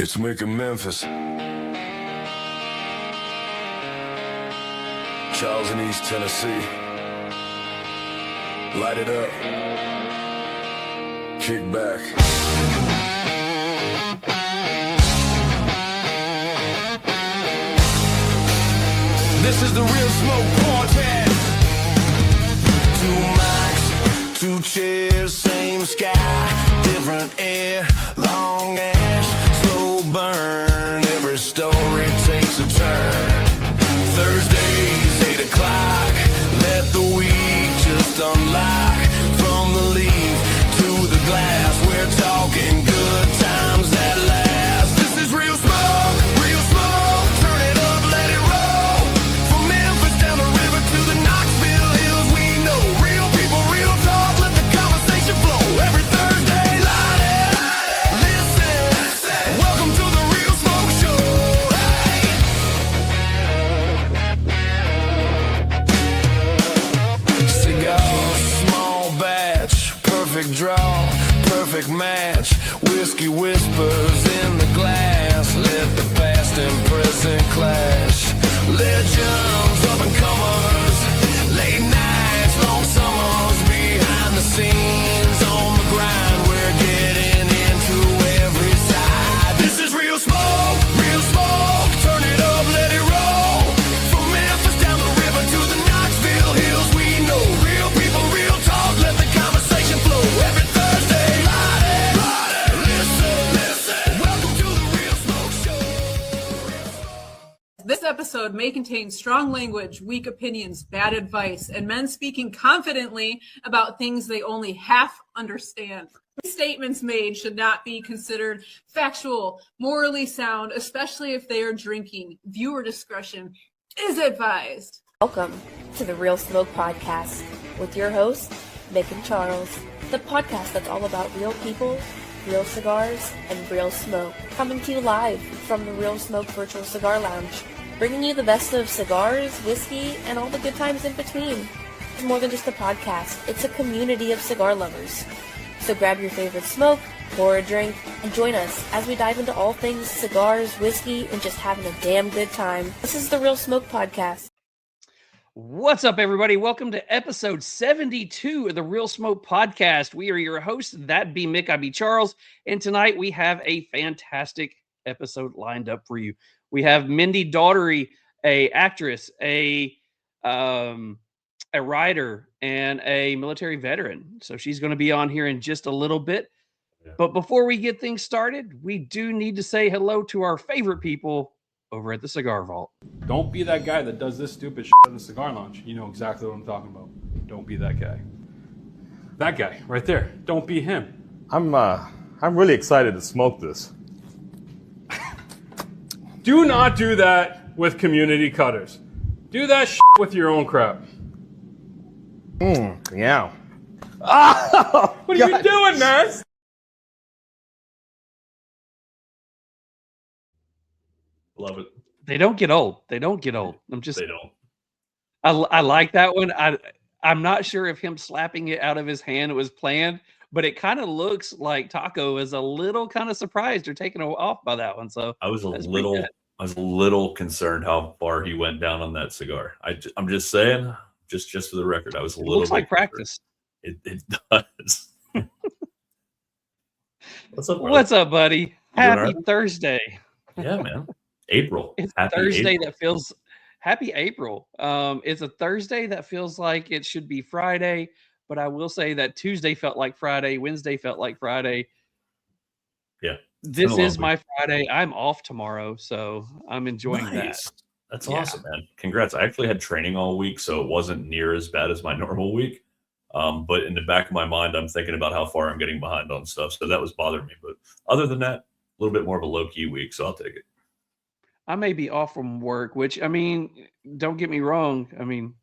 It's Mick in Memphis. Charles in East Tennessee. Light it up. Kick back. This is the real smoke podcast. 2 mics, 2 chairs, same sky, different air, long ash, slow burn. Every story takes a turn. Thursdays, 8 o'clock. Let the week just unlock. From the leaf to the glass, we're talking good times that last. This is real smoke, real smoke. Turn it up, let it roll. From Memphis down the river to the Knoxville hills, we know real people, real talk. Let the conversation flow. Every Thursday, light it, listen. Welcome to the Real Smoke Show. Cigar, small batch, perfect draw, perfect match. Whiskey whispers in the glass. Let the past and present clash. Legends, up and comers, late nights, long summers, behind the scenes, on the grind. We're getting into every side. This is real smoke, real smoke. Turn it up, let it roll. From Memphis down the river to the Knoxville hills, we know real people, real talk. Let the conversation flow. Every Thursday, light it, listen. Welcome to the Real Smoke Show. This episode may contain strong language, weak opinions, bad advice, and men speaking confidently about things they only half understand. Statements made should not be considered factual, morally sound, especially if they are drinking. Viewer discretion is advised. Welcome to the Real Smoke Podcast with your hosts, Mick and Charles, the podcast that's all about real people, real cigars, and real smoke. Coming to you live from the Real Smoke Virtual Cigar Lounge, bringing you the best of cigars, whiskey, and all the good times in between. It's more than just a podcast, it's a community of cigar lovers. So grab your favorite smoke, pour a drink, and join us as we dive into all things cigars, whiskey, and just having a damn good time. This is the Real Smoke Podcast. What's up, everybody? Welcome to episode 72 of the Real Smoke Podcast. We are your hosts. That be Mick, I be Charles. And tonight we have a fantastic episode lined up for you. We have Mindy Dougherty, a actress, a writer, and a military veteran. So she's going to be on here in just a little bit. Yeah. But before we get things started, we do need to say hello to our favorite people over at the Cigar Vault. Don't be that guy that does this stupid shit at the cigar lounge. You know exactly what I'm talking about. Don't be that guy. That guy right there. Don't be him. I'm really excited to smoke this. Do not do that with community cutters. Do that shit with your own crap. Yeah. Oh, what are you doing, man? Love it. They don't get old. They don't get old. They don't. I like that one. I'm not sure if him slapping it out of his hand was planned, but it kind of looks like Taco is a little kind of surprised or taken off by that one. So I was a little concerned how far he went down on that cigar. I'm just saying, just for the record, I was a little. Looks like practice. It does. What's up, brother? What's up, buddy? Happy Thursday. Yeah, man. April. It's happy Thursday April. that feels happy April. It's a Thursday that feels like it should be Friday, but I will say that Tuesday felt like Friday, Wednesday felt like Friday. Yeah. This is my Friday. I'm off tomorrow, so I'm enjoying that. That's awesome, man. Congrats. I actually had training all week, so it wasn't near as bad as my normal week. But in the back of my mind, I'm thinking about how far I'm getting behind on stuff. So that was bothering me. But other than that, a little bit more of a low-key week, so I'll take it. I may be off from work, which, I mean, don't get me wrong. I mean,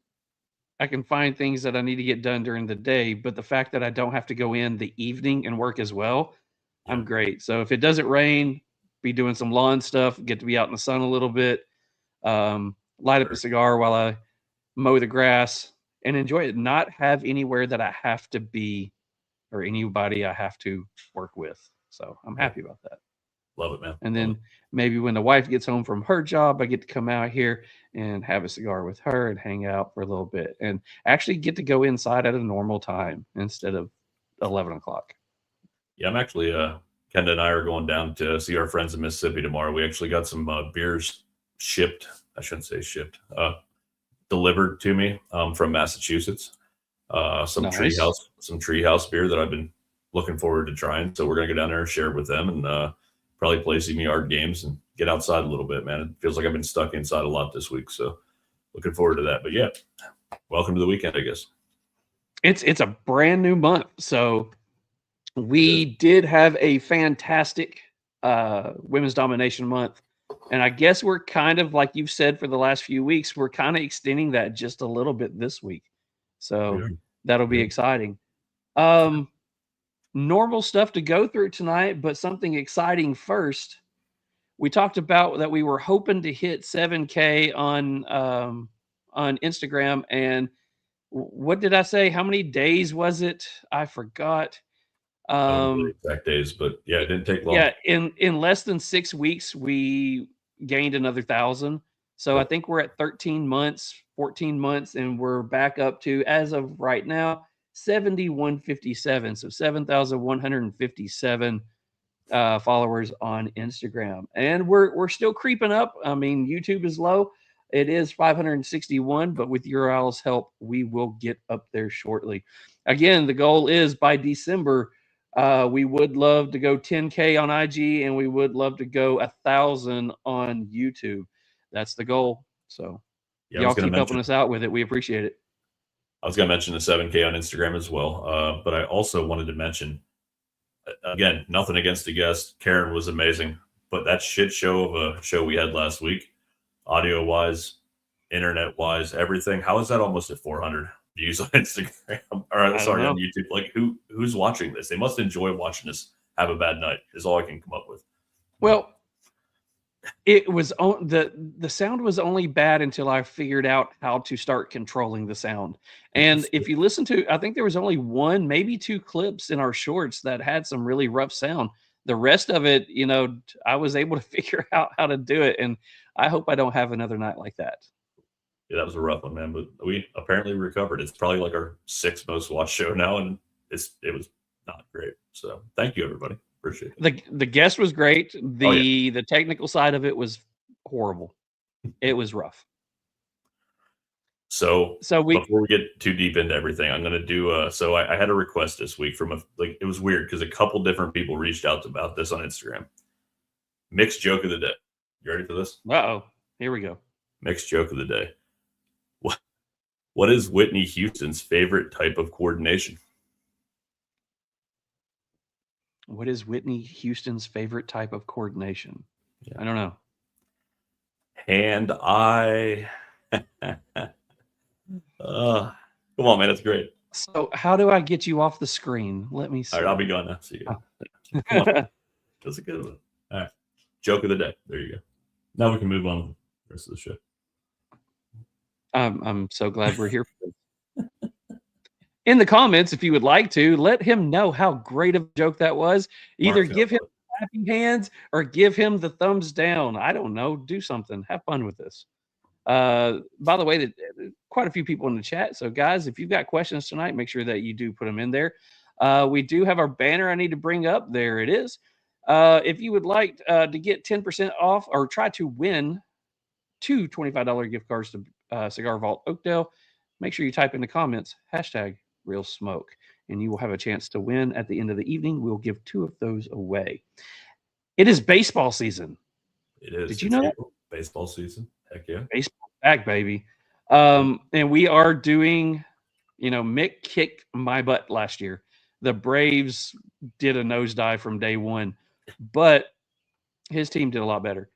I can find things that I need to get done during the day, but the fact that I don't have to go in the evening and work as well, I'm great. So if it doesn't rain, be doing some lawn stuff, get to be out in the sun a little bit, light up a cigar while I mow the grass and enjoy it. Not have anywhere that I have to be or anybody I have to work with. So I'm happy about that. Love it, man. And then maybe when the wife gets home from her job, I get to come out here and have a cigar with her and hang out for a little bit and actually get to go inside at a normal time instead of 11 o'clock. Yeah, I'm actually, Kenda and I are going down to see our friends in Mississippi tomorrow. We actually got some beers shipped. I shouldn't say shipped, delivered to me from Massachusetts. Some Nice. treehouse beer that I've been looking forward to trying. So we're going to go down there and share it with them and probably play some yard games and get outside a little bit, man. It feels like I've been stuck inside a lot this week. So looking forward to that. But yeah, welcome to the weekend, I guess. It's a brand new month. So we did have a fantastic women's domination month. And I guess we're kind of, like you've said for the last few weeks, we're kind of extending that just a little bit this week. So that'll be exciting. Normal stuff to go through tonight, but something exciting first. We talked about that we were hoping to hit 7K on Instagram. And what did I say? How many days was it? I forgot. Exact days, but yeah, it didn't take long. Yeah, in less than 6 weeks, we gained another 1,000. So I think we're at 13 months, 14 months, and we're back up to, as of right now, 7,157. So 7,157 followers on Instagram, and we're still creeping up. I mean, YouTube is low; it is 561, but with your all's help, we will get up there shortly. Again, the goal is by December. We would love to go 10K on IG, and we would love to go 1,000 on YouTube. That's the goal. So y'all keep helping us out with it. We appreciate it. I was going to mention the 7K on Instagram as well. But I also wanted to mention, again, nothing against the guest. Karen was amazing. But that shit show of a show we had last week, audio-wise, internet-wise, everything, how is that almost at 400 views on Instagram? Or, sorry, on YouTube. Like, who's watching this? They must enjoy watching us have a bad night, is all I can come up with. Well, it was the sound was only bad until I figured out how to start controlling the sound. And if you listen to, I think there was only one, maybe two clips in our shorts that had some really rough sound. The rest of it, you know, I was able to figure out how to do it. And I hope I don't have another night like that. Yeah, that was a rough one, man. But we apparently recovered. It's probably like our 6th most watched show now, and it was not great. So thank you, everybody. Appreciate it. The guest was great. The technical side of it was horrible. It was rough. So before we get too deep into everything, I'm going to do so I had a request this week from it was weird because a couple different people reached out about this on Instagram. Mick's joke of the day. You ready for this? Uh-oh. Here we go. Mick's joke of the day. What is Whitney Houston's favorite type of coordination? What is Whitney Houston's favorite type of coordination? Yeah. I don't know. Hand-eye. Come on, man. That's great. So how do I get you off the screen? Let me see. All right, I'll be gone now. See you. Come on. That's a good one. All right. Joke of the day. There you go. Now we can move on to the rest of the show. I'm so glad we're here. In the comments, if you would like to, let him know how great of a joke that was. Either give him clapping hands or give him the thumbs down. I don't know. Do something. Have fun with this. By the way, quite a few people in the chat. So, guys, if you've got questions tonight, make sure that you do put them in there. We do have our banner I need to bring up. There it is. If you would like to get 10% off or try to win 2 $25 gift cards to Cigar Vault Oakdale, make sure you type in the comments, #Real Smoke, and you will have a chance to win at the end of the evening. We'll give 2 of those away. It is baseball season. It is. Did you know that? Baseball season. Heck yeah. Baseball back, baby. And we are doing, Mick kicked my butt last year. The Braves did a nosedive from day one, but his team did a lot better.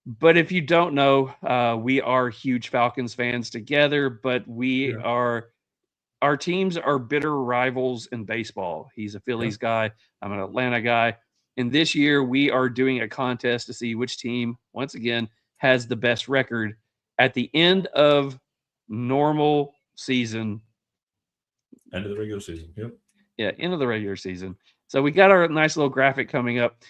But if you don't know, we are huge Falcons fans together, but our teams are bitter rivals in baseball. He's a Phillies guy. I'm an Atlanta guy. And this year we are doing a contest to see which team, once again, has the best record at the end of normal season. End of the regular season. Yep. Yeah, end of the regular season. So we got our nice little graphic coming up.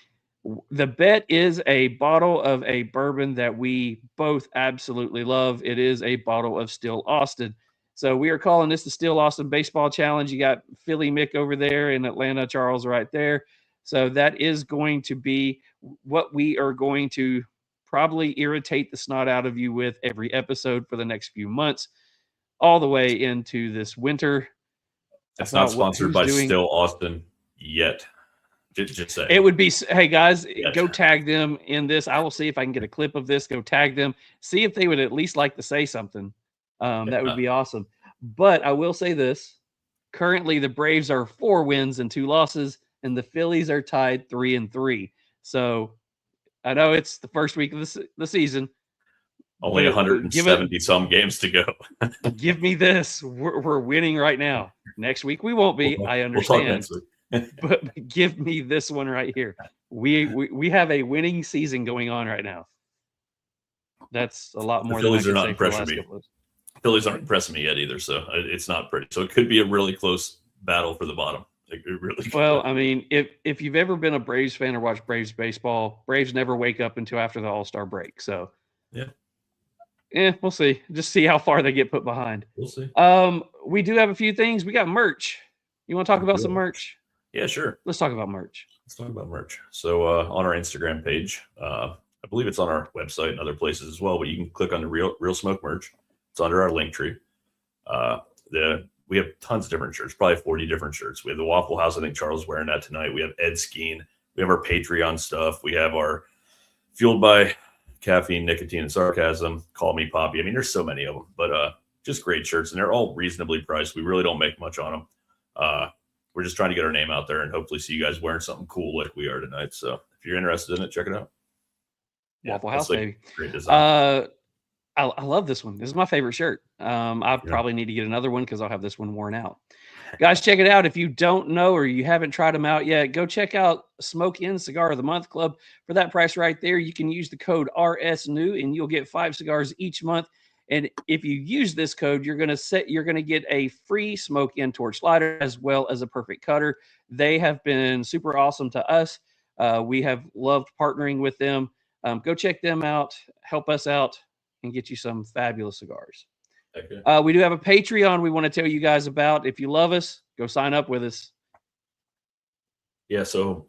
The bet is a bottle of a bourbon that we both absolutely love. It is a bottle of Still Austin. So we are calling this the Still Austin Baseball Challenge. You got Philly Mick over there in Atlanta, Charles right there. So that is going to be what we are going to probably irritate the snot out of you with every episode for the next few months, all the way into this winter. It's not sponsored by Still Austin yet. Just say it would be. Hey guys, yes. Go tag them in this. I will see if I can get a clip of this. Go tag them. See if they would at least like to say something. That would be awesome. But I will say this: currently, the Braves are 4 wins and 2 losses, and the Phillies are tied 3-3. So I know it's the first week of the season. Only 170 some games to go. Give me this. We're winning right now. Next week we won't be. I understand. We'll talk next week. But give me this one right here. We have a winning season going on right now. That's a lot more. The Phillies are not impressing me. Phillies aren't impressing me yet either, so it's not pretty. So it could be a really close battle for the bottom. It really could. Well, I mean, if you've ever been a Braves fan or watched Braves baseball, Braves never wake up until after the All-Star break. So yeah, we'll see. Just see how far they get put behind. We'll see. We do have a few things. We got merch. You want to talk about some merch? Yeah, sure. Let's talk about merch. Let's talk about merch. So on our Instagram page, I believe it's on our website and other places as well, but you can click on the Real Smoke merch. It's under our link tree. We have tons of different shirts, probably 40 different shirts. We have the Waffle House. I think Charles is wearing that tonight. We have Ed Skeen. We have our Patreon stuff. We have our Fueled by Caffeine, Nicotine, and Sarcasm. Call Me Poppy. I mean, there's so many of them, but just great shirts, and they're all reasonably priced. We really don't make much on them. We're just trying to get our name out there and hopefully see you guys wearing something cool like we are tonight. So if you're interested in it, check it out. Waffle House, baby. Great design. I love this one. This is my favorite shirt. I probably need to get another one because I'll have this one worn out. Guys, check it out. If you don't know or you haven't tried them out yet, go check out Smoke In Cigar of the Month Club. For that price right there, you can use the code RSNEW and you'll get 5 cigars each month. And if you use this code, you're going to get a free Smoke In torch lighter as well as a perfect cutter. They have been super awesome to us. We have loved partnering with them. Go check them out, help us out, and get you some fabulous cigars. Okay. We do have a Patreon we want to tell you guys about. If you love us, go sign up with us. Yeah, so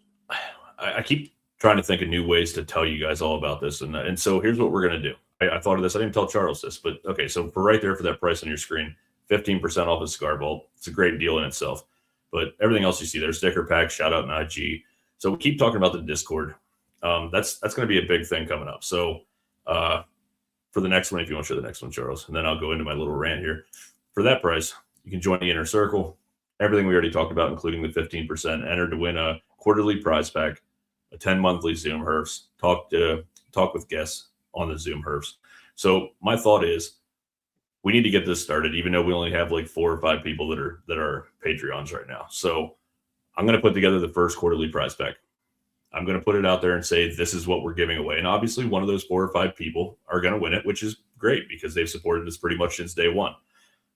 I keep trying to think of new ways to tell you guys all about this. And so here's what we're going to do. I thought of this. I didn't tell Charles this, but okay. So for right there for that price on your screen, 15% off a cigar vault. It's a great deal in itself. But everything else you see there, sticker pack, shout out and IG. So we keep talking about the Discord. That's going to be a big thing coming up. So for the next one, if you want to show the next one, Charles, and then I'll go into my little rant here. For that price, you can join the inner circle. Everything we already talked about, including the 15%, enter to win a quarterly prize pack, a 10 monthly Zoom herfs, talk with guests on the Zoom herfs. So my thought is we need to get this started, even though we only have like 4 or 5 people that are Patreons right now. So I'm going to put together the first quarterly prize pack. I'm going to put it out there and say, this is what we're giving away. And obviously one of those 4 or 5 people are going to win it, which is great because they've supported us pretty much since day one.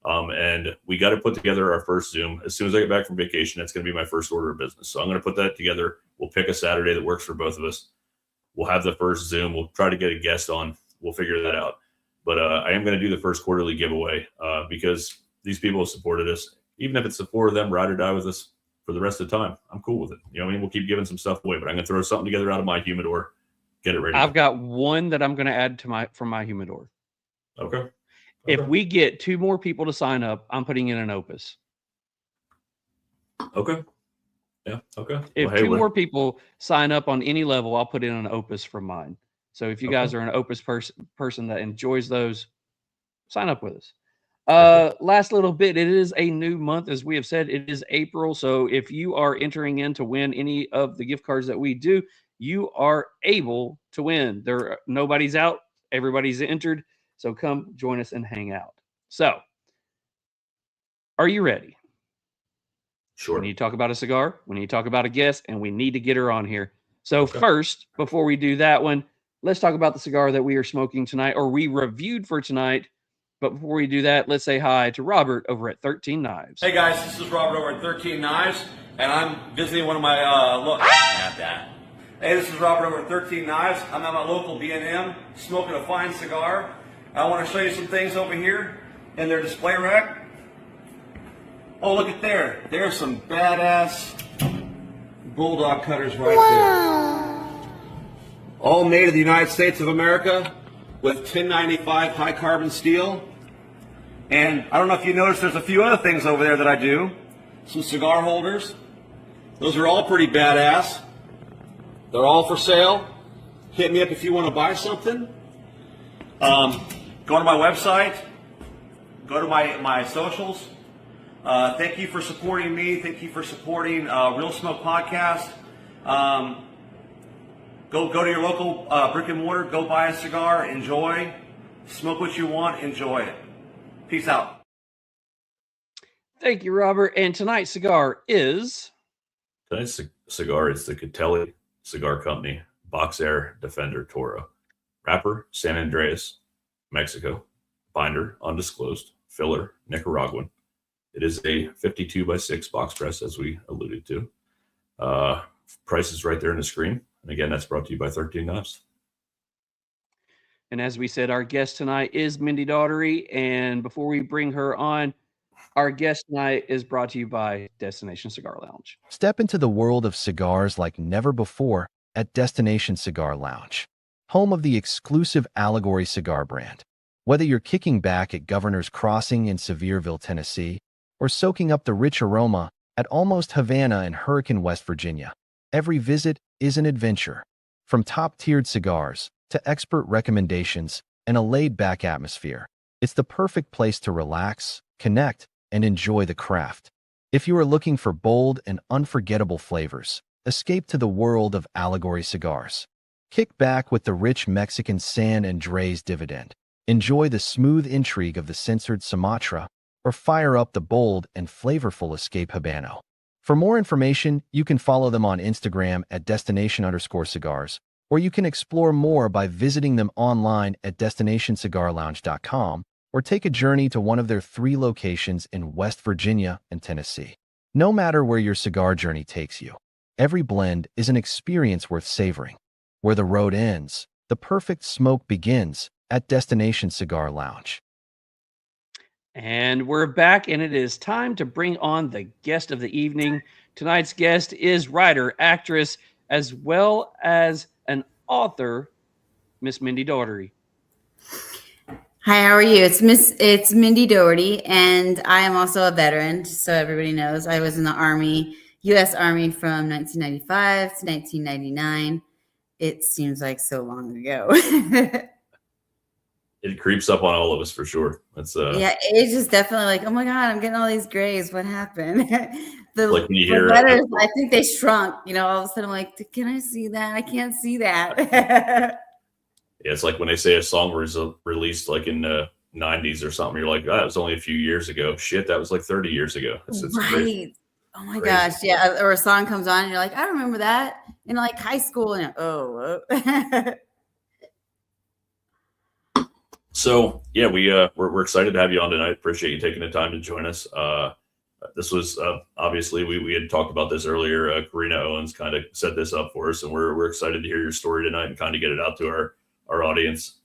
And we got to put together our first Zoom. As soon as I get back from vacation, that's going to be my first order of business. So I'm going to put that together. We'll pick a Saturday that works for both of us. We'll have the first Zoom. We'll try to get a guest on. We'll figure that out. But I am going to do the first quarterly giveaway because these people have supported us. Even if it's the 4 of them, ride or die with us for the rest of the time, I'm cool with it. You know what I mean? We'll keep giving some stuff away, but I'm going to throw something together out of my humidor, get it ready. I've got one that I'm going to add to from my humidor. Okay. If we get 2 more people to sign up, I'm putting in an Opus. Okay. Yeah. Okay. If 2 more people sign up on any level, I'll put in an Opus for mine. So if you guys are an Opus person that enjoys those, sign up with us. Last little bit, it is a new month. As we have said, it is April. So if you are entering in to win any of the gift cards that we do, you are able to win. Nobody's out. Everybody's entered. So come join us and hang out. So are you ready? Sure. We need to talk about a cigar. We need to talk about a guest, and we need to get her on here. So first, before we do that one, let's talk about the cigar that we are smoking tonight, or we reviewed for tonight. But before we do that, let's say hi to Robert over at XIII Knives. Hey guys, this is Robert over at XIII Knives, and I'm visiting one of my, not that. Hey, this is Robert over at XIII Knives. I'm at my local B&M smoking a fine cigar. I want to show you some things over here in their display rack. Oh, look at there. There's some badass bulldog cutters right there. All made in the United States of America with 1095 high carbon steel. And I don't know if you noticed, there's a few other things over there that I do. Some cigar holders. Those are all pretty badass. They're all for sale. Hit me up if you want to buy something. Go to my website. Go to my socials. Thank you for supporting me. Thank you for supporting Real Smoke Podcast. Go to your local brick and mortar. Go buy a cigar. Enjoy. Smoke what you want. Enjoy it. Peace out. Thank you, Robert. And tonight's cigar is... Tonight's cigar is the Catelli Cigar Company Box Air Defender Toro. Wrapper, San Andreas, Mexico. Binder, undisclosed. Filler, Nicaraguan. It is a 52x6 box press, as we alluded to. Price is right there on the screen. And again, that's brought to you by XIII Knives. And as we said, our guest tonight is Mindy Dougherty. And before we bring her on, our guest tonight is brought to you by Destination Cigar Lounge. Step into the world of cigars like never before at Destination Cigar Lounge, home of the exclusive Allegory cigar brand. Whether you're kicking back at Governor's Crossing in Sevierville, Tennessee, or soaking up the rich aroma at Almost Havana in Hurricane, West Virginia, every visit is an adventure. From top-tiered cigars to expert recommendations and a laid-back atmosphere, it's the perfect place to relax, connect, and enjoy the craft. If you are looking for bold and unforgettable flavors, escape to the world of Allegory cigars. Kick back with the rich Mexican San Andres Dividend. Enjoy the smooth intrigue of the censored Sumatra, or fire up the bold and flavorful Escape Habano. For more information, you can follow them on Instagram at destination_cigars, or you can explore more by visiting them online at destinationcigarlounge.com, or take a journey to one of their 3 locations in West Virginia and Tennessee. No matter where your cigar journey takes you, every blend is an experience worth savoring. Where the road ends, the perfect smoke begins at Destination Cigar Lounge. And we're back, and it is time to bring on the guest of the evening. Tonight's guest is writer, actress, as well as an author, Miss Mindy Dougherty. Hi, how are you? It's Mindy Dougherty, and I am also a veteran, so everybody knows. I was in the Army, U.S. Army from 1995 to 1999. It seems like so long ago. It creeps up on all of us for sure. That's yeah, it's just definitely like, oh my God, I'm getting all these grays. What happened? Like when you hear letters, I think they shrunk. You know, all of a sudden I'm like, can I see that? I can't see that. Yeah, it's like when they say a song was released like in the 90s or something. You're like, oh, that was only a few years ago. Shit, that was like 30 years ago. It's right. Crazy. Oh my gosh. Yeah. Or a song comes on and you're like, I remember that in like high school. And So yeah, we're excited to have you on tonight. Appreciate you taking the time to join us. This was obviously we had talked about this earlier. Karina Owens kind of set this up for us, and we're excited to hear your story tonight and kind of get it out to our audience.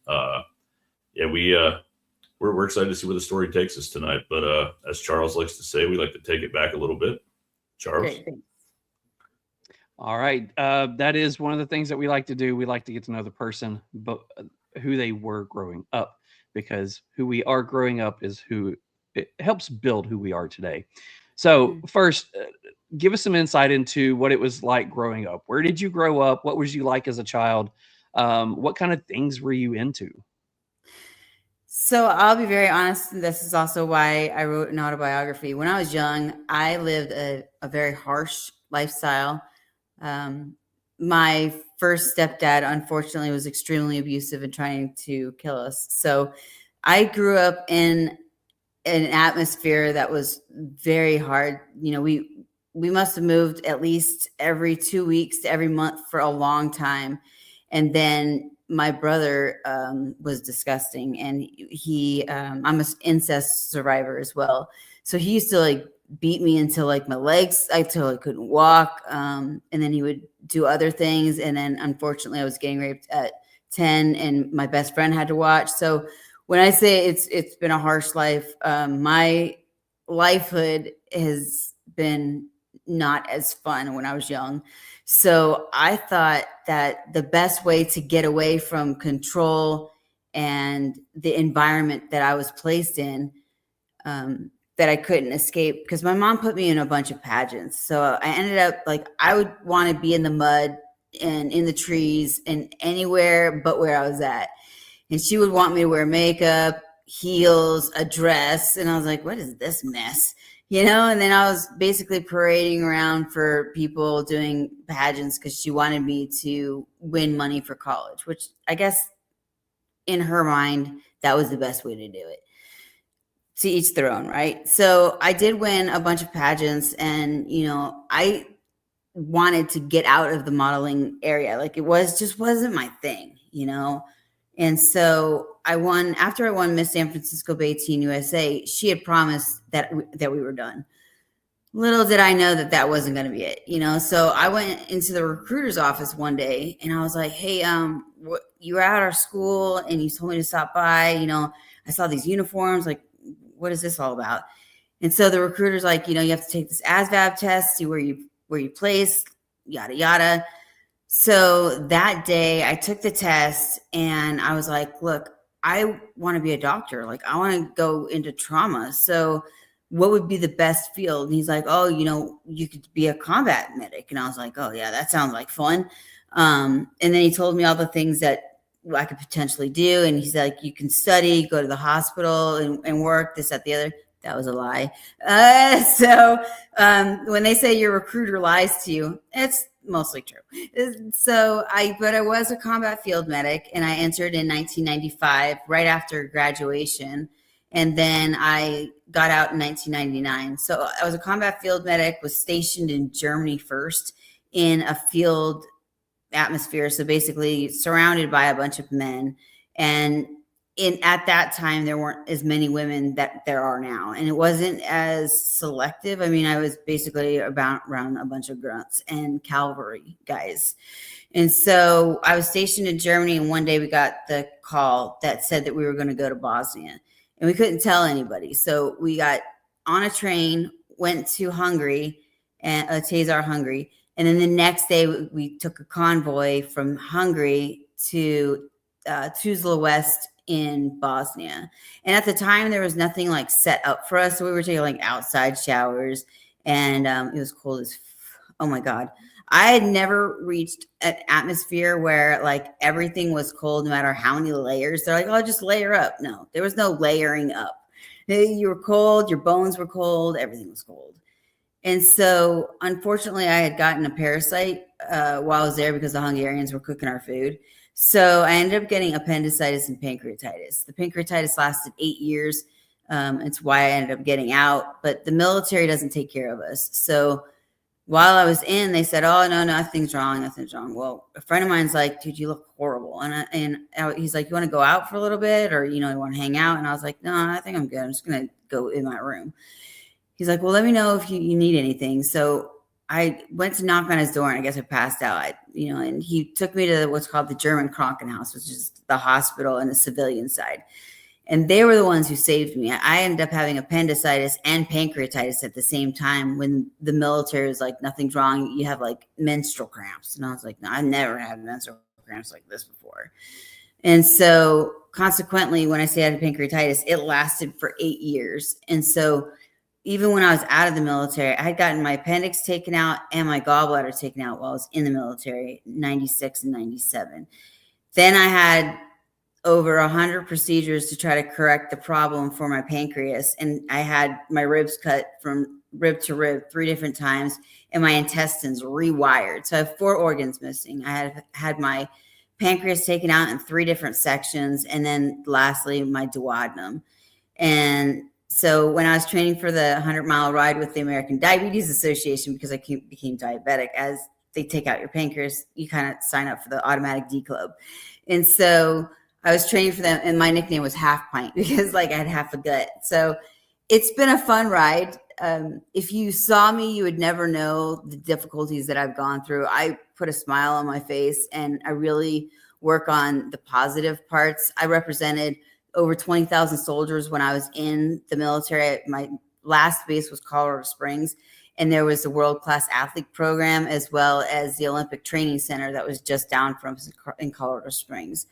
We're excited to see where the story takes us tonight. But as Charles likes to say, we like to take it back a little bit. Charles. Great. All right. That is one of the things that we like to do. We like to get to know the person, but who they were growing up, because who we are growing up is who it helps build who we are today. So first, give us some insight into what it was like growing up. Where did you grow up? What was you like as a child? What kind of things were you into? So I'll be very honest. This is also why I wrote an autobiography. When I was young, I lived a very harsh lifestyle. My first stepdad, unfortunately, was extremely abusive and trying to kill us. So I grew up in an atmosphere that was very hard. You know, we must have moved at least every 2 weeks to every month for a long time. And then my brother was disgusting, and I'm an incest survivor as well. So he used to like beat me until like my legs, until I couldn't walk. And then he would do other things. And then unfortunately I was getting raped at 10 and my best friend had to watch. So when I say it's been a harsh life, my lifehood has been not as fun when I was young. So I thought that the best way to get away from control and the environment that I was placed in, that I couldn't escape, because my mom put me in a bunch of pageants. So I ended up like, I would want to be in the mud and in the trees and anywhere but where I was at. And she would want me to wear makeup, heels, a dress. And I was like, what is this mess? You know? And then I was basically parading around for people doing pageants because she wanted me to win money for college, which I guess in her mind, that was the best way to do it. To each their own, right? So I did win a bunch of pageants, and, you know, I wanted to get out of the modeling area. Like, it just wasn't my thing, you know? And so after I won Miss San Francisco Bay Teen USA, she had promised that we were done. Little did I know that wasn't going to be it, you know? So I went into the recruiter's office one day and I was like, hey, you were at our school and you told me to stop by, you know, I saw these uniforms, like, what is this all about? And so the recruiter's like, you know, you have to take this ASVAB test, see where you place, yada, yada. So that day I took the test and I was like, look, I want to be a doctor. Like, I want to go into trauma. So what would be the best field? And he's like, oh, you know, you could be a combat medic. And I was like, oh yeah, that sounds like fun. And then he told me all the things that I could potentially do. And he's like, you can study, go to the hospital and work, this, that, the other. That was a lie. So when they say your recruiter lies to you, it's mostly true. But I was a combat field medic, and I entered in 1995, right after graduation. And then I got out in 1999. So I was a combat field medic, was stationed in Germany first in a field atmosphere. So basically surrounded by a bunch of men. And at that time, there weren't as many women that there are now. And it wasn't as selective. I mean, I was basically around a bunch of grunts and cavalry guys. And so I was stationed in Germany. And one day we got the call that said that we were going to go to Bosnia. And we couldn't tell anybody. So we got on a train, went to Hungary, and Cigars, Hungary. And then the next day we took a convoy from Hungary to Tuzla West in Bosnia. And at the time there was nothing like set up for us. So we were taking like outside showers, and it was cold as, oh my God. I had never reached an atmosphere where like everything was cold, no matter how many layers. They're like, oh, just layer up. No, there was no layering up. You were cold, your bones were cold, everything was cold. And so unfortunately I had gotten a parasite while I was there because the Hungarians were cooking our food. So I ended up getting appendicitis and pancreatitis. The pancreatitis lasted 8 years. It's why I ended up getting out, but the military doesn't take care of us. So while I was in, they said, oh, no, nothing's wrong. Well, a friend of mine's like, dude, you look horrible. And he's like, you want to go out for a little bit, or, you know, you want to hang out? And I was like, no, I think I'm good. I'm just going to go in my room. He's like, well, let me know if you need anything. So I went to knock on his door, and I guess I passed out, and he took me to what's called the German Krankenhaus, which is the hospital and the civilian side. And they were the ones who saved me. I ended up having appendicitis and pancreatitis at the same time, when the military was like, nothing's wrong. You have like menstrual cramps. And I was like, no, I've never had menstrual cramps like this before. And so consequently, when I say I had pancreatitis, it lasted for 8 years. And so even when I was out of the military, I had gotten my appendix taken out and my gallbladder taken out while I was in the military, 96 and 97. Then I had over 100 procedures to try to correct the problem for my pancreas. And I had my ribs cut from rib to rib 3 different times, and my intestines rewired. So I have 4 organs missing. I had my pancreas taken out in 3 different sections. And then lastly, my duodenum. And so when I was training for the 100-mile ride with the American Diabetes Association, because I became diabetic, as they take out your pancreas, you kind of sign up for the automatic D club. And so I was training for them, and my nickname was Half Pint because like I had half a gut. So it's been a fun ride. if you saw me, you would never know the difficulties that I've gone through. I put a smile on my face, and I really work on the positive parts. I represented over 20,000 soldiers when I was in the military. My last base was Colorado Springs, and there was a world-class athlete program as well as the Olympic Training Center that was just down from in Colorado Springs.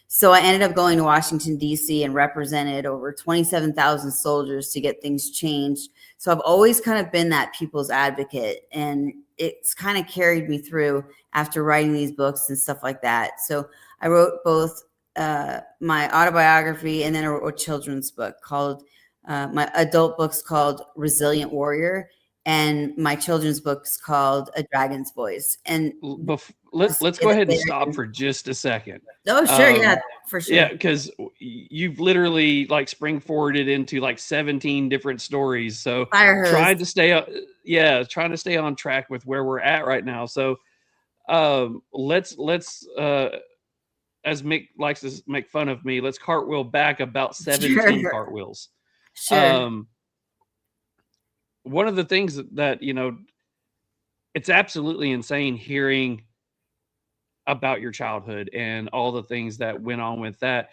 So I ended up going to Washington, D.C. and represented over 27,000 soldiers to get things changed. So I've always kind of been that people's advocate, and it's kind of carried me through after writing these books and stuff like that. So I wrote both my autobiography, and then I wrote a children's book called, my adult book's called Resilient Warrior, and my children's book's called A Dragon's Voice. And let's go ahead and stop for just a second. Oh, sure. Yeah, for sure. Yeah, because you've literally like spring forwarded into like 17 different stories. So trying to stay on track with where we're at right now. So let's as Mick likes to make fun of me, let's cartwheel back about 17 cartwheels. Sure. One of the things that, you know, it's absolutely insane hearing about your childhood and all the things that went on with that.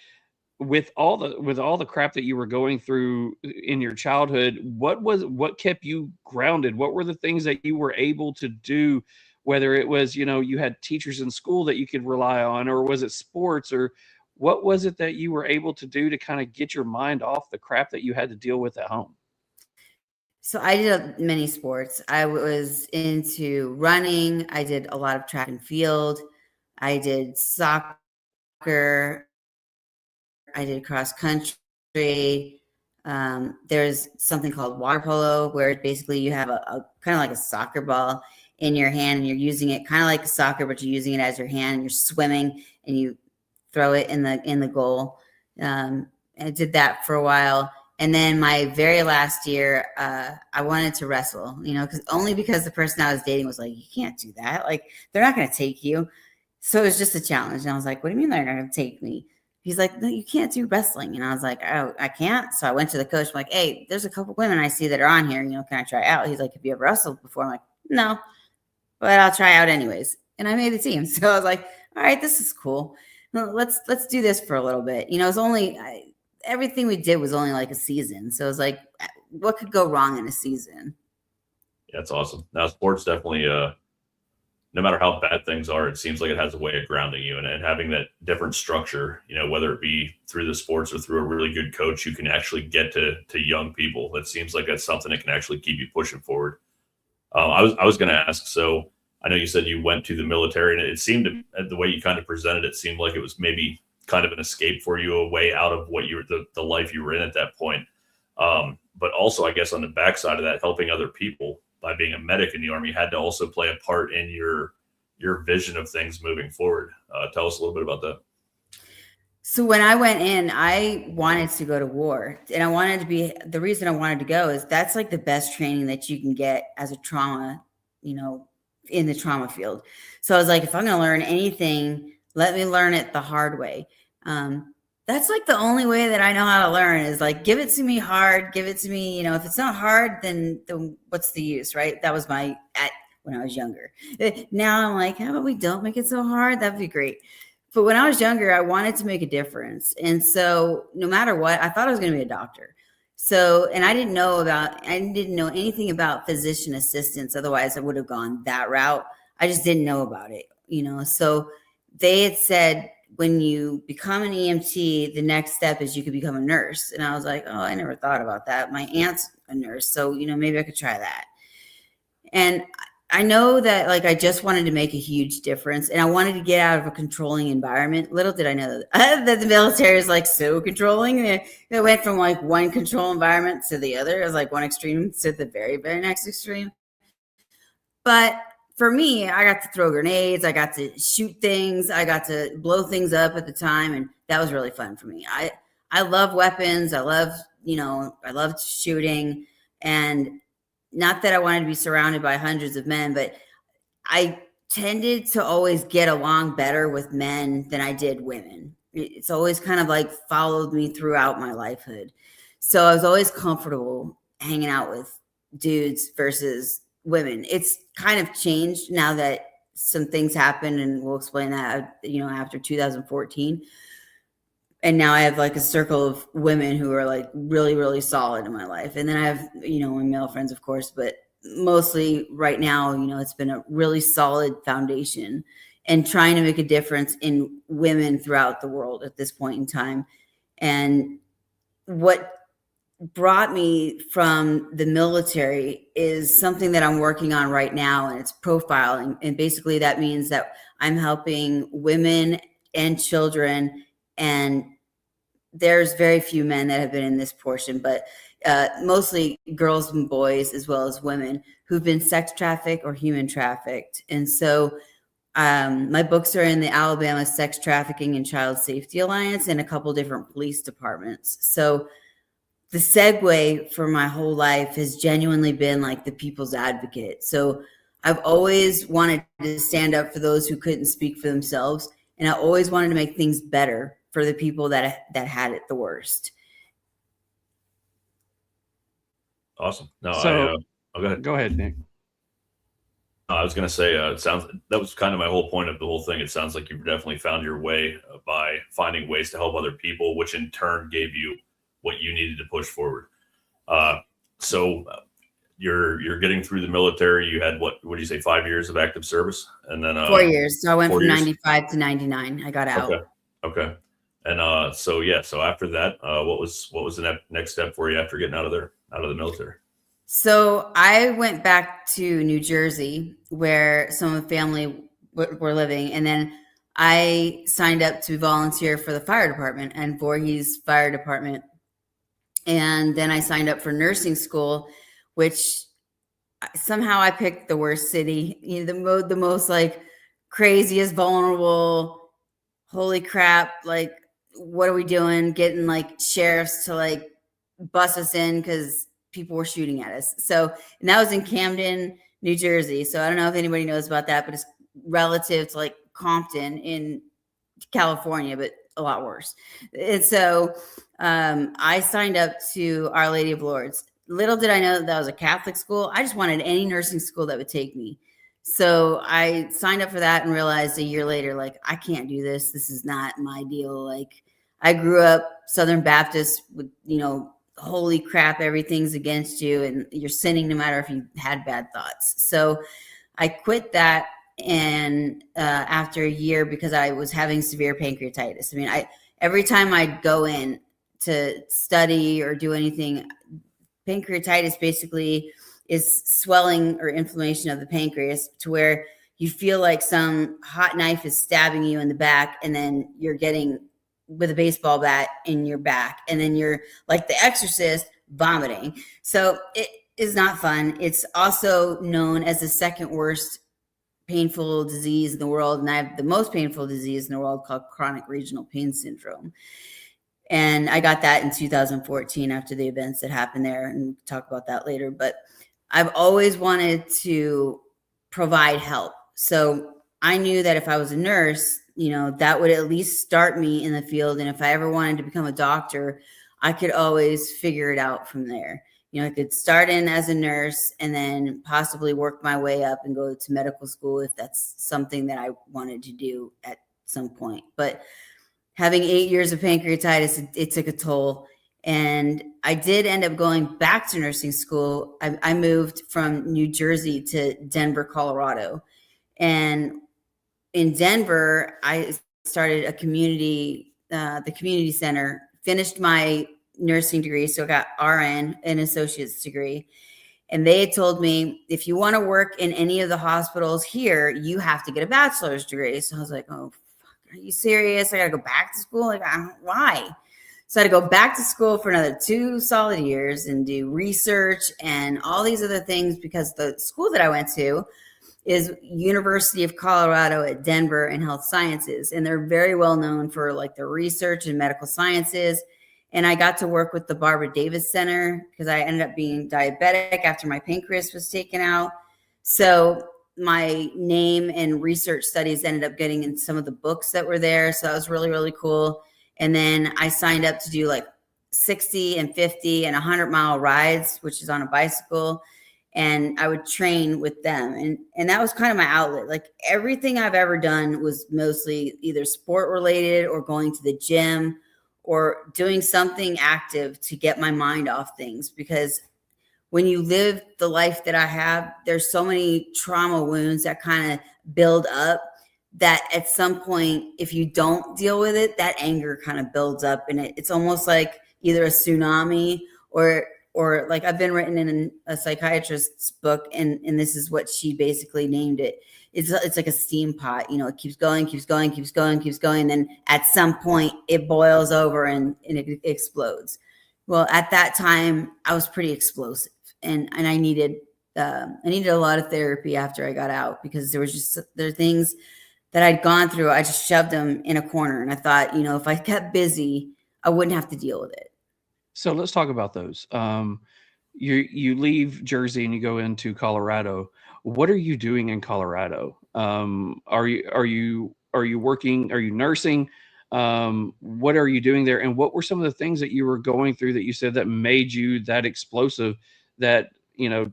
With all the crap that you were going through in your childhood, what kept you grounded? What were the things that you were able to do? Whether it was, you know, you had teachers in school that you could rely on, or was it sports, or what was it that you were able to do to kind of get your mind off the crap that you had to deal with at home? So I did many sports. I was into running. I did a lot of track and field. I did soccer. I did cross country. There's something called water polo, where basically you have a kind of like a soccer ball in your hand, and you're using it kind of like a soccer, but you're using it as your hand, and you're swimming and you throw it in the goal. I did that for a while. And then my very last year, I wanted to wrestle, you know, because the person I was dating was like, you can't do that. Like, they're not going to take you. So it was just a challenge. And I was like, what do you mean they're not going to take me? He's like, no, you can't do wrestling. And I was like, oh, I can't. So I went to the coach. I'm like, hey, there's a couple women I see that are on here. You know, can I try out? He's like, have you ever wrestled before? I'm like, no, but I'll try out anyways. And I made the team. So I was like, all right, this is cool. Well, let's do this for a little bit. You know, it's only everything we did was only like a season. So it was like, what could go wrong in a season? Yeah, it's awesome. Now, sports definitely, no matter how bad things are, it seems like it has a way of grounding you, and having that different structure, you know, whether it be through the sports or through a really good coach, you can actually get to young people. It seems like that's something that can actually keep you pushing forward. I was going to ask, so I know you said you went to the military, and it seemed to, the way you kind of presented it, seemed like it was maybe kind of an escape for you, a way out of what the life you were in at that point. But also, I guess on the backside of that, helping other people by being a medic in the Army had to also play a part in your vision of things moving forward. Tell us a little bit about that. So when I went in, I wanted to go to war, and the reason I wanted to go is that's like the best training that you can get as a trauma, you know, in the trauma field. So I was like, if I'm going to learn anything, let me learn it the hard way. That's like the only way that I know how to learn is like, give it to me hard, give it to me. You know, if it's not hard, then what's the use, right? That was when I was younger. Now I'm like, how about we don't make it so hard? That'd be great. But when I was younger, I wanted to make a difference. And so no matter what, I thought I was going to be a doctor. So, and I didn't know anything about physician assistants. Otherwise I would have gone that route. I just didn't know about it, you know? So they had said, when you become an EMT, the next step is you could become a nurse. And I was like, oh, I never thought about that. My aunt's a nurse, so, you know, maybe I could try that. And I know that, like, I just wanted to make a huge difference, and I wanted to get out of a controlling environment. Little did I know that the military is like so controlling. It went from like one control environment to the other. It was like one extreme to the very, very next extreme. But for me, I got to throw grenades. I got to shoot things. I got to blow things up at the time. And that was really fun for me. I love weapons. I loved shooting. And not that I wanted to be surrounded by hundreds of men, but I tended to always get along better with men than I did women. It's always kind of like followed me throughout my lifehood. So I was always comfortable hanging out with dudes versus women. It's kind of changed now that some things happened, and we'll explain that, after 2014. And now I have like a circle of women who are like really, really solid in my life. And then I have, my male friends, of course, but mostly right now, it's been a really solid foundation and trying to make a difference in women throughout the world at this point in time. And what brought me from the military is something that I'm working on right now, and it's profiling. And basically that means that I'm helping women and children, and there's very few men that have been in this portion, but mostly girls and boys, as well as women who've been sex trafficked or human trafficked. And so my books are in the Alabama Sex Trafficking and Child Safety Alliance and a couple different police departments. So the segue for my whole life has genuinely been like the people's advocate. So I've always wanted to stand up for those who couldn't speak for themselves. And I always wanted to make things better for the people that had it the worst. Awesome. No, So- go ahead. Go ahead, Nick. I was going to say, that was kind of my whole point of the whole thing. It sounds like you've definitely found your way by finding ways to help other people, which in turn gave you what you needed to push forward. So you're getting through the military. You had what do you say, 5 years of active service, and then 4 years. So I went 4 from years. 95 to 99. I got out. Okay. And so after that, what was the next step for you after getting out of the military? So I went back to New Jersey, where some of the family were living, and then I signed up to volunteer for the fire department and Voorhees Fire Department. And then I signed up for nursing school, which somehow I picked the worst city, the most like craziest, vulnerable. Holy crap! Like, what are we doing? Getting like sheriffs to like bust us in because people were shooting at us. So, and that was in Camden, New Jersey. So I don't know if anybody knows about that, but it's relative to like Compton in California, but a lot worse. And so I signed up to Our Lady of Lourdes. Little did I know that was a Catholic school. I just wanted any nursing school that would take me. So I signed up for that and realized a year later, like, I can't do this. This is not my deal. Like, I grew up Southern Baptist with, holy crap, everything's against you and you're sinning no matter if you had bad thoughts. So I quit that. And after a year, because I was having severe pancreatitis. I mean, every time I'd go in to study or do anything, pancreatitis basically is swelling or inflammation of the pancreas to where you feel like some hot knife is stabbing you in the back, and then you're getting with a baseball bat in your back, and then you're like the Exorcist vomiting. So it is not fun. It's also known as the second worst painful disease in the world, and I have the most painful disease in the world called chronic regional pain syndrome. And I got that in 2014 after the events that happened there, and we'll talk about that later. But I've always wanted to provide help. So I knew that if I was a nurse, that would at least start me in the field. And if I ever wanted to become a doctor, I could always figure it out from there. I could start in as a nurse and then possibly work my way up and go to medical school if that's something that I wanted to do at some point. But having 8 years of pancreatitis, it took a toll. And I did end up going back to nursing school. I moved from New Jersey to Denver, Colorado. And in Denver, I started the community center, finished my nursing degree. So I got RN, an associate's degree. And they told me, if you want to work in any of the hospitals here, you have to get a bachelor's degree. So I was like, oh, fuck, are you serious? I got to go back to school? Like, why? So I had to go back to school for another 2 solid years and do research and all these other things, because the school that I went to is University of Colorado at Denver in health sciences. And they're very well known for like their research in medical sciences. And I got to work with the Barbara Davis Center because I ended up being diabetic after my pancreas was taken out. So my name and research studies ended up getting in some of the books that were there. So that was really, really cool. And then I signed up to do like 60 and 50 and 100-mile rides, which is on a bicycle. and I would train with them. And that was kind of my outlet. Like everything I've ever done was mostly either sport related or going to the gym or doing something active to get my mind off things. Because when you live the life that I have, there's so many trauma wounds that kind of build up that at some point, if you don't deal with it, that anger kind of builds up, and it's almost like either a tsunami or like I've been written in a psychiatrist's book, and this is what she basically named it. It's like a steam pot, you know, it keeps going. Then at some point it boils over and it explodes. Well, at that time I was pretty explosive, and I needed a lot of therapy after I got out, because there are things that I'd gone through. I just shoved them in a corner, and I thought, you know, if I kept busy, I wouldn't have to deal with it. So let's talk about those. You leave Jersey and you go into Colorado. What are you doing in Colorado? Are you working? Are you nursing? What are you doing there? And what were some of the things that you were going through that you said that made you that explosive, that, you know,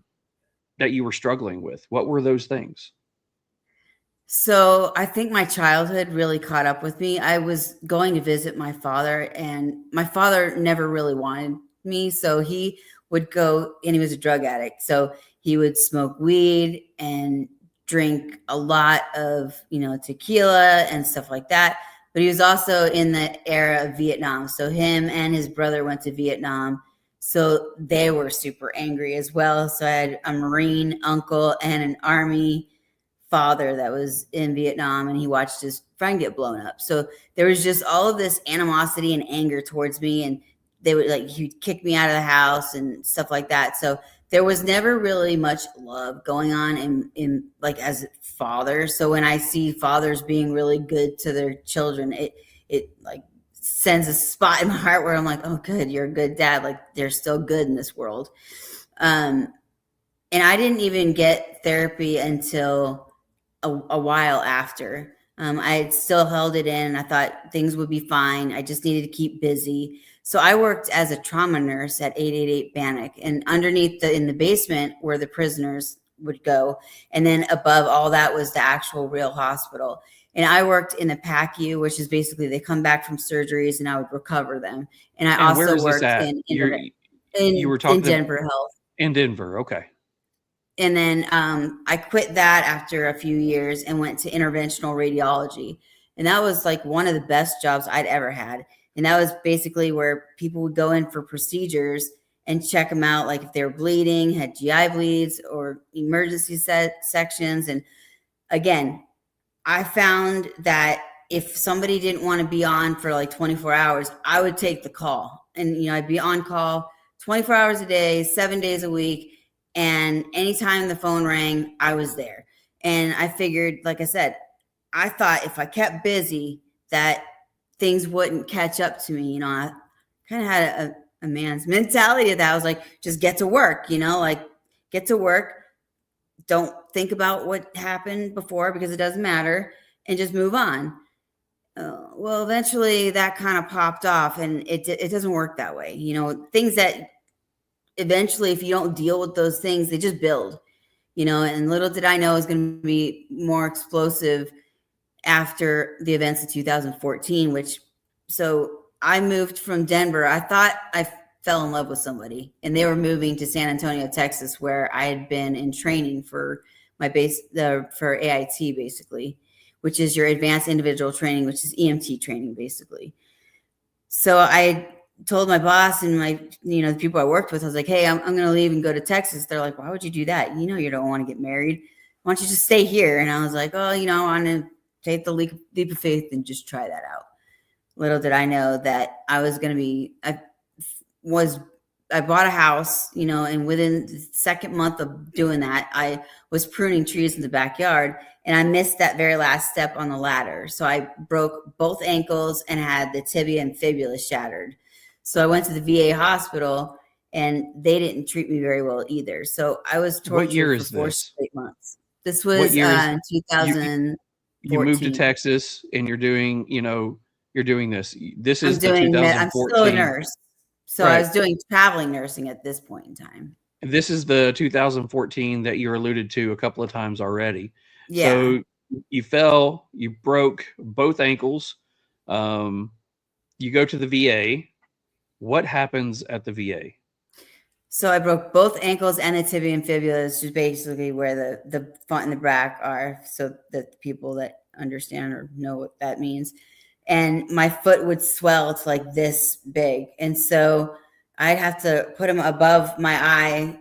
that you were struggling with? What were those things? So I think my childhood really caught up with me. I was going to visit my father, and my father never really wanted me. So he would go, and he was a drug addict. So he would smoke weed and drink a lot of, you know, tequila and stuff like that. But he was also in the era of Vietnam. So him and his brother went to Vietnam. So they were super angry as well. So I had a Marine uncle and an Army father that was in Vietnam, and he watched his friend get blown up. So there was just all of this animosity and anger towards me, and they would he'd kick me out of the house and stuff like that. So there was never really much love going on in like as fathers. So when I see fathers being really good to their children, it like sends a spot in my heart where I'm like, oh, good, you're a good dad. Like they're still good in this world. And I didn't even get therapy until a while after. I had still held it in. I thought things would be fine. I just needed to keep busy. So I worked as a trauma nurse at 888 Bannock, and underneath in the basement where the prisoners would go. And then above all that was the actual real hospital. And I worked in the PACU, which is basically they come back from surgeries and I would recover them. And I also worked in Denver Health. In Denver. Okay. And then I quit that after a few years and went to interventional radiology. And that was like one of the best jobs I'd ever had. And that was basically where people would go in for procedures and check them out, like if they were bleeding, had GI bleeds or emergency sections. And again, I found that if somebody didn't want to be on for like 24 hours, I would take the call. And, you know, I'd be on call 24 hours a day, 7 days a week. And anytime the phone rang, I was there. And I figured, like I said, I thought if I kept busy that things wouldn't catch up to me. You know, I kind of had a man's mentality of that. I was like, just get to work, you know, like get to work. Don't think about what happened before because it doesn't matter, and just move on. Well, eventually that kind of popped off, and it doesn't work that way. You know, things that eventually, if you don't deal with those things, they just build, you know, and little did I know it was going to be more explosive after the events of 2014, so I moved from Denver. I thought I fell in love with somebody, and they were moving to San Antonio, Texas, where I had been in training for my for AIT, basically, which is your advanced individual training, which is EMT training, basically. So I told my boss and the people I worked with, I was like, hey, I'm going to leave and go to Texas. They're like, why would you do that? You know, you don't want to get married. Why don't you just stay here? And I was like, oh, you know, I want to take the leap of faith and just try that out. Little did I know that I was going to be, I bought a house, you know, and within the second month of doing that, I was pruning trees in the backyard, and I missed that very last step on the ladder. So I broke both ankles and had the tibia and fibula shattered. So I went to the VA hospital, and they didn't treat me very well either. So I was tortured for 4 straight months. This was in 2014. You moved to Texas, and you're doing this. This is the 2014. I'm still a nurse. So right. I was doing traveling nursing at this point in time. This is the 2014 that you alluded to a couple of times already. Yeah. So you fell, you broke both ankles. You go to the VA. What happens at the VA? So I broke both ankles and the tibia and fibula, which is basically where the front and the back are, so that people that understand or know what that means. And my foot would swell to like this big. And so I'd have to put them above my eye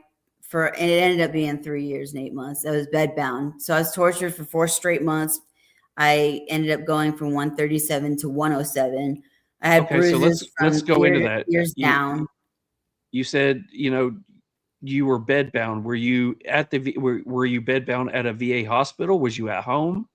and it ended up being 3 years and 8 months. I was bedbound. So I was tortured for 4 straight months. I ended up going from 137 to 107. I had bruises so let's go into that. Ears down. You said, you were bedbound. Were you at were you bedbound at a VA hospital? Was you at home?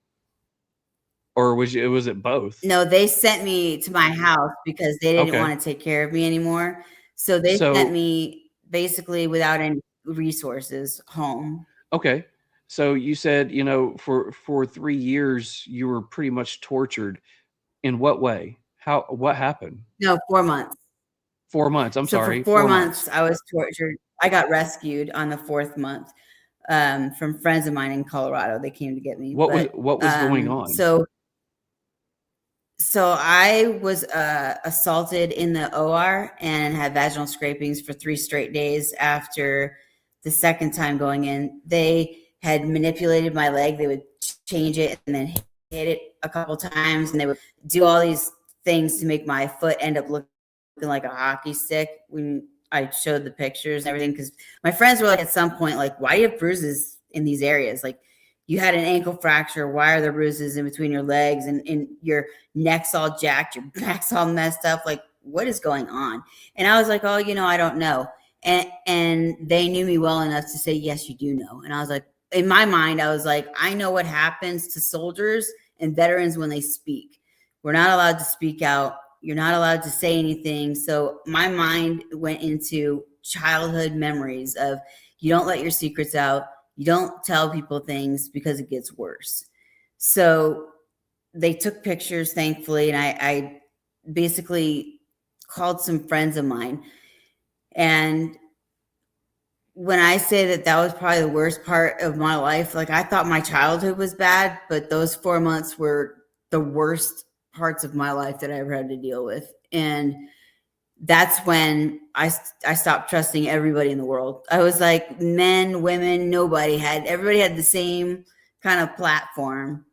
Or was it both? No, they sent me to my house because they didn't want to take care of me anymore. So they sent me basically without any resources home. Okay. So you said, for 3 years you were pretty much tortured. In what way? What happened? No, 4 months. 4 months. I'm sorry. For 4 months I was tortured. I got rescued on the 4th month from friends of mine in Colorado. They came to get me. What was going on? So I was assaulted in the OR and had vaginal scrapings for 3 straight days. After the second time going in, they had manipulated my leg. They would change it and then hit it a couple times, and they would do all these things to make my foot end up looking like a hockey stick when I showed the pictures and everything. Because my friends were like, at some point, like, why do you have bruises in these areas? Like, you had an ankle fracture. Why are there bruises in between your legs and your neck's all jacked? Your back's all messed up. Like, what is going on? And I was like, oh, I don't know. And they knew me well enough to say, yes, you do know. And I was like, in my mind, I was like, I know what happens to soldiers and veterans when they speak. We're not allowed to speak out. You're not allowed to say anything. So my mind went into childhood memories of, you don't let your secrets out. You don't tell people things because it gets worse. So they took pictures, thankfully, and I basically called some friends of mine. And when I say that was probably the worst part of my life, like, I thought my childhood was bad, but those 4 months were the worst parts of my life that I ever had to deal with. And that's when I stopped trusting everybody in the world. I was like, men, women, everybody had the same kind of platform.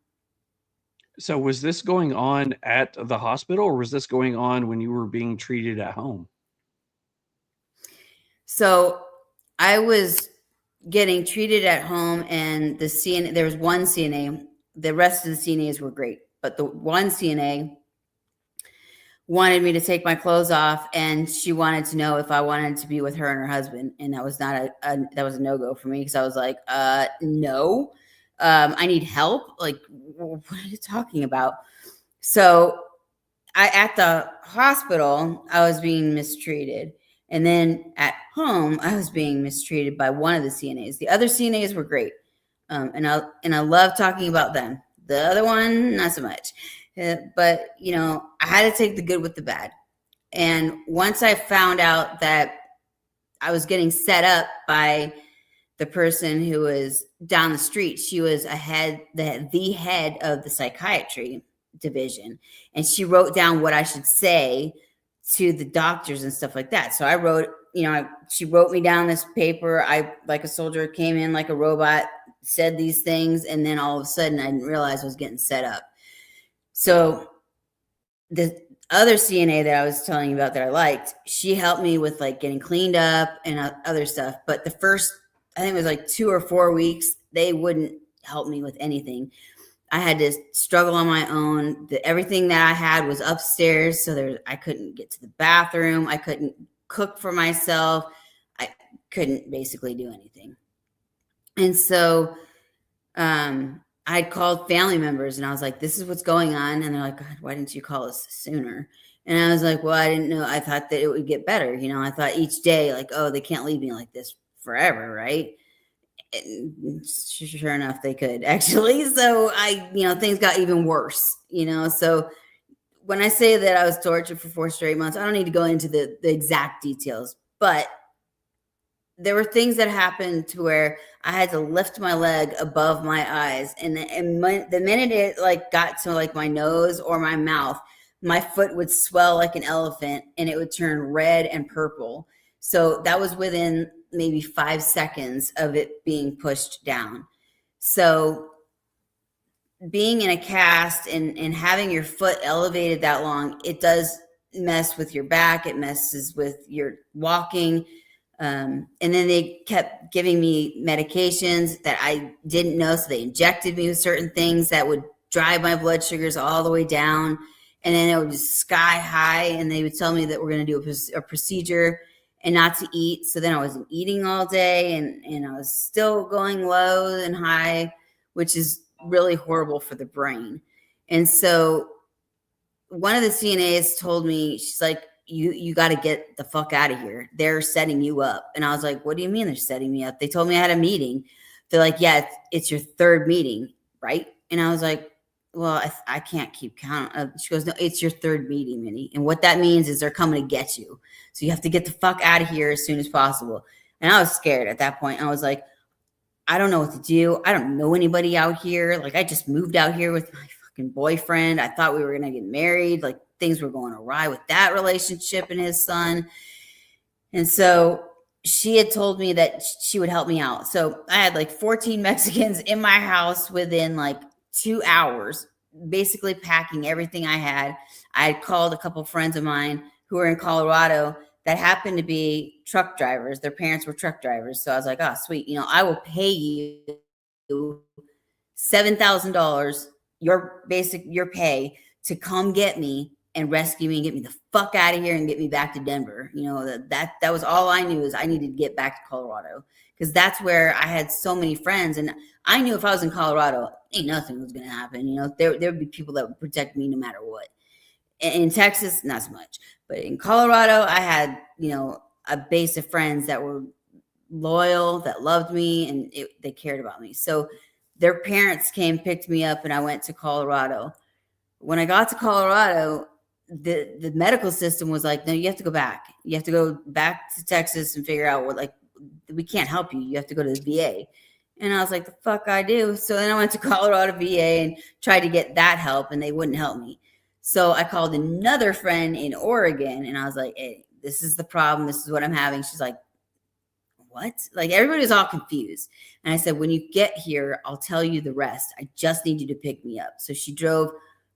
So was this going on at the hospital, or was this going on when you were being treated at home? So I was getting treated at home, and there was one CNA. The rest of the CNAs were great, but the one CNA wanted me to take my clothes off, and she wanted to know if I wanted to be with her and her husband. And that was not that was a no-go for me, because I was like, no, I need help. Like, what are you talking about? So at the hospital, I was being mistreated. And then at home, I was being mistreated by one of the CNAs. The other CNAs were great. And I love talking about them. The other one, not so much. But, I had to take the good with the bad. And once I found out that I was getting set up by the person who was down the street, she was the head of the psychiatry division. And she wrote down what I should say to the doctors and stuff like that. So I wrote, she wrote me down this paper. I, like a soldier, came in like a robot, said these things. And then all of a sudden I didn't realize I was getting set up. So the other CNA that I was telling you about that I liked, she helped me with like getting cleaned up and other stuff. But the first, I think it was like 2 or 4 weeks, they wouldn't help me with anything. I had to struggle on my own. Everything that I had was upstairs. So I couldn't get to the bathroom. I couldn't cook for myself. I couldn't basically do anything. And so, I called family members and I was like, this is what's going on. And they're like, God, why didn't you call us sooner? And I was like, well, I didn't know. I thought that it would get better. I thought each day, like, oh, they can't leave me like this forever, right? And sure enough, they could actually. So things got even worse, So when I say that I was tortured for 4 straight months, I don't need to go into the exact details, but there were things that happened to where I had to lift my leg above my eyes. And the minute it like got to like my nose or my mouth, my foot would swell like an elephant and it would turn red and purple. So that was within maybe 5 seconds of it being pushed down. So being in a cast and having your foot elevated that long, it does mess with your back. It messes with your walking. And then they kept giving me medications that I didn't know. So they injected me with certain things that would drive my blood sugars all the way down. And then it would just sky high. And they would tell me that we're going to do a procedure and not to eat. So then I wasn't eating all day and I was still going low and high, which is really horrible for the brain. And so one of the CNAs told me, she's like, you got to get the fuck out of here. They're setting you up. And I was like, what do you mean they're setting me up? They told me I had a meeting. They're like, yeah, it's your third meeting, right? And I was like, well, I can't keep count. She goes, no, it's your third meeting, Minnie. And what that means is they're coming to get you. So you have to get the fuck out of here as soon as possible. And I was scared at that point. I was like, I don't know what to do. I don't know anybody out here. Like, I just moved out here with my fucking boyfriend. I thought we were going to get married. Like, things were going awry with that relationship and his son. And so she had told me that she would help me out. So I had like 14 Mexicans in my house within like 2 hours, basically packing everything I had. I had called a couple friends of mine who were in Colorado that happened to be truck drivers. Their parents were truck drivers. So I was like, oh, sweet. You know, I will pay you $7,000, your pay, to come get me and rescue me and get me the fuck out of here and get me back to Denver. You know, that was all I knew, is I needed to get back to Colorado, because that's where I had so many friends. And I knew if I was in Colorado, ain't nothing was going to happen. You know, there would be people that would protect me no matter what. In Texas, not so much. But in Colorado, I had, you know, a base of friends that were loyal, that loved me, and they cared about me. So their parents came, picked me up, and I went to Colorado. When I got to Colorado, the medical system was like, no, you have to go back. You have to go back to Texas and figure out what, like, we can't help you. You have to go to the VA. And I was like, the fuck I do. So then I went to Colorado VA and tried to get that help, and they wouldn't help me. So I called another friend in Oregon, and I was like, hey, this is the problem. This is what I'm having. She's like, what? Like, everybody was all confused. And I said, when you get here, I'll tell you the rest. I just need you to pick me up. So she drove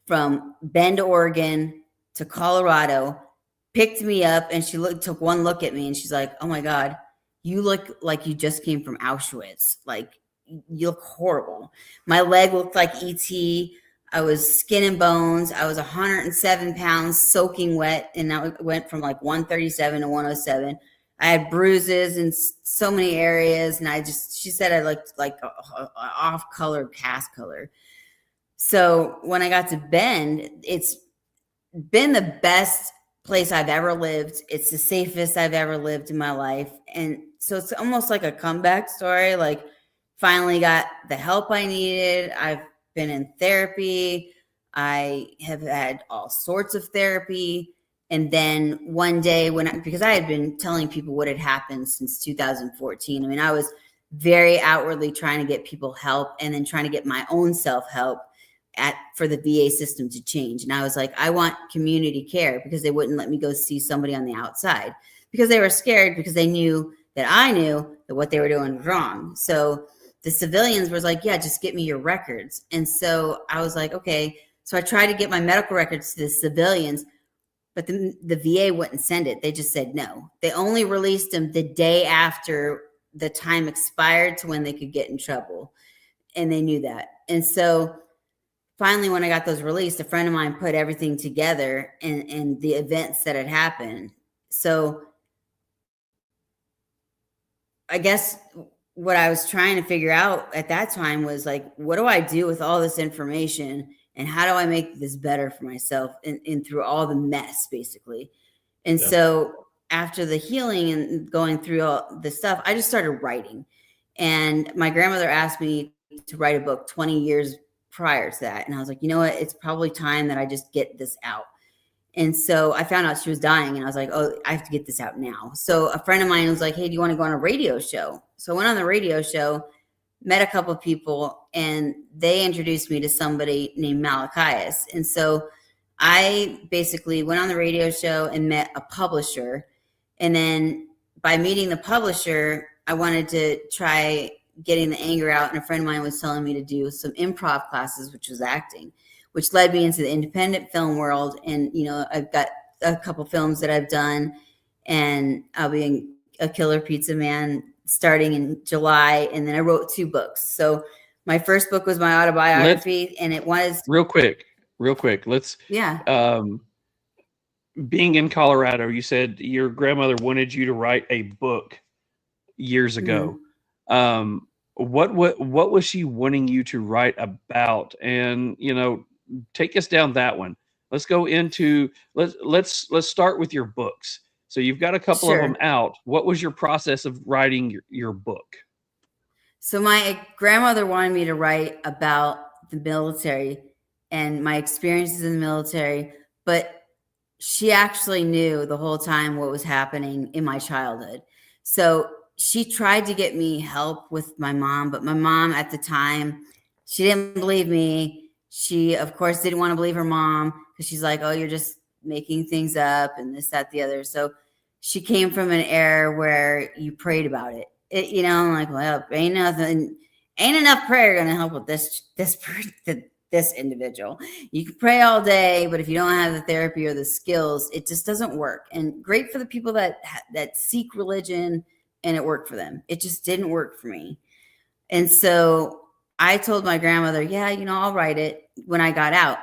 from Bend, Oregon to Colorado, picked me up, and she took one look at me, and she's like, oh my God, you look like you just came from Auschwitz. Like, you look horrible. My leg looked like E.T. I was skin and bones. I was 107 pounds, soaking wet, and I went from like 137 to 107. I had bruises in so many areas, and she said I looked like a off-colored cast color. So when I got to Bend, it's been the best place I've ever lived. It's the safest I've ever lived in my life. And so it's almost like a comeback story. Like, finally got the help I needed. I've been in therapy. I have had all sorts of therapy. And then one day because I had been telling people what had happened since 2014. I mean, I was very outwardly trying to get people help, and then trying to get my own self-help for the VA system to change. And I was like, I want community care, because they wouldn't let me go see somebody on the outside, because they were scared, because they knew that I knew that what they were doing was wrong. So the civilians was like, yeah, just get me your records. And so I was like, okay. So I tried to get my medical records to the civilians, but the VA wouldn't send it. They just said no. They only released them the day after the time expired to when they could get in trouble. And they knew that. And so finally, when I got those released, a friend of mine put everything together and the events that had happened. So I guess what I was trying to figure out at that time was like, what do I do with all this information, and how do I make this better for myself and through all the mess, basically? And so after the healing and going through all this stuff, I just started writing. And my grandmother asked me to write a book 20 years prior to that. And I was like, you know what? It's probably time that I just get this out. And so I found out she was dying, and I was like, oh, I have to get this out now. So a friend of mine was like, hey, do you want to go on a radio show? So I went on the radio show, met a couple of people, and they introduced me to somebody named Malachias. And so I basically went on the radio show and met a publisher. And then by meeting the publisher, I wanted to try getting the anger out. And a friend of mine was telling me to do some improv classes, which was acting, which led me into the independent film world. And, you know, I've got a couple films that I've done, and I'll be in A Killer Pizza Man starting in July. And then I wrote 2 books. So my first book was my autobiography, and it was real quick. Let's, being in Colorado, you said your grandmother wanted you to write a book years ago. Mm-hmm. What was she wanting you to write about? And, you know, take us down that one. Let's go into, let's start with your books. So you've got a couple of them out. What was your process of writing your book? So my grandmother wanted me to write about the military and my experiences in the military, but she actually knew the whole time what was happening in my childhood. So she tried to get me help with my mom, but my mom at the time, she didn't believe me. She, of course, didn't want to believe her mom because she's like, oh, you're just making things up and this, that, the other. So she came from an era where you prayed about it. You know, I'm like, well, ain't enough prayer going to help with this individual. You can pray all day, but if you don't have the therapy or the skills, it just doesn't work. And great for the people that seek religion and it worked for them. It just didn't work for me. And so I told my grandmother, yeah, you know, I'll write it when I got out.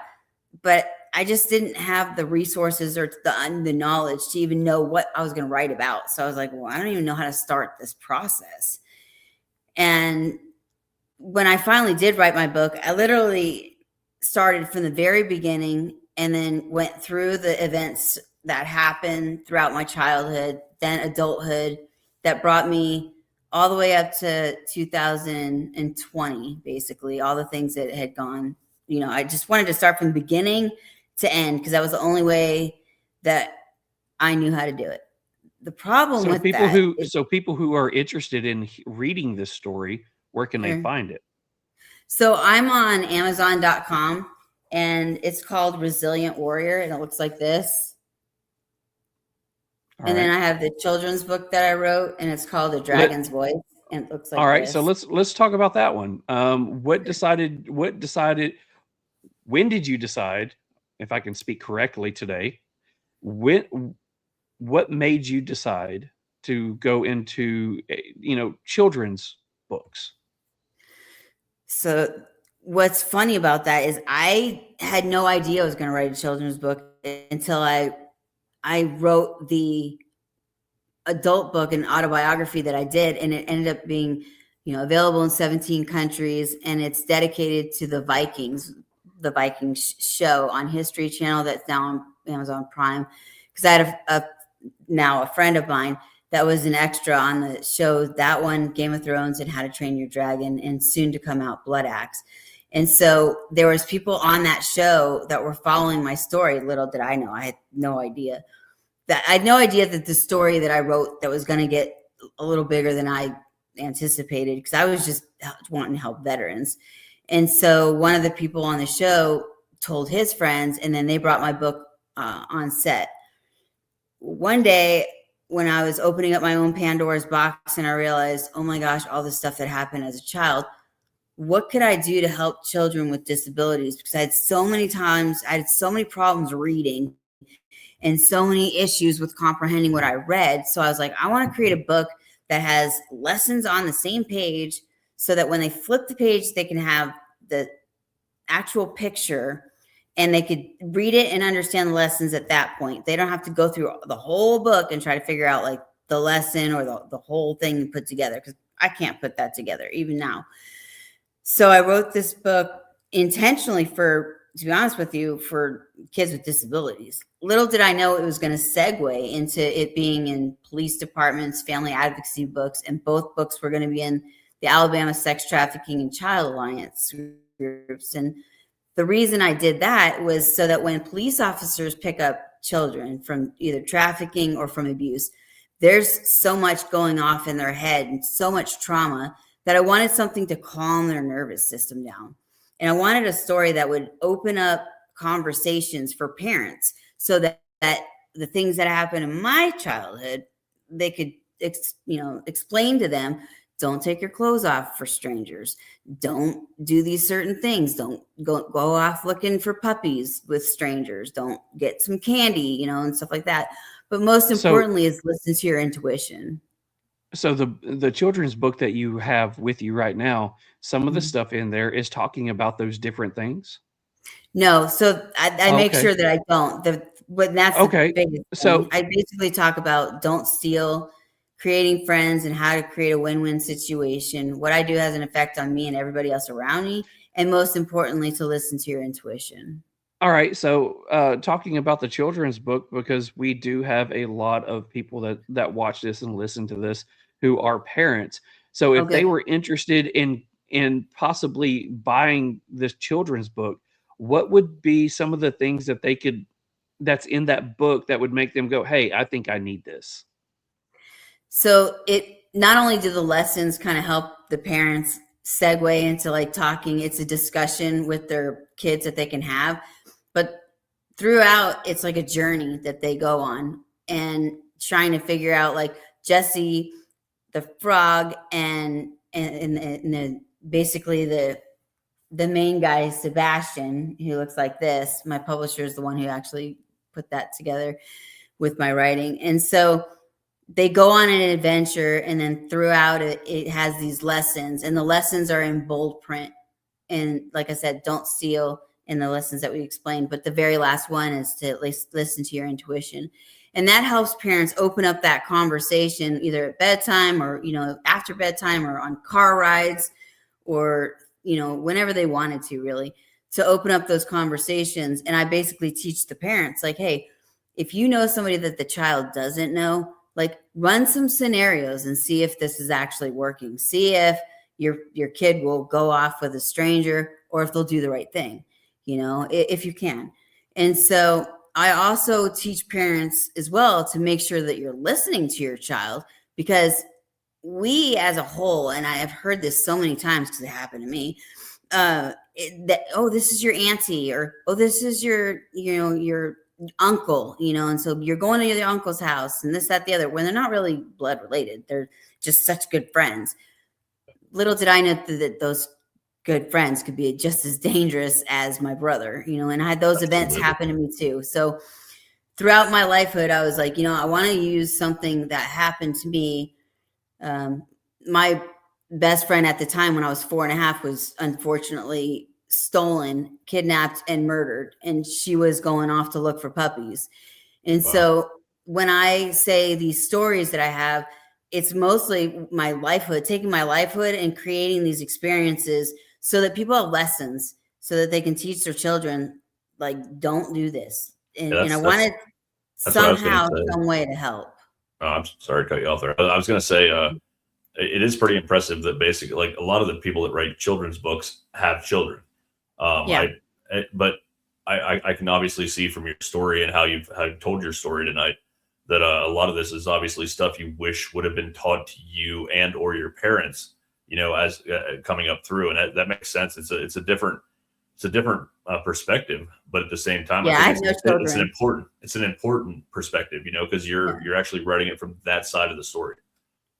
But I just didn't have the resources or the knowledge to even know what I was going to write about. So I was like, well, I don't even know how to start this process. And when I finally did write my book, I literally started from the very beginning and then went through the events that happened throughout my childhood, then adulthood, that brought me all the way up to 2020, basically, all the things that had gone. You know, I just wanted to start from the beginning to end because that was the only way that I knew how to do it. The problem with people who are interested in reading this story, where can they find it? So I'm on Amazon.com, and it's called Resilient Warrior, and it looks like this. And then I have the children's book that I wrote, and it's called A Dragon's Voice, and it looks like all right. this. So let's talk about that one. When did you decide, if I can speak correctly today, what made you decide to go into, you know, children's books? So what's funny about that is I had no idea I was going to write a children's book until I wrote the adult book and autobiography that I did. And it ended up being, you know, available in 17 countries. And it's dedicated to the Vikings show on History Channel that's now on Amazon Prime. Because I had a friend of mine that was an extra on the show, that one, Game of Thrones and How to Train Your Dragon, and soon to come out Blood Axe. And so there was people on that show that were following my story. Little did I know, I had no idea that the story that I wrote that was going to get a little bigger than I anticipated, because I was just wanting to help veterans. And so one of the people on the show told his friends, and then they brought my book on set. One day when I was opening up my own Pandora's box and I realized, oh my gosh, all the stuff that happened as a child, what could I do to help children with disabilities? Because I had so many problems reading and so many issues with comprehending what I read. So I was like, I want to create a book that has lessons on the same page so that when they flip the page, they can have the actual picture and they could read it and understand the lessons at that point. They don't have to go through the whole book and try to figure out like the lesson or the whole thing put together, because I can't put that together even now. So I wrote this book intentionally to be honest with you, for kids with disabilities. Little did I know it was going to segue into it being in police departments, family advocacy books, and both books were going to be in the Alabama Sex Trafficking and Child Alliance groups. And The reason I did that was so that when police officers pick up children from either trafficking or from abuse, there's so much going off in their head and so much trauma that I wanted something to calm their nervous system down. And I wanted a story that would open up conversations for parents so that the things that happened in my childhood, they could explain to them. Don't take your clothes off for strangers. Don't do these certain things. Don't go off looking for puppies with strangers. Don't get some candy, and stuff like that. But most importantly is listen to your intuition. So the children's book that you have with you right now, some of the stuff in there is talking about those different things? No, so I make sure that I don't. That's Okay. the biggest So thing. I basically talk about don't steal, creating friends, and how to create a win-win situation. What I do has an effect on me and everybody else around me, and most importantly, to listen to your intuition. all right. So talking about the children's book, because we do have a lot of people that watch this and listen to this who are parents. So if they were interested in possibly buying this children's book, what would be some of the things that that's in that book that would make them go, hey, I think I need this? So it not only do the lessons kind of help the parents segue into like talking, it's a discussion with their kids that they can have, but throughout it's like a journey that they go on and trying to figure out like Jesse, the frog, and basically the main guy, Sebastian, who looks like this. My publisher is the one who actually put that together with my writing. And so they go on an adventure, and then throughout it has these lessons, and the lessons are in bold print. And like I said, don't steal in the lessons that we explained. But the very last one is to at least listen to your intuition. And that helps parents open up that conversation either at bedtime or, after bedtime or on car rides or, whenever they wanted to, really, to open up those conversations. And I basically teach the parents like, hey, if you know somebody that the child doesn't know, like run some scenarios and see if this is actually working. See if your kid will go off with a stranger or if they'll do the right thing, if you can. And so I also teach parents as well to make sure that you're listening to your child, because we as a whole, and I have heard this so many times because it happened to me, this is your auntie, or, this is your uncle, and so you're going to your uncle's house and this, that, the other, when they're not really blood related. They're just such good friends. Little did I know that those good friends could be just as dangerous as my brother, and I had those events happen to me too. So throughout my lifehood, I was like, I want to use something that happened to me. My best friend at the time when I was 4.5 was unfortunately stolen, kidnapped, and murdered. And she was going off to look for puppies. And so when I say these stories that I have, it's mostly my lifehood, taking my lifehood and creating these experiences so that people have lessons so that they can teach their children, like, don't do this. And I wanted somehow, some way to help. Oh, I'm sorry to cut you off there. I was going to say, it is pretty impressive that basically, like, a lot of the people that write children's books have children. But I can obviously see from your story and how you've told your story tonight that a lot of this is obviously stuff you wish would have been taught to you and or your parents, as coming up through, and that makes sense. It's a different perspective, but at the same time, I think it's an important perspective, because you're actually writing it from that side of the story.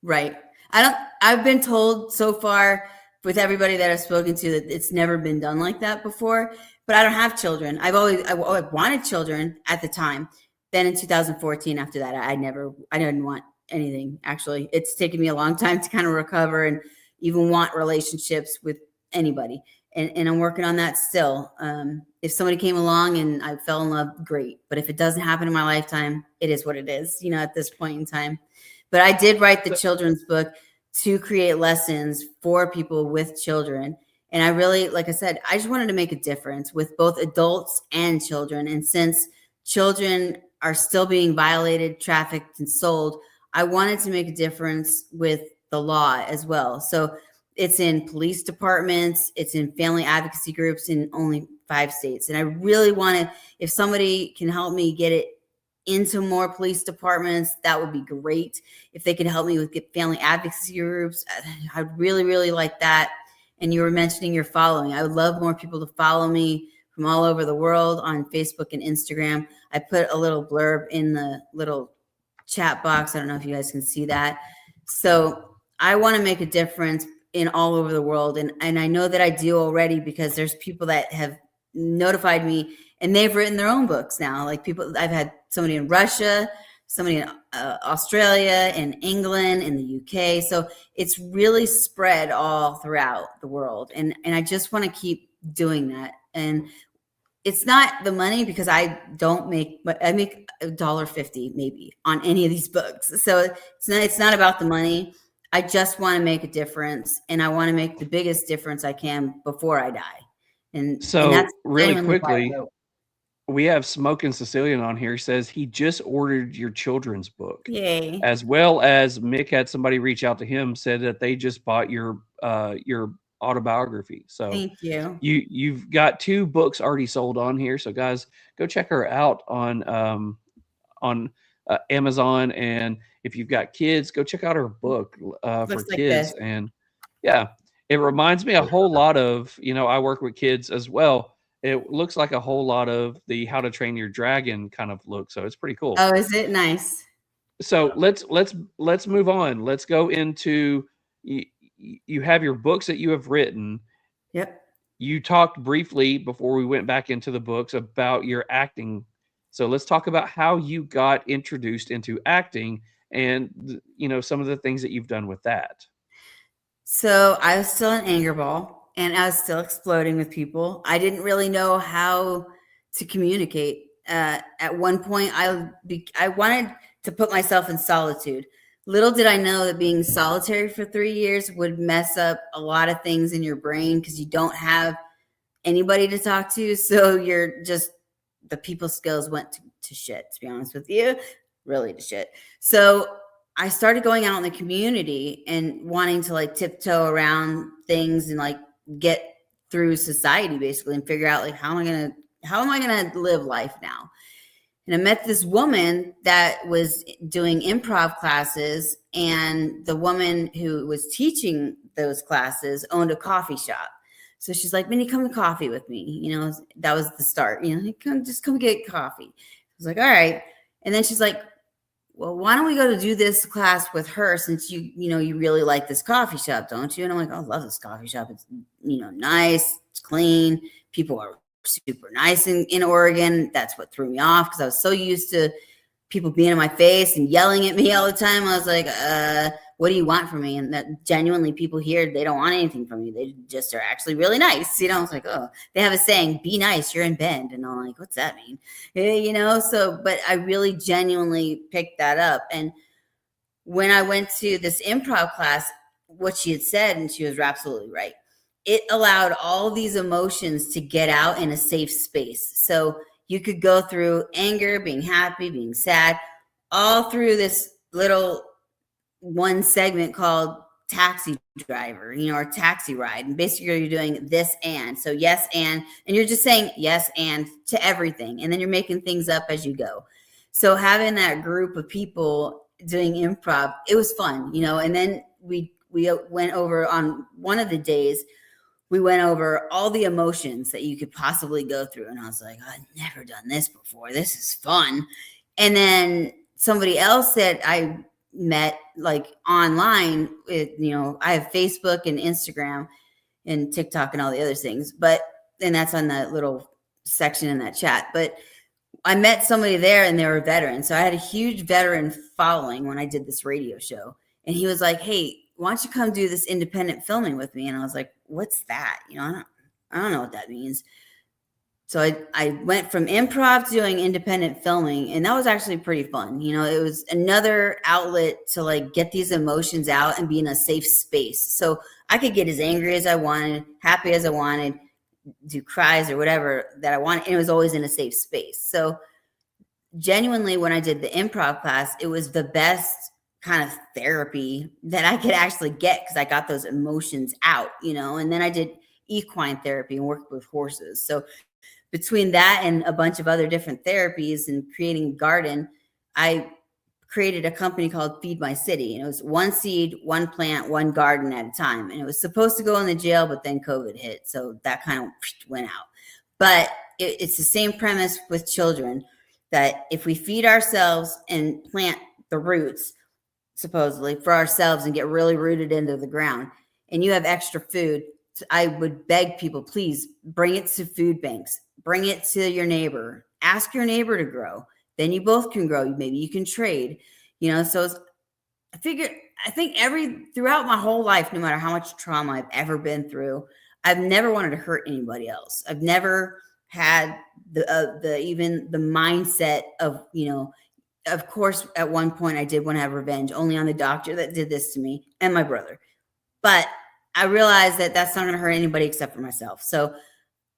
Right. I've been told so far with everybody that I've spoken to that it's never been done like that before, but I don't have children. I wanted children at the time. Then in 2014, after that, I didn't want anything. Actually, it's taken me a long time to kind of recover and even want relationships with anybody. And I'm working on that still. If somebody came along and I fell in love, great. But if it doesn't happen in my lifetime, it is what it is, at this point in time. But I did write the children's book to create lessons for people with children. And I really, like I said, I just wanted to make a difference with both adults and children. And since children are still being violated, trafficked, and sold, I wanted to make a difference with the law as well. So It's in police departments. It's in family advocacy groups in only 5 states. And I really want to, if somebody can help me get it into more police departments, that would be great. If they could help me with family advocacy groups, I'd really, really like that. And you were mentioning your following. I would love more people to follow me from all over the world on Facebook and Instagram. I put a little blurb in the little chat box. I don't know if you guys can see that. So I want to make a difference in all over the world. And I know that I do already, because there's people that have notified me and they've written their own books now. Like people, I've had somebody in Russia, somebody in Australia, in England, in the UK. So it's really spread all throughout the world. And I just want to keep doing that. And it's not the money, because I don't make, but I make $1.50 maybe on any of these books. So it's not about the money. I just want to make a difference, and I want to make the biggest difference I can before I die. And that's really quickly, we have Smoking Sicilian on here. He says he just ordered your children's book. Yay. As well as Mick had somebody reach out to him, said that they just bought your autobiography. So thank you. You've got 2 books already sold on here. So guys, go check her out on Amazon. And if you've got kids, go check out her book for kids. This. And yeah, it reminds me a whole lot of, I work with kids as well. It looks like a whole lot of the How to Train Your Dragon kind of look. So it's pretty cool. Oh, is it? Nice. So let's move on. Let's go into, you have your books that you have written. Yep. You talked briefly before we went back into the books about your acting. So let's talk about how you got introduced into acting and, some of the things that you've done with that. So I was still an anger ball, and I was still exploding with people. I didn't really know how to communicate. At one point, I wanted to put myself in solitude. Little did I know that being solitary for 3 years would mess up a lot of things in your brain, because you don't have anybody to talk to. So you're just, the people skills went to shit, to be honest with you, really to shit. So I started going out in the community and wanting to like tiptoe around things and like get through society basically, and figure out like, how am I going to live life now? And I met this woman that was doing improv classes, and the woman who was teaching those classes owned a coffee shop. So she's like, Mindy, come to coffee with me. That was the start. Come get coffee. I was like, all right. And then she's like, well, why don't we go to do this class with her, since you really like this coffee shop, don't you? And I'm like, oh, I love this coffee shop. It's, nice. It's clean. People are super nice in Oregon. That's what threw me off, because I was so used to people being in my face and yelling at me all the time. I was like, what do you want from me? And that genuinely people here, they don't want anything from me. They just are actually really nice. I was like, oh, they have a saying, be nice, you're in Bend. And I'm like, what's that mean? So, but I really genuinely picked that up. And when I went to this improv class, what she had said, and she was absolutely right, it allowed all these emotions to get out in a safe space. So you could go through anger, being happy, being sad, all through this little one segment called taxi driver, or taxi ride. And basically you're doing this and. So yes and you're just saying yes and to everything. And then you're making things up as you go. So having that group of people doing improv, it was fun, and then we went over on one of the days, we went over all the emotions that you could possibly go through. And I was like, I've never done this before. This is fun. And then somebody else that I met like online with, I have Facebook and Instagram and TikTok and all the other things, and that's on that little section in that chat. But I met somebody there, and they were a veteran. So I had a huge veteran following when I did this radio show. And he was like, hey, why don't you come do this independent filming with me? And I was like, what's that? I don't know what that means. So I went from improv to doing independent filming, and that was actually pretty fun. It was another outlet to like get these emotions out and be in a safe space. So I could get as angry as I wanted, happy as I wanted, do cries or whatever that I wanted. And it was always in a safe space. So genuinely, when I did the improv class, it was the best kind of therapy that I could actually get because I got those emotions out, and then I did equine therapy and worked with horses. So between that and a bunch of other different therapies and creating a garden, I created a company called Feed My City. And it was one seed, one plant, one garden at a time. And it was supposed to go in the jail, but then COVID hit. So that kind of went out. But it's the same premise with children, that if we feed ourselves and plant the roots, supposedly, for ourselves and get really rooted into the ground, and you have extra food, I would beg people, please bring it to food banks, bring it to your neighbor, ask your neighbor to grow. Then you both can grow. Maybe you can trade, so I think throughout my whole life, no matter how much trauma I've ever been through, I've never wanted to hurt anybody else. I've never had even the mindset of, of course, at one point I did want to have revenge only on the doctor that did this to me and my brother. But I realized that that's not going to hurt anybody except for myself. So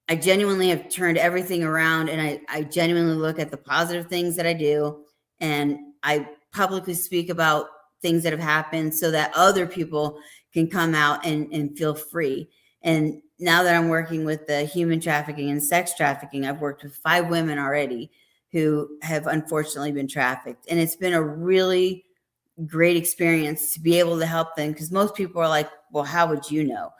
I genuinely have turned everything around, and I genuinely look at the positive things that I do, and I publicly speak about things that have happened so that other people can come out and feel free. And now that I'm working with the human trafficking and sex trafficking, I've worked with 5 women already who have unfortunately been trafficked. And it's been a really great experience to be able to help them, because most people are like, well, how would you know?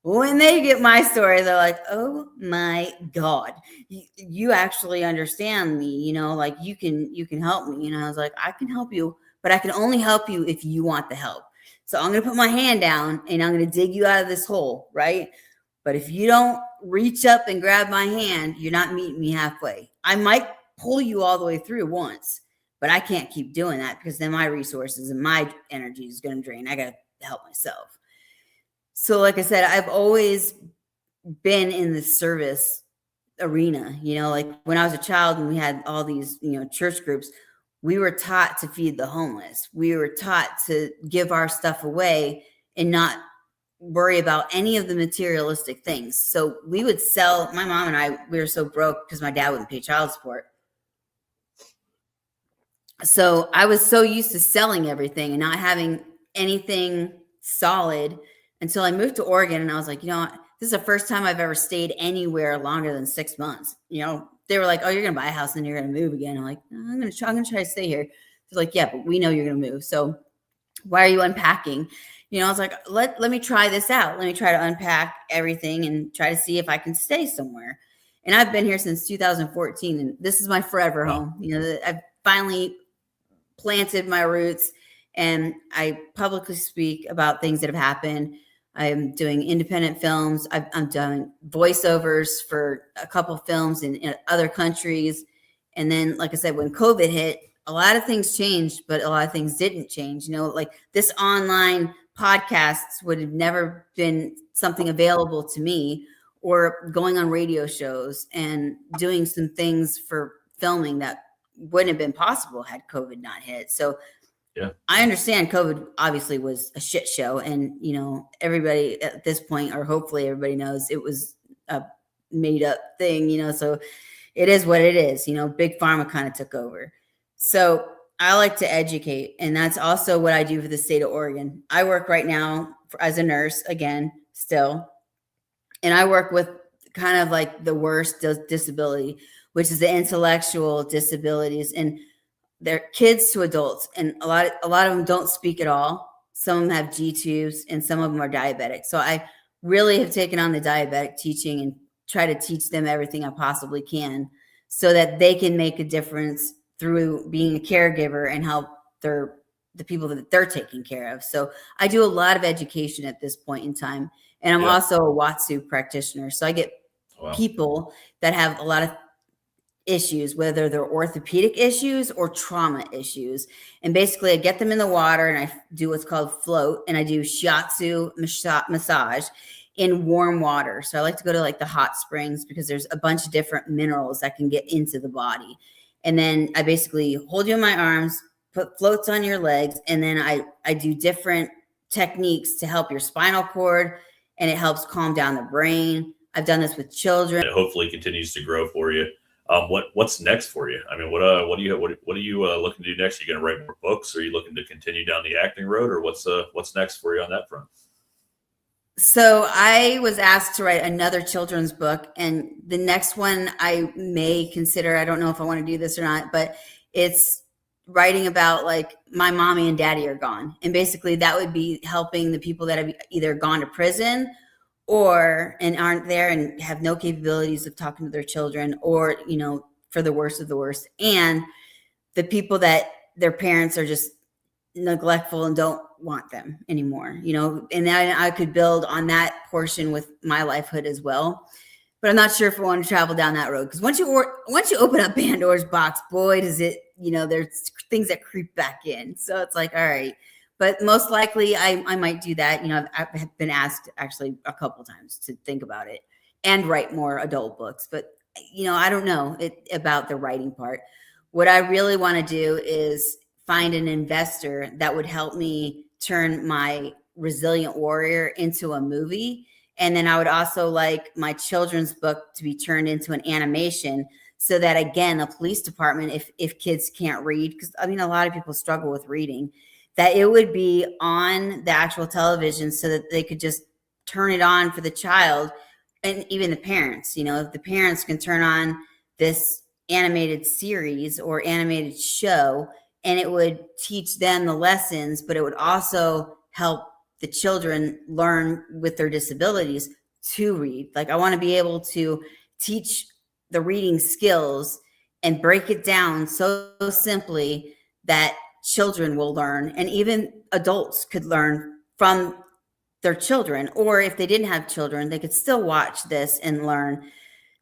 When they get my story, they're like, oh my God, you actually understand me, like you can help me. I was like, I can help you, but I can only help you if you want the help. So I'm going to put my hand down and I'm going to dig you out of this hole, right? But if you don't reach up and grab my hand, you're not meeting me halfway. I might pull you all the way through once, but I can't keep doing that, because then my resources and my energy is going to drain. I got to help myself. So like I said, I've always been in the service arena, like when I was a child and we had all these, church groups, we were taught to feed the homeless. We were taught to give our stuff away and not worry about any of the materialistic things. So we would sell, my mom and I, we were so broke because my dad wouldn't pay child support. So I was so used to selling everything and not having anything solid until I moved to Oregon. And I was like, this is the first time I've ever stayed anywhere longer than 6 months. They were like, oh, you're going to buy a house and you're going to move again. I'm like, no, I'm going to try to stay here. They're like, yeah, but we know you're going to move. So why are you unpacking? I was like, let me try this out. Let me try to unpack everything and try to see if I can stay somewhere. And I've been here since 2014, and this is my forever home. I've finally planted my roots, and I publicly speak about things that have happened. I'm doing independent films. I'm doing voiceovers for a couple of films in other countries. And then, like I said, when COVID hit, a lot of things changed, but a lot of things didn't change. Like this online podcasts would have never been something available to me, or going on radio shows and doing some things for filming that wouldn't have been possible had COVID not hit. So yeah, I understand COVID obviously was a shit show, and everybody at this point, or hopefully everybody knows, it was a made up thing, so it is what it is. Big pharma kind of took over. So I like to educate, and that's also what I do for the state of Oregon. I work right now as a nurse, again, still, and I work with kind of like the worst disability, which is the intellectual disabilities, and they're kids to adults, and a lot of them don't speak at all. Some of them have G-tubes, and some of them are diabetic. So I really have taken on the diabetic teaching and try to teach them everything I possibly can, so that they can make a difference through being a caregiver and help the people that they're taking care of. So I do a lot of education at this point in time, and I'm also a Watsu practitioner. So I get people that have a lot of issues, whether they're orthopedic issues or trauma issues. And basically I get them in the water and I do what's called float, and I do shiatsu massage in warm water. So I like to go to like the hot springs because there's a bunch of different minerals that can get into the body. And then I basically hold you in my arms, put floats on your legs, and then I do different techniques to help your spinal cord, and it helps calm down the brain. I've done this with children. It hopefully continues to grow for you. What's next for you? I mean, what are you looking to do next? Are you going to write more books? Or are you looking to continue down the acting road, or what's next for you on that front? So I was asked to write another children's book, and the next one I may consider, I don't know if I want to do this or not, but it's writing about like my mommy and daddy are gone. And basically that would be helping the people that have either gone to prison and aren't there and have no capabilities of talking to their children, or, you know, for the worst of the worst. And the people that their parents are just neglectful and don't want them anymore, you know, and then I could build on that portion with my lifehood as well. But I'm not sure if I want to travel down that road, because once you open up Pandora's box, boy, does it, you know, there's things that creep back in. So it's like, all right. But most likely I might do that. You know, I've been asked actually a couple times to think about it and write more adult books. But, you know, I don't know about the writing part. What I really want to do is find an investor that would help me turn my Resilient Warrior into a movie. And then I would also like my children's book to be turned into an animation, so that, again, the police department, if kids can't read, because I mean, a lot of people struggle with reading, that it would be on the actual television so that they could just turn it on for the child, and even the parents. You know, if the parents can turn on this animated series or animated show, and it would teach them the lessons, but it would also help the children learn with their disabilities to read. Like, I want to be able to teach the reading skills and break it down so simply that children will learn, and even adults could learn from their children. Or if they didn't have children, they could still watch this and learn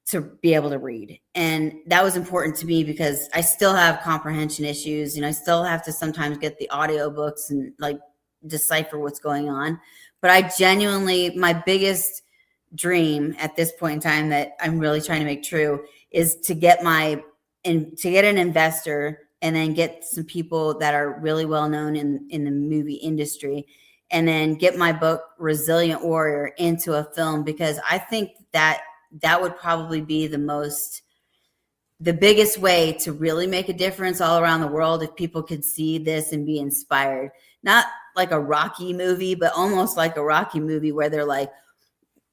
to be able to read. And that was important to me because I still have comprehension issues, and I still have to sometimes get the audiobooks and like decipher what's going on. But I genuinely, my biggest dream at this point in time that I'm really trying to make true is to get an investor, and then get some people that are really well known in the movie industry, and then get my book Resilient Warrior into a film, because I think that would probably be the biggest way to really make a difference all around the world, if people could see this and be inspired. Not like a Rocky movie, but almost like a Rocky movie where they're like,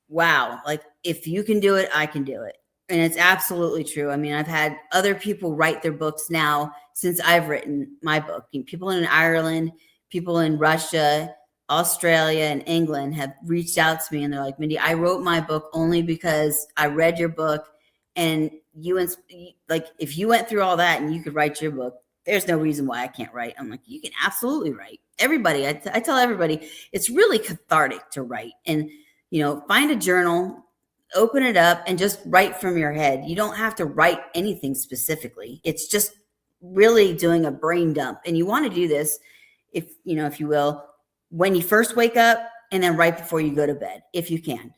wow, like if you can do it, I can do it. And it's absolutely true. I mean, I've had other people write their books now since I've written my book. People in Ireland, people in Russia, Australia, and England have reached out to me, and they're like, Mindy, I wrote my book only because I read your book, and like, if you went through all that and you could write your book, there's no reason why I can't write. I'm like, you can absolutely write. Everybody, I tell everybody, it's really cathartic to write. And, you know, find a journal, open it up, and just write from your head. You don't have to write anything specifically. It's just really doing a brain dump. And you want to do this, if you will, when you first wake up, and then right before you go to bed, if you can.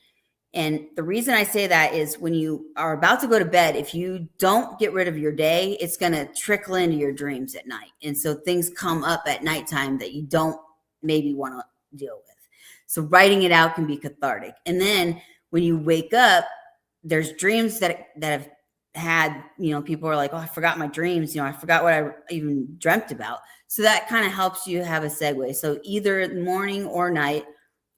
And the reason I say that is, when you are about to go to bed, if you don't get rid of your day, it's going to trickle into your dreams at night. And so things come up at nighttime that you don't maybe want to deal with. So writing it out can be cathartic. And then when you wake up, there's dreams that have had, people are like, oh, I forgot my dreams. I forgot what I even dreamt about. So that kind of helps you have a segue. So either morning or night,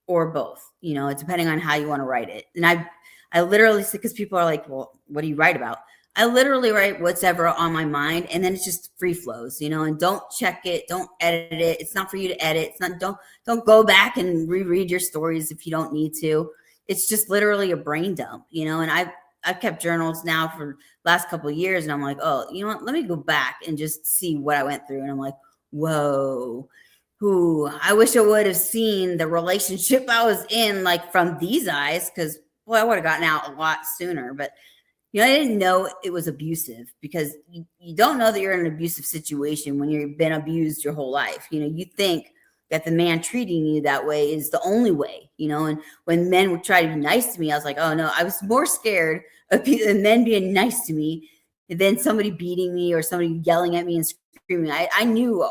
or both, it's depending on how you want to write it. And I literally, because people are like, well, what do you write about? I literally write what's ever on my mind, and then it's just free flows, and don't check it, don't edit it. It's not for you to edit. It's not, don't go back and reread your stories if you don't need to. It's just literally a brain dump, and I've kept journals now for last couple of years, and I'm like, oh, you know what? Let me go back and just see what I went through. And I'm like, whoa. I wish I would have seen the relationship I was in, like, from these eyes, because, well, I would have gotten out a lot sooner. But, I didn't know it was abusive, because you don't know that you're in an abusive situation when you've been abused your whole life. You think that the man treating you that way is the only way, and when men would try to be nice to me, I was like, oh, no, I was more scared of men being nice to me than somebody beating me or somebody yelling at me and screaming. I knew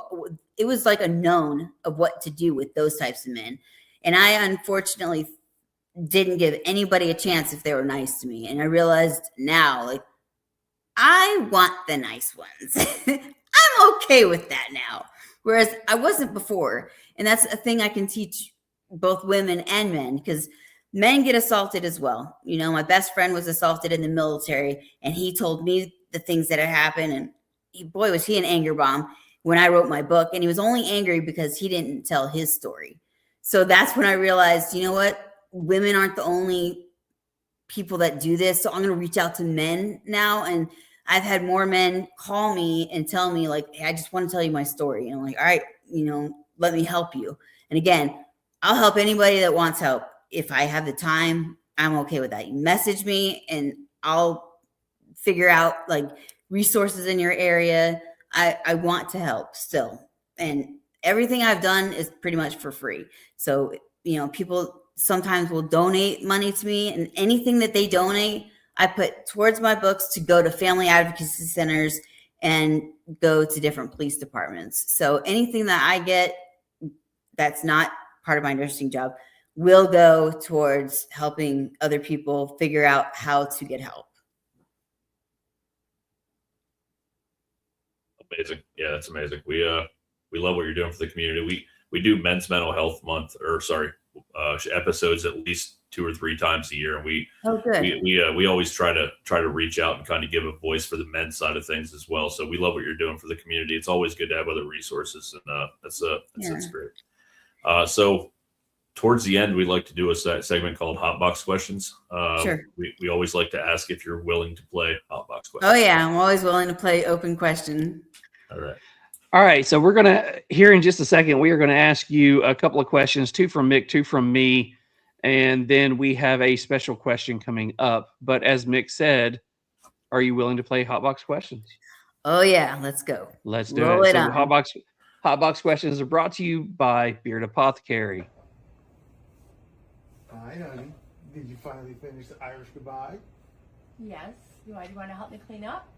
it was like a known of what to do with those types of men. And I unfortunately didn't give anybody a chance if they were nice to me. And I realized now, like, I want the nice ones. I'm okay with that now. Whereas I wasn't before. And that's a thing I can teach both women and men, because men get assaulted as well. You know, my best friend was assaulted in the military, and he told me the things that had happened. And boy, was he an anger bomb when I wrote my book. And he was only angry because he didn't tell his story. So that's when I realized, you know what? Women aren't the only people that do this. So I'm going to reach out to men now. And I've had more men call me and tell me, like, hey, I just want to tell you my story. And I'm like, all right, you know, let me help you. And again, I'll help anybody that wants help. If I have the time, I'm okay with that. You message me and I'll figure out like resources in your area. I want to help still. And everything I've done is pretty much for free. So, you know, people sometimes will donate money to me, and anything that they donate, I put towards my books to go to family advocacy centers and go to different police departments. So anything that I get that's not part of my nursing job will go towards helping other people figure out how to get help. Amazing. Yeah, that's amazing. We love what you're doing for the community. We do Men's Mental Health Month, episodes at least 2 or 3 times a year, and we always try to reach out and kind of give a voice for the men's side of things as well. So we love what you're doing for the community. It's always good to have other resources, and that's great. So towards the end, we like to do a segment called Hotbox Questions. Sure. We always like to ask if you're willing to play Hotbox Questions. Oh yeah, I'm always willing to play open question. All right. So we're going to, here in just a second, we are going to ask you a couple of questions, 2 from Mick, 2 from me. And then we have a special question coming up. But as Mick said, are you willing to play Hotbox Questions? Oh yeah, let's go. Let's do it. So Hotbox Questions are brought to you by Beard Apothecary. Hi, honey. Did you finally finish the Irish goodbye? Yes. Do you want to help me clean up?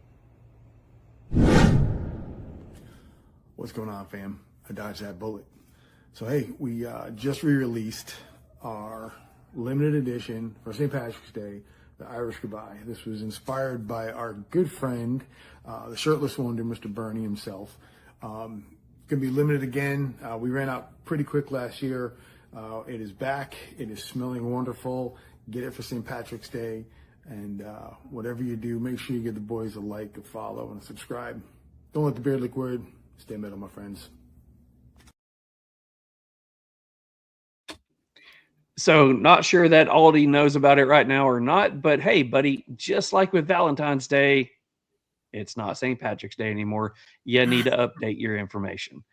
What's going on, fam? I dodged that bullet. So, hey, we just re-released our limited edition for St. Patrick's Day, the Irish Goodbye. This was inspired by our good friend, the shirtless wonder, Mr. Bernie himself. Going to be limited again. We ran out pretty quick last year. It is back. It is smelling wonderful. Get it for St. Patrick's Day. And whatever you do, make sure you give the boys a like, a follow, and a subscribe. Don't let the beard lick word. Stay metal, my friends. So not sure that Aldi knows about it right now or not, but hey, buddy, just like with Valentine's Day, it's not St. Patrick's Day anymore. You need to update your information.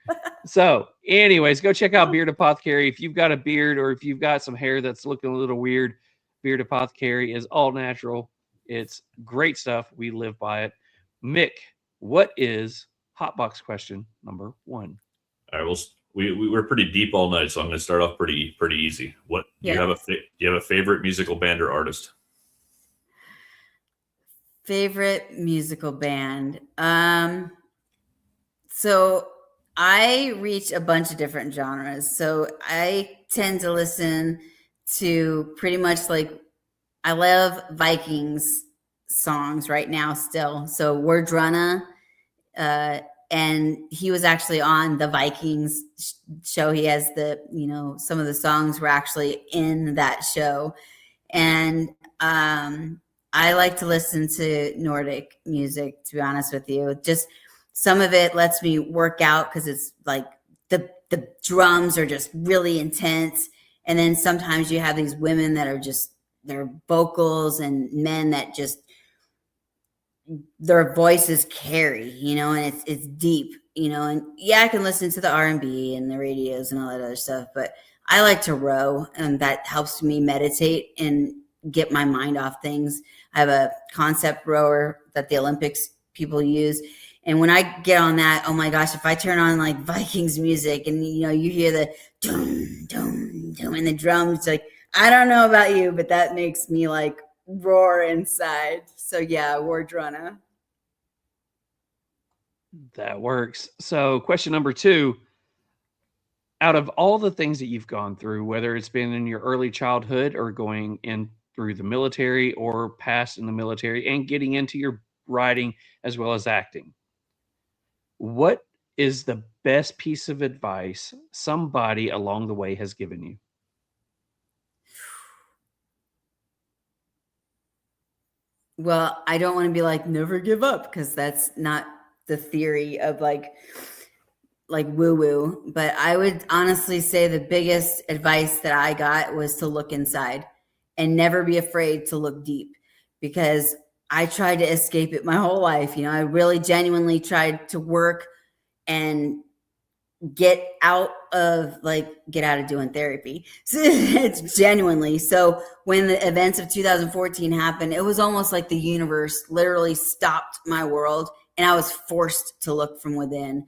So anyways, go check out Beard Apothecary. If you've got a beard or if you've got some hair that's looking a little weird, Beard Apothecary is all natural. It's great stuff. We live by it. Mick, what is Hotbox question number 1? All right, well, we're pretty deep all night, so I'm going to start off pretty easy. Do you have a favorite musical band or artist? Favorite musical band. So I reach a bunch of different genres. So I tend to listen to pretty much like, I love Vikings songs right now still. So Wordrunner, and he was actually on the Vikings show. He has some of the songs were actually in that show. And I like to listen to Nordic music, to be honest with you. Just some of it lets me work out because it's like the drums are just really intense. And then sometimes you have these women that are just, their vocals, and men that just, their voices carry, and it's deep, and yeah, I can listen to the R&B and the radios and all that other stuff, but I like to row, and that helps me meditate and get my mind off things. I have a concept rower that the Olympics people use. And when I get on that, oh my gosh, if I turn on like Vikings music and, you hear the dum, dum, dum, and the drums, like, I don't know about you, but that makes me like roar inside. So yeah, Wordrunner. That works. So question number 2, out of all the things that you've gone through, whether it's been in your early childhood or going in through the military or past in the military and getting into your writing, as well as acting. What is the best piece of advice somebody along the way has given you? Well, I don't want to be like, never give up, because that's not the theory of like woo woo. But I would honestly say the biggest advice that I got was to look inside and never be afraid to look deep, because I tried to escape it my whole life. You know, I really genuinely tried to work and get out of doing therapy. So it's genuinely. So when the events of 2014 happened, it was almost like the universe literally stopped my world, and I was forced to look from within.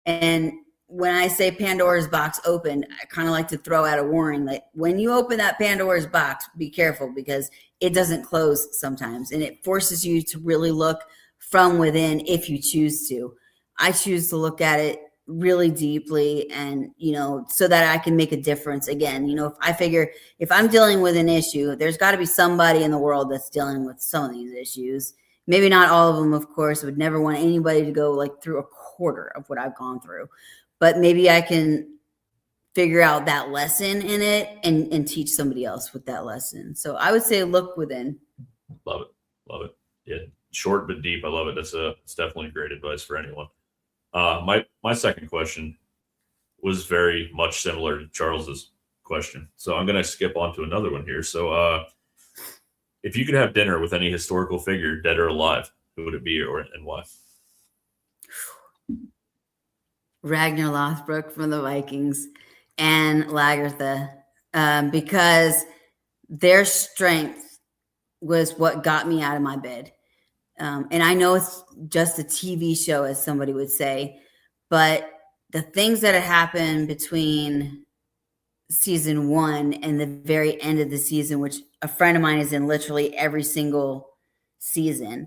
And when I say Pandora's box opened, I kind of like to throw out a warning. Like, when you open that Pandora's box, be careful, because it doesn't close sometimes, and it forces you to really look from within if you choose to. I choose to look at it really deeply, and, you know, so that I can make a difference. Again, you know, if I figure if I'm dealing with an issue, there's got to be somebody in the world that's dealing with some of these issues. Maybe not all of them, of course. I would never want anybody to go like through a quarter of what I've gone through, but maybe I can figure out that lesson in it and teach somebody else with that lesson. So I would say look within. Love it. Love it. Yeah. Short but deep. I love it. It's definitely great advice for anyone. My second question was very much similar to Charles's question. So I'm going to skip on to another one here. So, if you could have dinner with any historical figure, dead or alive, who would it be, and why? Ragnar Lothbrok from the Vikings and Lagertha, because their strength was what got me out of my bed. And I know it's just a TV show, as somebody would say, but the things that had happened between season 1 and the very end of the season, which a friend of mine is in literally every single season,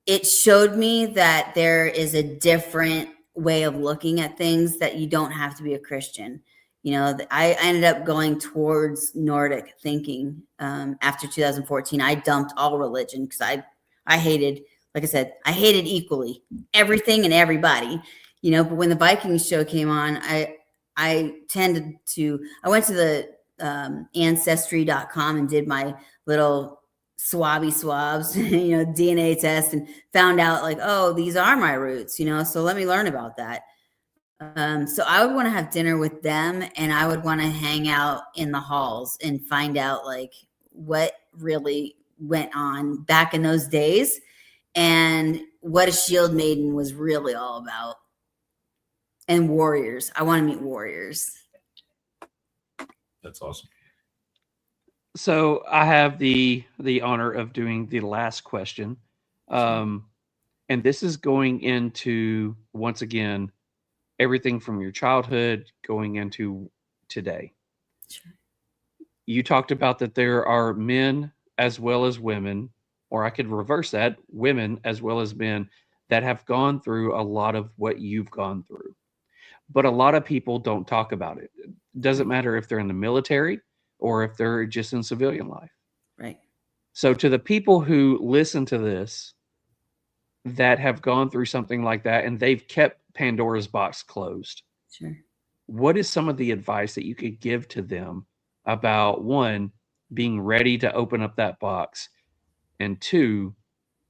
it showed me that there is a different way of looking at things, that you don't have to be a Christian. You know, I ended up going towards Nordic thinking after 2014. I dumped all religion because I hated, like I said, I hated equally everything and everybody, you know. But when the Vikings show came on, I went to the ancestry.com and did my little swabs, you know, DNA test, and found out like, oh, these are my roots, you know, so let me learn about that. So I would want to have dinner with them, and I would want to hang out in the halls and find out like what really went on back in those days and what a shield maiden was really all about. And warriors. I want to meet warriors. That's awesome. So I have the honor of doing the last question. And this is going into, once again, everything from your childhood going into today. Sure. You talked about that there are men as well as women, or I could reverse that, women as well as men, that have gone through a lot of what you've gone through. But a lot of people don't talk about it. It doesn't matter if they're in the military or if they're just in civilian life. Right. So to the people who listen to this that have gone through something like that and they've kept Pandora's box closed, Sure. what is some of the advice that you could give to them about, one, being ready to open up that box, and two,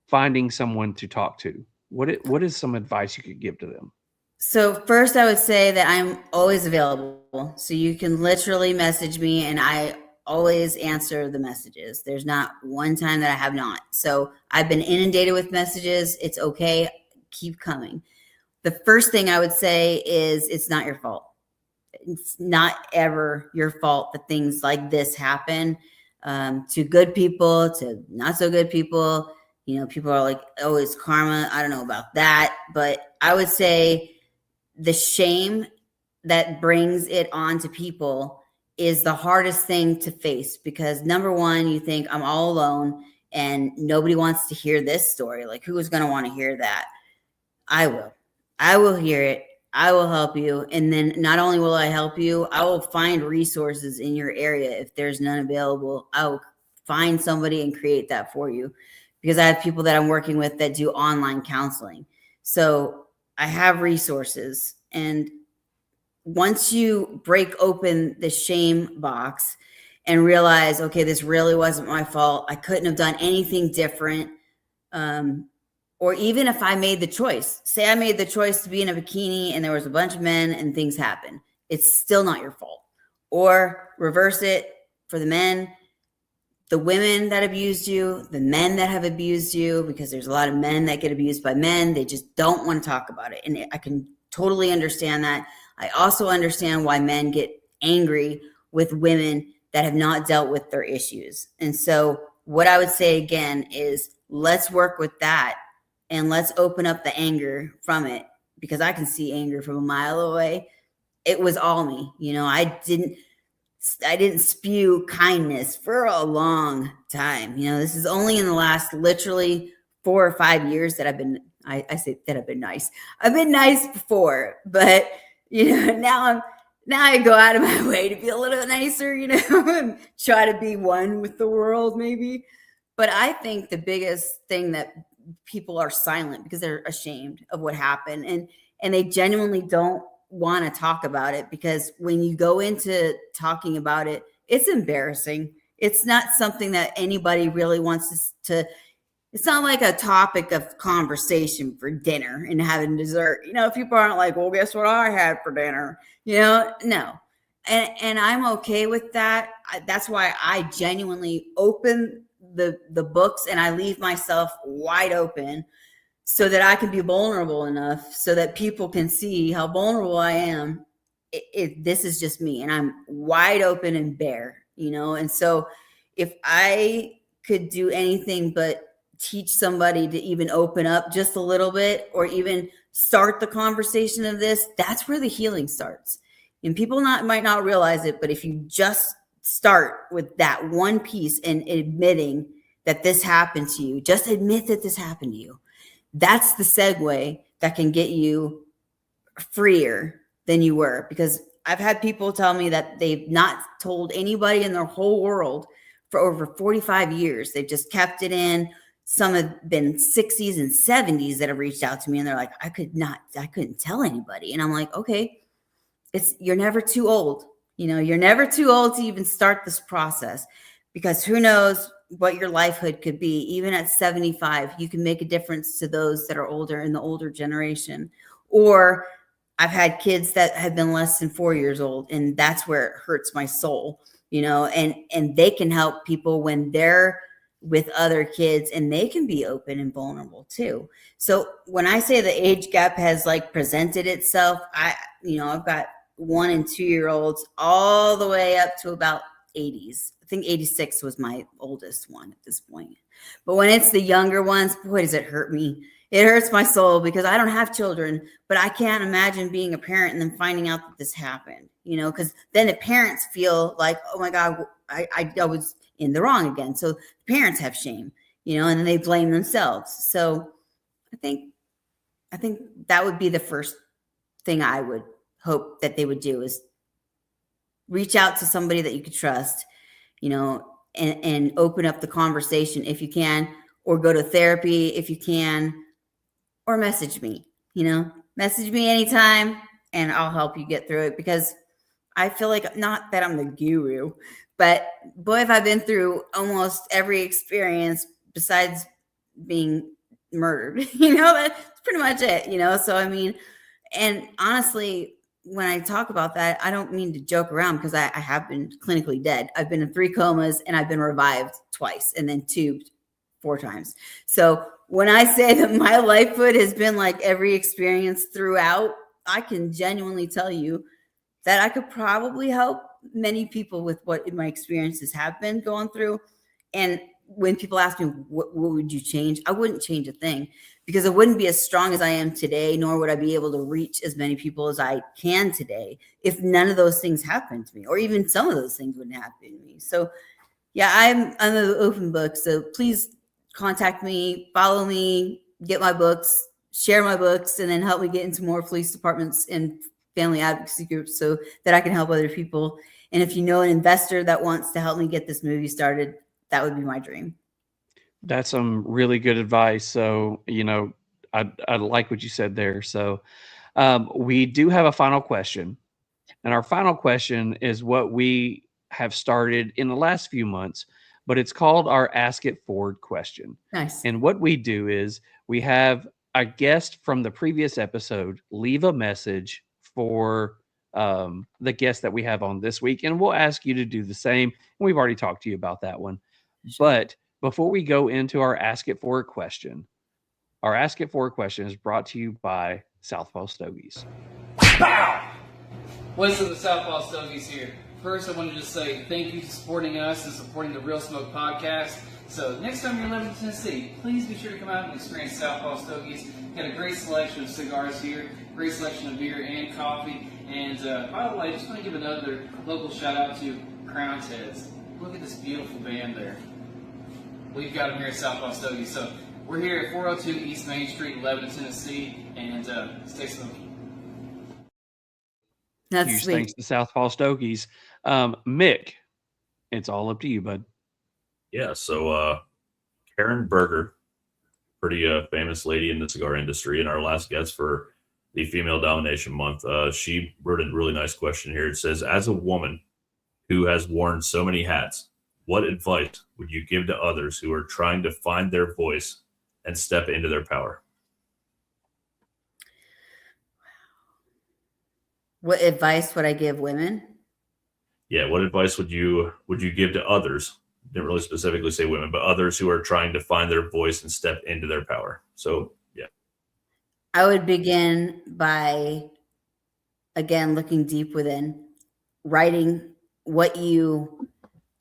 finding someone to talk to? What is some advice you could give to them? So first, I would say that I'm always available. So you can literally message me, and I always answer the messages. There's not one time that I have not. So I've been inundated with messages. It's okay. Keep coming. The first thing I would say is it's not your fault. It's not ever your fault that things like this happen to good people, to not so good people. You know, people are like, oh, it's karma. I don't know about that. But I would say the shame that brings it on to people is the hardest thing to face, because number one, you think I'm all alone and nobody wants to hear this story. Like, who is going to want to hear that? I will hear it. I will help you. And then not only will I help you, I will find resources in your area. If there's none available, I'll find somebody and create that for you. because I have people that I'm working with that do online counseling. So I have resources. And once you break open the shame box and realize, okay, this really wasn't my fault. I couldn't have done anything different. Or even if I made the choice, say I made the choice to be in a bikini and there was a bunch of men and things happen, it's still not your fault. Or reverse it for the men, the women that abused you, the men that have abused you, because there's a lot of men that get abused by men. They just don't want to talk about it. And I can totally understand that. I also understand why men get angry with women that have not dealt with their issues. And so what I would say again is, let's work with that and let's open up the anger from it, because I can see anger from a mile away. It was all me. I didn't spew kindness for a long time. This is only in the last literally 4 or 5 years that I say that I've been nice. I've been nice before, but now I go out of my way to be a little nicer, and try to be one with the world maybe. But I think the biggest thing that people are silent because they're ashamed of what happened, and they genuinely don't want to talk about it, because when you go into talking about it, it's embarrassing. It's not something that anybody really wants to. It's not like a topic of conversation for dinner and having dessert. People aren't like, well, guess what I had for dinner? No. And I'm okay with that. That's why I genuinely open the books and I leave myself wide open so that I can be vulnerable enough so that people can see how vulnerable I am. This is just me, and I'm wide open and bare, And so if I could do anything but teach somebody to even open up just a little bit, or even start the conversation of this, that's where the healing starts. And people might not realize it, but if you just start with that one piece and admitting that this happened to you, just admit that this happened to you. That's the segue that can get you freer than you were. Because I've had people tell me that they've not told anybody in their whole world for over 45 years. They've just kept it in. Some have been 60s and 70s that have reached out to me, and they're like, I couldn't tell anybody. And I'm like, okay, you're never too old. You're never too old to even start this process, because who knows what your lifehood could be. Even at 75, you can make a difference to those that are older, in the older generation. Or I've had kids that have been less than 4 years old, and that's where it hurts my soul, and they can help people when they're with other kids, and they can be open and vulnerable too. So when I say the age gap has presented itself, I've got 1 and 2 year olds all the way up to about 80s. I think 86 was my oldest one at this point. But when it's the younger ones, boy, does it hurt me. It hurts my soul, because I don't have children, but I can't imagine being a parent and then finding out that this happened, because then the parents feel like, oh my God, I was in the wrong again. So the parents have shame, and then they blame themselves. So I think that would be the first thing I would hope that they would do, is reach out to somebody that you could trust, and open up the conversation if you can, or go to therapy if you can, or message me, message me anytime and I'll help you get through it, because I feel like, not that I'm the guru, but boy, have I been through almost every experience besides being murdered, that's pretty much it, so I mean, and honestly, when I talk about that, I don't mean to joke around, because I have been clinically dead. I've been in 3 comas, and I've been revived twice and then tubed 4 times. So when I say that my lifehood has been like every experience throughout, I can genuinely tell you that I could probably help many people with what my experiences have been going through. And when people ask me, what would you change? I wouldn't change a thing, because I wouldn't be as strong as I am today, nor would I be able to reach as many people as I can today if none of those things happened to me, or even some of those things wouldn't happen to me. So yeah, I'm an open book. So please contact me, follow me, get my books, share my books, and then help me get into more police departments and family advocacy groups so that I can help other people. And if you know an investor that wants to help me get this movie started, that would be my dream. That's some really good advice. So, I like what you said there. So, we do have a final question. And our final question is what we have started in the last few months, but it's called our Ask It Forward question. Nice. And what we do is we have a guest from the previous episode leave a message for the guest that we have on this week. And we'll ask you to do the same. And we've already talked to you about that one. But before we go into our Ask It Forward question, our Ask It Forward question is brought to you by Southpaw Stogies. What's up, the Southpaw Stogies here? First, I want to just say thank you for supporting us and supporting the Real Smoke podcast. So next time you're in Lebanon, Tennessee, please be sure to come out and experience Southpaw Stogies. Got a great selection of cigars here, great selection of beer and coffee. And by the way, I just want to give another local shout out to Crown's Heads. Look at this beautiful band there. We've got them here at Southpaw Stogies. So we're here at 402 East Main Street, Lebanon, Tennessee, and stay smoky. That's Huge sweet. thanks to Southpaw Stogies. Mick, it's all up to you, bud. Yeah, so Karen Berger, pretty famous lady in the cigar industry, and our last guest for the Female Domination Month, she wrote a really nice question here. It says, as a woman who has worn so many hats, what advice would you give to others who are trying to find their voice and step into their power? What advice would I give women? Yeah, what advice would you give to others? Didn't really specifically say women, but others who are trying to find their voice and step into their power. So, yeah. I would begin by, again, looking deep within, writing what you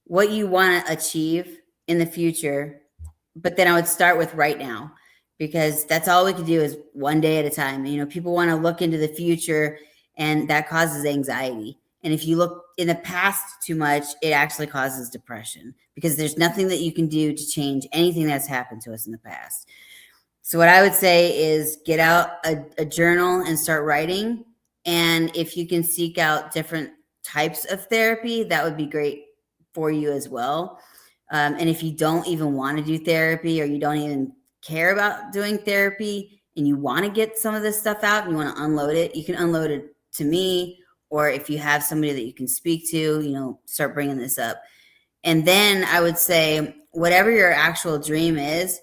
want to achieve in the future. But then I would start with right now, because that's all we can do is one day at a time. You know, people want to look into the future, and that causes anxiety. And if you look in the past too much, it actually causes depression, because there's nothing that you can do to change anything that's happened to us in the past. So what I would say is get out a journal and start writing. And if you can seek out different types of therapy, that would be great for you as well. And if you don't even want to do therapy, or you don't even care about doing therapy, and you want to get some of this stuff out and you want to unload it, you can unload it to me, or if you have somebody that you can speak to, start bringing this up. And then I would say, whatever your actual dream is,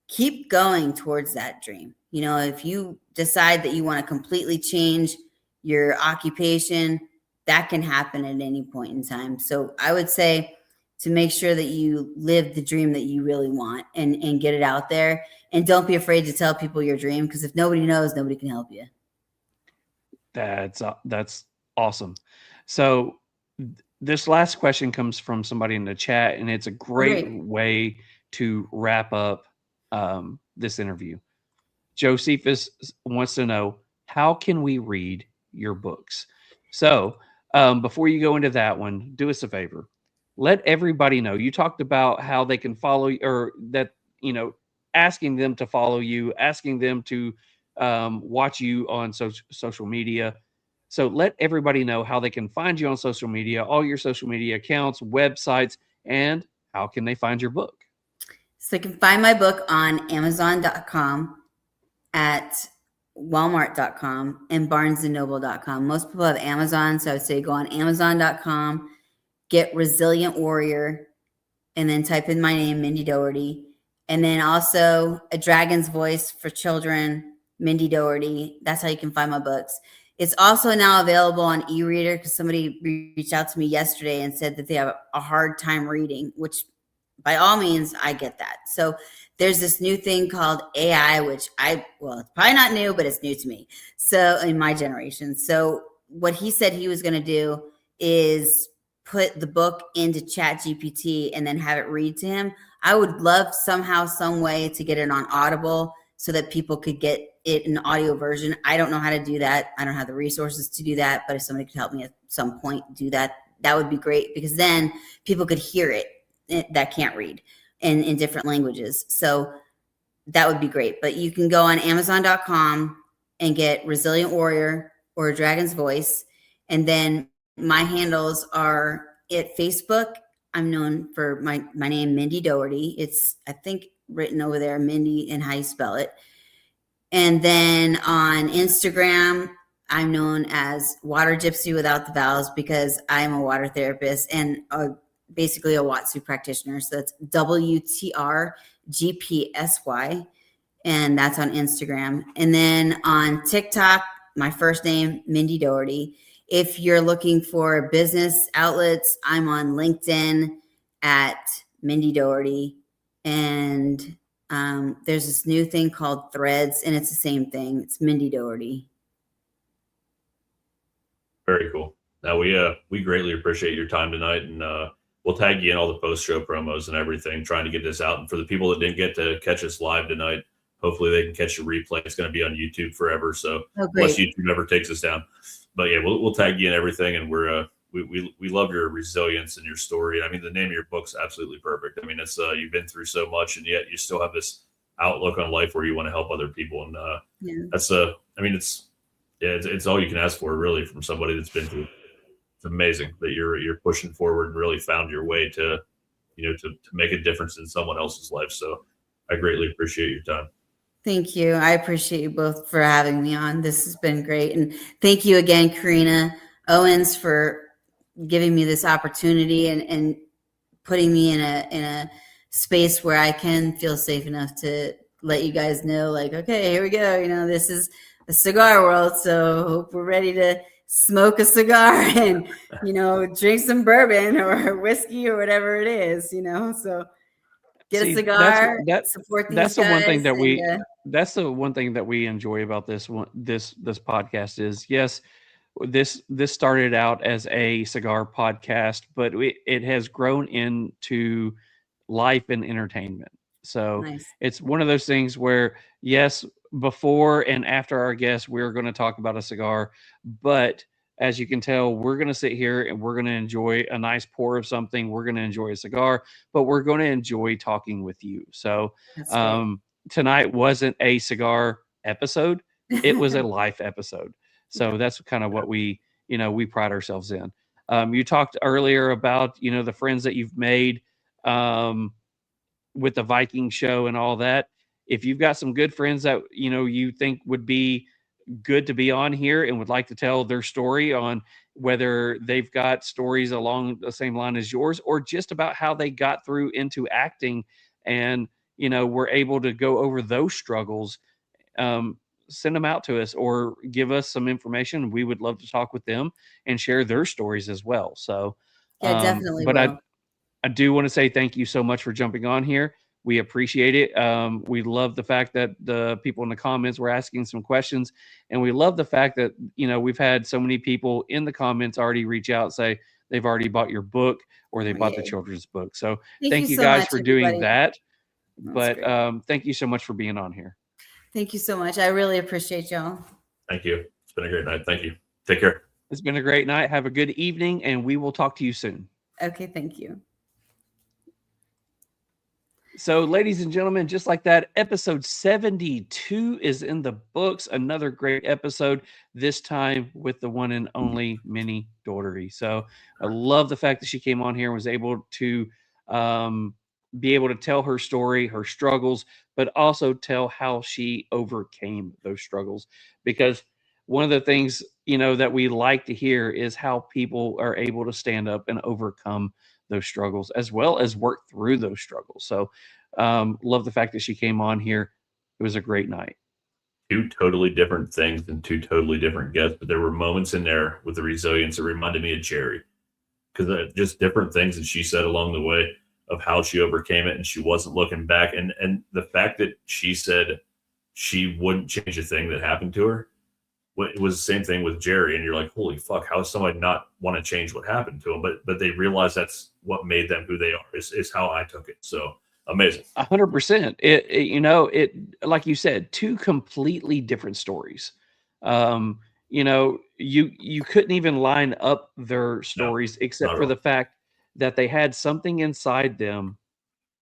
keep going towards that dream. If you decide that you want to completely change your occupation, that can happen at any point in time. So I would say to make sure that you live the dream that you really want, and get it out there. And don't be afraid to tell people your dream, because if nobody knows, nobody can help you. That's awesome. So this last question comes from somebody in the chat, and it's a great way to wrap up this interview. Josephus wants to know, how can we read your books? So before you go into that one, do us a favor. Let everybody know. You talked about how they can follow you, or that, asking them to follow you, asking them to watch you on social media. So let everybody know how they can find you on social media, all your social media accounts, websites, and how can they find your book? So you can find my book on Amazon.com, at Walmart.com, and BarnesandNoble.com. Most people have Amazon, so I would say go on Amazon.com, get Resilient Warrior, and then type in my name, Mindy Dougherty. And then also A Dragon's Voice for Children, Mindy Dougherty. That's how you can find my books. It's also now available on e-reader, because somebody reached out to me yesterday and said that they have a hard time reading, which by all means, I get that. So there's this new thing called AI, which it's probably not new, but it's new to me. So in my generation. So what he said he was going to do is put the book into ChatGPT and then have it read to him. I would love somehow, some way to get it on Audible so that people could get it in audio version. I don't know how to do that. I don't have the resources to do that, but if somebody could help me at some point do that, that would be great, because then people could hear it that can't read in different languages. So that would be great. But you can go on Amazon.com and get Resilient Warrior or Dragon's Voice. And then my handles are at Facebook. I'm known for my name, Mindy Dougherty. I think written over there, Mindy, and how you spell it. And then on Instagram, I'm known as Water Gypsy without the vowels because I'm a water therapist and basically a Watsu practitioner. So that's WTRGPSY. And that's on Instagram. And then on TikTok, my first name, Mindy Dougherty. If you're looking for business outlets, I'm on LinkedIn at Mindy Dougherty. And there's this new thing called Threads, and it's the same thing. It's Mindy Dougherty. Very cool. Now we greatly appreciate your time tonight, and we'll tag you in all the post-show promos and everything, trying to get this out. And for the people that didn't get to catch us live tonight, hopefully they can catch a replay. It's going to be on YouTube forever, so unless YouTube ever takes us down. But yeah, we'll tag you in everything, and we love your resilience and your story. I mean, the name of your book's absolutely perfect. I mean, it's you've been through so much, and yet you still have this outlook on life where you want to help other people, and that's I mean, it's all you can ask for, really, from somebody that's been through. It's amazing that you're pushing forward and really found your way to make a difference in someone else's life. So I greatly appreciate your time. Thank you. I appreciate you both for having me on. This has been great. And thank you again, Karina Owens, for giving me this opportunity and putting me in a space where I can feel safe enough to let you guys know, like, okay, here we go. This is the cigar world. So hope we're ready to smoke a cigar and, drink some bourbon or whiskey or whatever it is, so get a cigar, support these that's guys. The one thing that that's the one thing that we enjoy about this podcast is, yes, this started out as a cigar podcast, but it has grown into life and entertainment. So It's one of those things where, yes, before and after our guests, we're going to talk about a cigar, but as you can tell, we're going to sit here and we're going to enjoy a nice pour of something. We're going to enjoy a cigar, but we're going to enjoy talking with you. So tonight wasn't a cigar episode. It was a life episode. So that's kind of what we pride ourselves in. You talked earlier about, the friends that you've made with the Viking show and all that. If you've got some good friends that, you think would be good to be on here and would like to tell their story on whether they've got stories along the same line as yours or just about how they got through into acting and, were able to go over those struggles, send them out to us or give us some information. We would love to talk with them and share their stories as well. So, yeah, definitely. But I do want to say thank you so much for jumping on here. We appreciate it. We love the fact that the people in the comments were asking some questions, and we love the fact that, we've had so many people in the comments already reach out, say they've already bought your book or they bought the children's book. So thank you so guys for doing that. But thank you so much for being on here. Thank you so much. I really appreciate y'all. Thank you. It's been a great night. Thank you. Take care. It's been a great night. Have a good evening, and we will talk to you soon. Okay. Thank you. So, ladies and gentlemen, just like that, episode 72 is in the books. Another great episode, this time with the one and only Mindy Dougherty. So I love the fact that she came on here and was able to be able to tell her story, her struggles, but also tell how she overcame those struggles. Because one of the things, that we like to hear is how people are able to stand up and overcome those struggles as well as work through those struggles. So love the fact that she came on here. It was a great night. Two totally different things and two totally different guests, but there were moments in there with the resilience that reminded me of Jerry, because just different things that she said along the way of how she overcame it and she wasn't looking back. And the fact that she said she wouldn't change a thing that happened to her. It was the same thing with Jerry, and you're like, holy fuck, how does somebody not want to change what happened to them? But they realize that's what made them who they are, is how I took it. So amazing. 100%. It like you said, two completely different stories. You couldn't even line up their stories except for the fact that they had something inside them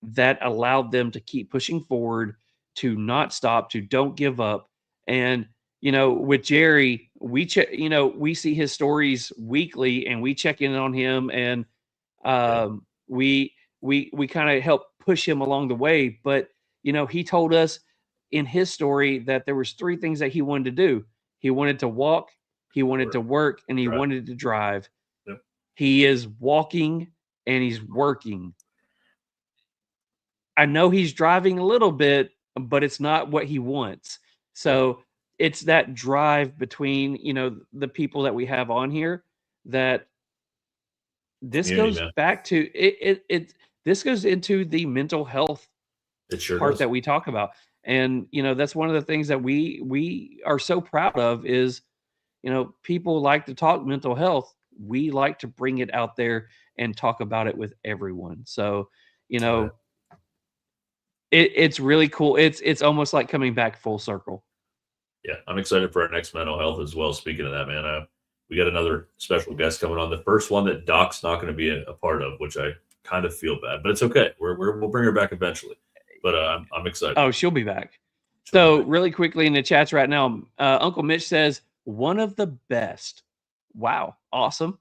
that allowed them to keep pushing forward, to not stop, to don't give up. And with Jerry, we see his stories weekly and we check in on him, and we kind of help push him along the way. But he told us in his story that there was 3 things that he wanted to do. He wanted to walk, he wanted to work, and he wanted to drive. Yep. He is walking and he's working. I know he's driving a little bit, but it's not what he wants. So it's that drive between, the people that we have on here that this Community, goes man. back to this goes into the mental health It sure part does. that we talk about. And, that's one of the things that we are so proud of is, people like to talk mental health. We like to bring it out there and talk about it with everyone. So, it's really cool. It's almost like coming back full circle. Yeah, I'm excited for our next mental health as well. Speaking of that, man, we got another special guest coming on. The first one that Doc's not going to be a part of, which I kind of feel bad, but it's okay. We'll bring her back eventually. But I'm excited. Oh, she'll be back. So really quickly in the chats right now, Uncle Mitch says, one of the best. Wow. Awesome.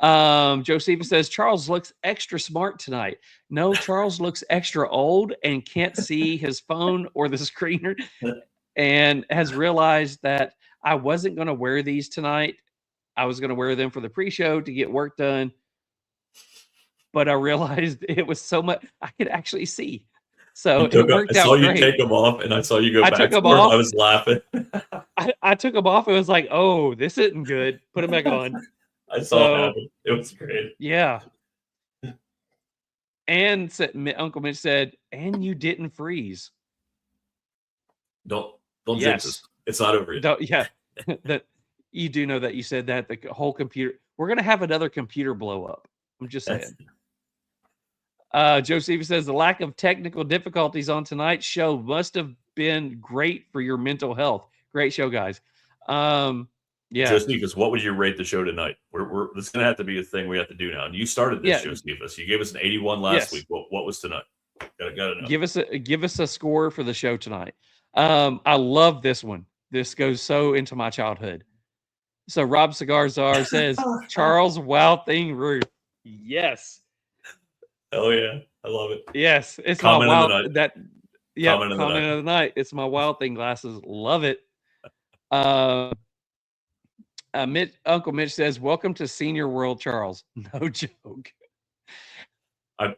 Josephus says, Charles looks extra smart tonight. No, Charles looks extra old and can't see his phone or the screener and has realized that I wasn't going to wear these tonight. I was going to wear them for the pre-show to get work done. But I realized it was so much I could actually see. So it worked out great. I saw you take them off, and I saw you go back. Took them off. I was laughing. I took them off. It was like, oh, this isn't good. Put them back on. I saw it happen. It was great. Yeah. And Uncle Mitch said, and you didn't freeze. Don't jinx us. It's not over yet. Yeah. That you do know that you said that the whole computer. We're gonna have another computer blow up. I'm just saying. Joseph says the lack of technical difficulties on tonight's show must have been great for your mental health. Great show, guys. Yeah. Josephus, what would you rate the show tonight? This is gonna have to be a thing we have to do now. And you started this, Josephus. You gave us an 81 last week. What was tonight? Gotta know. Give us a score for the show tonight. I love this one. This goes so into my childhood. So Rob Cigar Czar says Charles Wow Thing Roof. Yes. Oh yeah, I love it. Yes, it's comment my of the wild night. comment of the night. It's my Wild Thing glasses. Love it. Uncle Mitch says, "Welcome to Senior World, Charles." No joke. I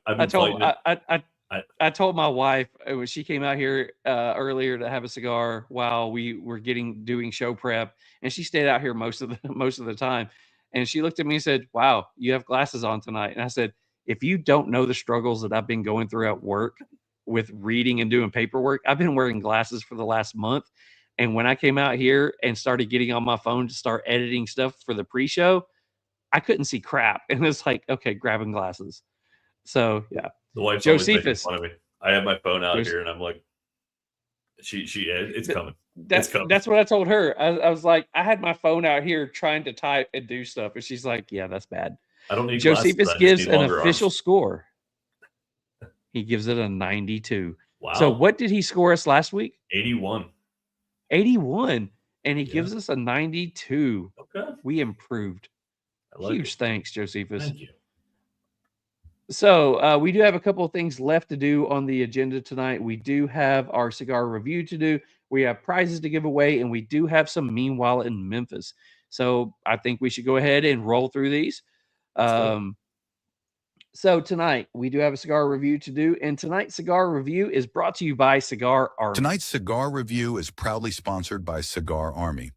told my wife when she came out here earlier to have a cigar while we were doing show prep, and she stayed out here most of the time. And she looked at me and said, "Wow, you have glasses on tonight." And I said, if you don't know the struggles that I've been going through at work with reading and doing paperwork, I've been wearing glasses for the last month. And when I came out here and started getting on my phone to start editing stuff for the pre-show, I couldn't see crap. And it's like, okay, grabbing glasses. So yeah. The wife's always making fun of me. I have my phone out here and I'm like, it's coming. That's what I told her. I was like, I had my phone out here trying to type and do stuff. And she's like, yeah, that's bad. I don't need Josephus gives an official arms. Score. He gives it a 92. Wow. So what did he score us last week? 81. 81. And he gives us a 92. Okay. We improved. Huge thanks, Josephus. Thank you. So we do have a couple of things left to do on the agenda tonight. We do have our cigar review to do. We have prizes to give away, and we do have some Meanwhile in Memphis. So I think we should go ahead and roll through these. So tonight we do have a cigar review to do, and tonight's cigar review is brought to you by Cigar Army. Tonight's cigar review is proudly sponsored by Cigar Army.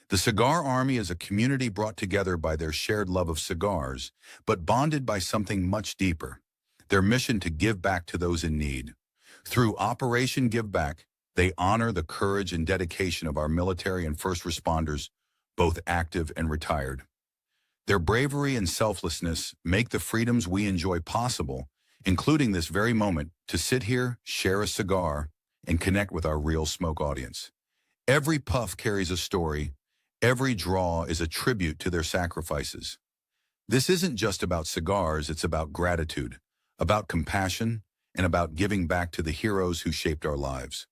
The Cigar Army is a community brought together by their shared love of cigars, but bonded by something much deeper, their mission to give back to those in need. Through Operation Give Back, they honor the courage and dedication of our military and first responders, both active and retired. Their bravery and selflessness make the freedoms we enjoy possible, including this very moment to sit here, share a cigar, and connect with our Real Smoke audience. Every puff carries a story. Every draw is a tribute to their sacrifices. This isn't just about cigars, it's about gratitude, about compassion, and about giving back to the heroes who shaped our lives.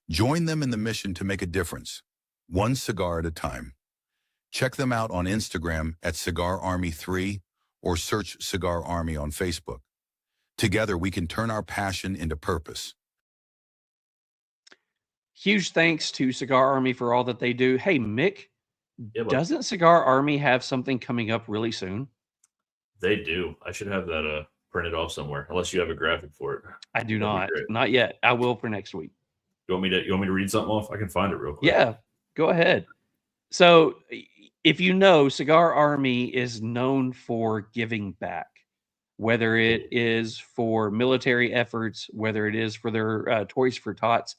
Join them in the mission to make a difference, one cigar at a time. Check them out on Instagram at Cigar Army 3 or search Cigar Army on Facebook. Together, we can turn our passion into purpose. huge thanks to Cigar Army for all that they do. Hey, Mick, Yeah, but doesn't Cigar Army have something coming up really soon? they do. I should have that printed off somewhere, unless you have a graphic for it. I do That'd be not. great. Not yet. I will for next week. You want me to read something off? I can find it real quick. Yeah, go ahead. So, if you know, Cigar Army is known for giving back, whether it is for military efforts, whether it is for their Toys for Tots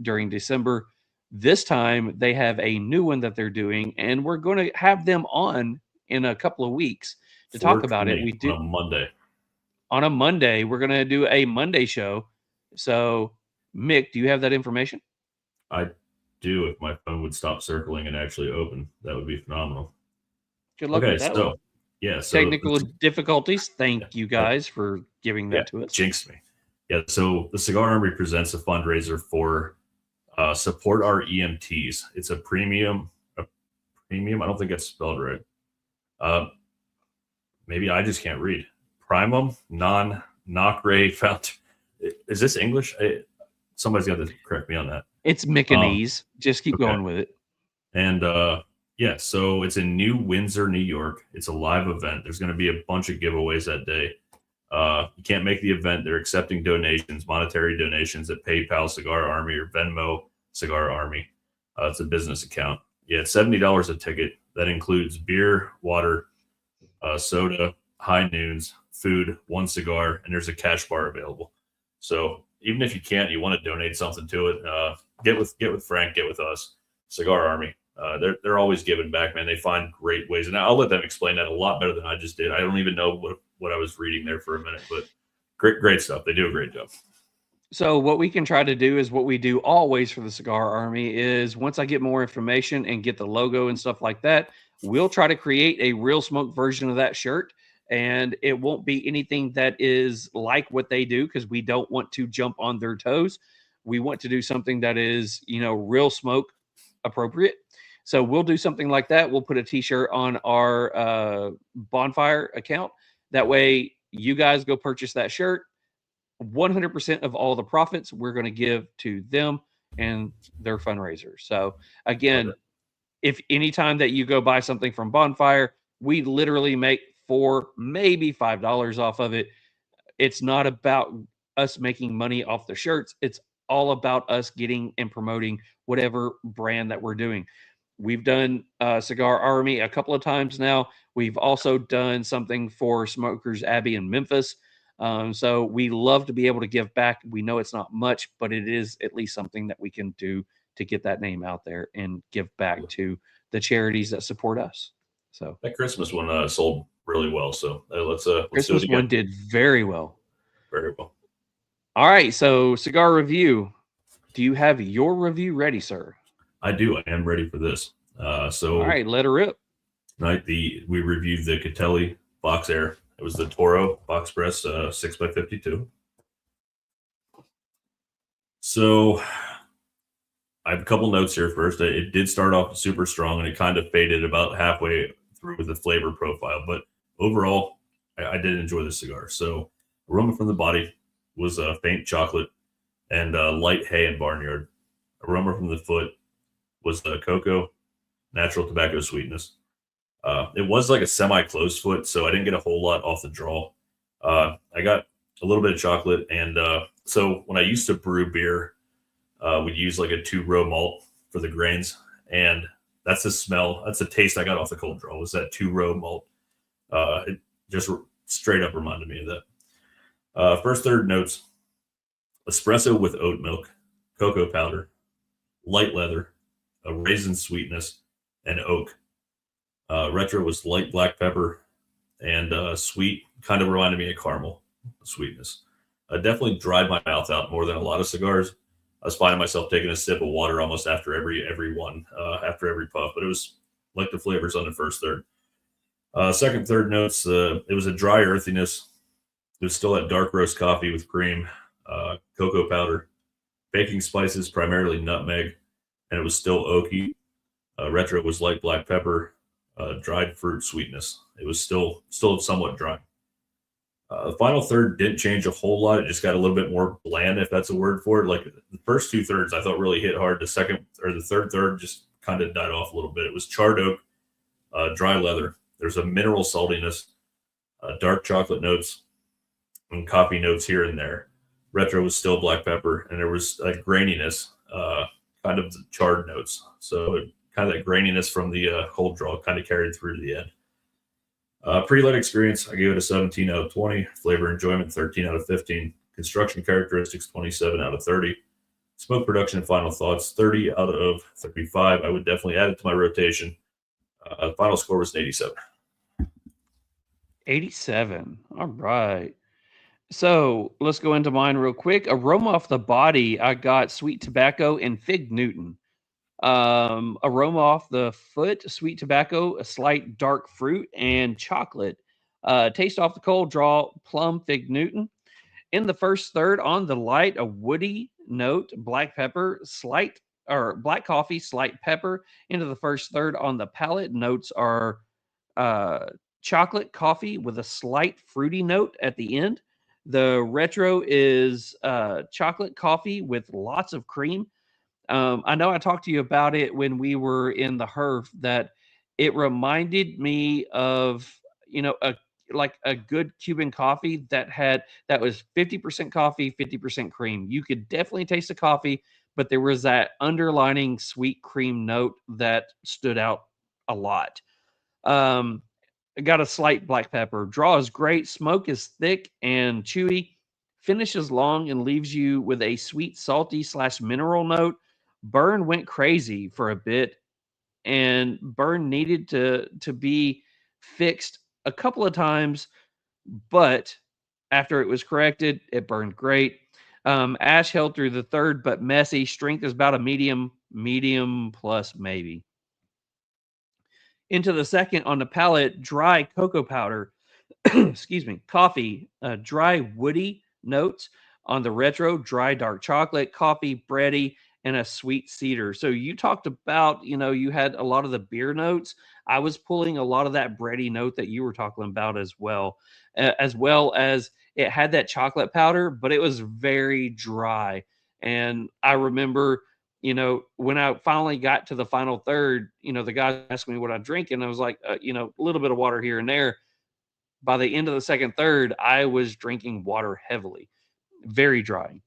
during December. This time, they have a new one that they're doing, and we're going to have them on in a couple of weeks to talk about it. We do on a Monday. On a Monday, we're going to do a Monday show. So, Mick, do you have that information? I do. If my phone would stop circling and actually open, that would be phenomenal. Good luck with that one. Yeah. Technical difficulties. Thank you guys for giving that to us. Jinxed me. Yeah. So the Cigar Army presents a fundraiser for Support Our EMTs. It's a premium. I don't think that's spelled right. Maybe I just can't read. Primum non nocre found. Is this English? Somebody's got to correct me on that. It's Mickanese. Just keep going with it. And yeah, so it's in New Windsor, New York. It's a live event. There's going to be a bunch of giveaways that day. You can't make the event. They're accepting donations, monetary donations at PayPal Cigar Army or Venmo Cigar Army. It's a business account. Yeah, it's $70 a ticket. That includes beer, water, soda, high noons, food, one cigar, and there's a cash bar available. So even if you can't, you want to donate something to it, get with Frank, get with us, Cigar Army. They're always giving back, man. They find great ways, and I'll let them explain that a lot better than I just did. I don't even know what I was reading there for a minute, but great stuff. They do a great job. So what we can try to do is what we do always for the Cigar Army is once I get more information and get the logo and stuff like that, we'll try to create a Real Smoke version of that shirt. And it won't be anything that is like what they do because we don't want to jump on their toes. We want to do something that is, Real Smoke appropriate. So we'll do something like that. We'll put a t-shirt on our Bonfire account. That way you guys go purchase that shirt. 100% of all the profits we're going to give to them and their fundraiser. So again, if anytime that you go buy something from Bonfire, we literally make $4, maybe $5 off of it. It's not about us making money off the shirts. It's all about us getting and promoting whatever brand that we're doing. We've done Cigar Army a couple of times now. We've also done something for Smokers Abbey in Memphis. So we love to be able to give back. We know it's not much, but it is at least something that we can do to get that name out there and give back to the charities that support us. So that Christmas one sold really well. So let's Christmas do it again. one did very well. Very well. All right. So cigar review. Do you have your review ready, sir? I do. I am ready for this. So all right, let her rip. Tonight we reviewed the Catelli Box Air. It was the Toro Box Press 6x52. So I have a couple notes here first. It did start off super strong and it kind of faded about halfway through with the flavor profile. But overall, I did enjoy the cigar. So aroma from the body was faint chocolate and light hay and barnyard. Aroma from the foot was cocoa, natural tobacco sweetness. It was like a semi-closed foot, so I didn't get a whole lot off the draw. I got a little bit of chocolate, and so when I used to brew beer, we'd use like a 2-row malt for the grains, and that's the smell, that's the taste I got off the cold draw, was that 2-row malt. It just straight up reminded me of that. First third notes, espresso with oat milk, cocoa powder, light leather, a raisin sweetness, and oak. Retro was light black pepper and sweet, kind of reminded me of caramel sweetness. Definitely dried my mouth out more than a lot of cigars. I was finding myself taking a sip of water almost after every one, after every puff, but it was like the flavors on the first third. Second, third notes, it was a dry earthiness. It was still that dark roast coffee with cream, cocoa powder, baking spices, primarily nutmeg, and it was still oaky. Retro was light black pepper, dried fruit sweetness. It was still somewhat dry. The final third didn't change a whole lot. It just got a little bit more bland, if that's a word for it. Like the first 2/3, I thought really hit hard. The second or the third just kind of died off a little bit. It was charred oak, dry leather. There's a mineral saltiness, dark chocolate notes, and coffee notes here and there. Retro was still black pepper, and there was a graininess, kind of the charred notes. So kind of that graininess from the cold draw kind of carried through to the end. Pretty light experience. I gave it a 17 out of 20. Flavor enjoyment, 13 out of 15. Construction characteristics, 27 out of 30. Smoke production and final thoughts, 30 out of 35. I would definitely add it to my rotation. Final score was an 87. 87. All right. So let's go into mine real quick. Aroma off the body, I got sweet tobacco and fig Newton. Aroma off the foot, sweet tobacco, a slight dark fruit, and chocolate. Taste off the cold draw, plum, fig Newton. In the first third on the light, a woody note, black pepper, slight or black coffee, slight pepper. Into the first third on the palate, notes are chocolate coffee with a slight fruity note at the end. The retro is chocolate coffee with lots of cream. I know I talked to you about it when we were in the HERF, that it reminded me of, a good Cuban coffee that was 50% coffee, 50% cream. You could definitely taste the coffee, but there was that underlining sweet cream note that stood out a lot. I got a slight black pepper. Draw is great. Smoke is thick and chewy. Finish is long and leaves you with a sweet, salty / mineral note. Burn went crazy for a bit, and burn needed to be fixed a couple of times, but after it was corrected, it burned great. Ash held through the third, but messy. Strength is about a medium plus maybe. Into the second on the palate, dry cocoa powder, excuse me, coffee, dry woody notes. On the retro, dry dark chocolate, coffee, bready, and a sweet cedar. So you talked about, you had a lot of the beer notes. I was pulling a lot of that bready note that you were talking about as well as it had that chocolate powder, but it was very dry. And I remember, when I finally got to the final third, the guy asked me what I drink, and I was like, a little bit of water here and there. By the end of the second third, I was drinking water heavily, very dry.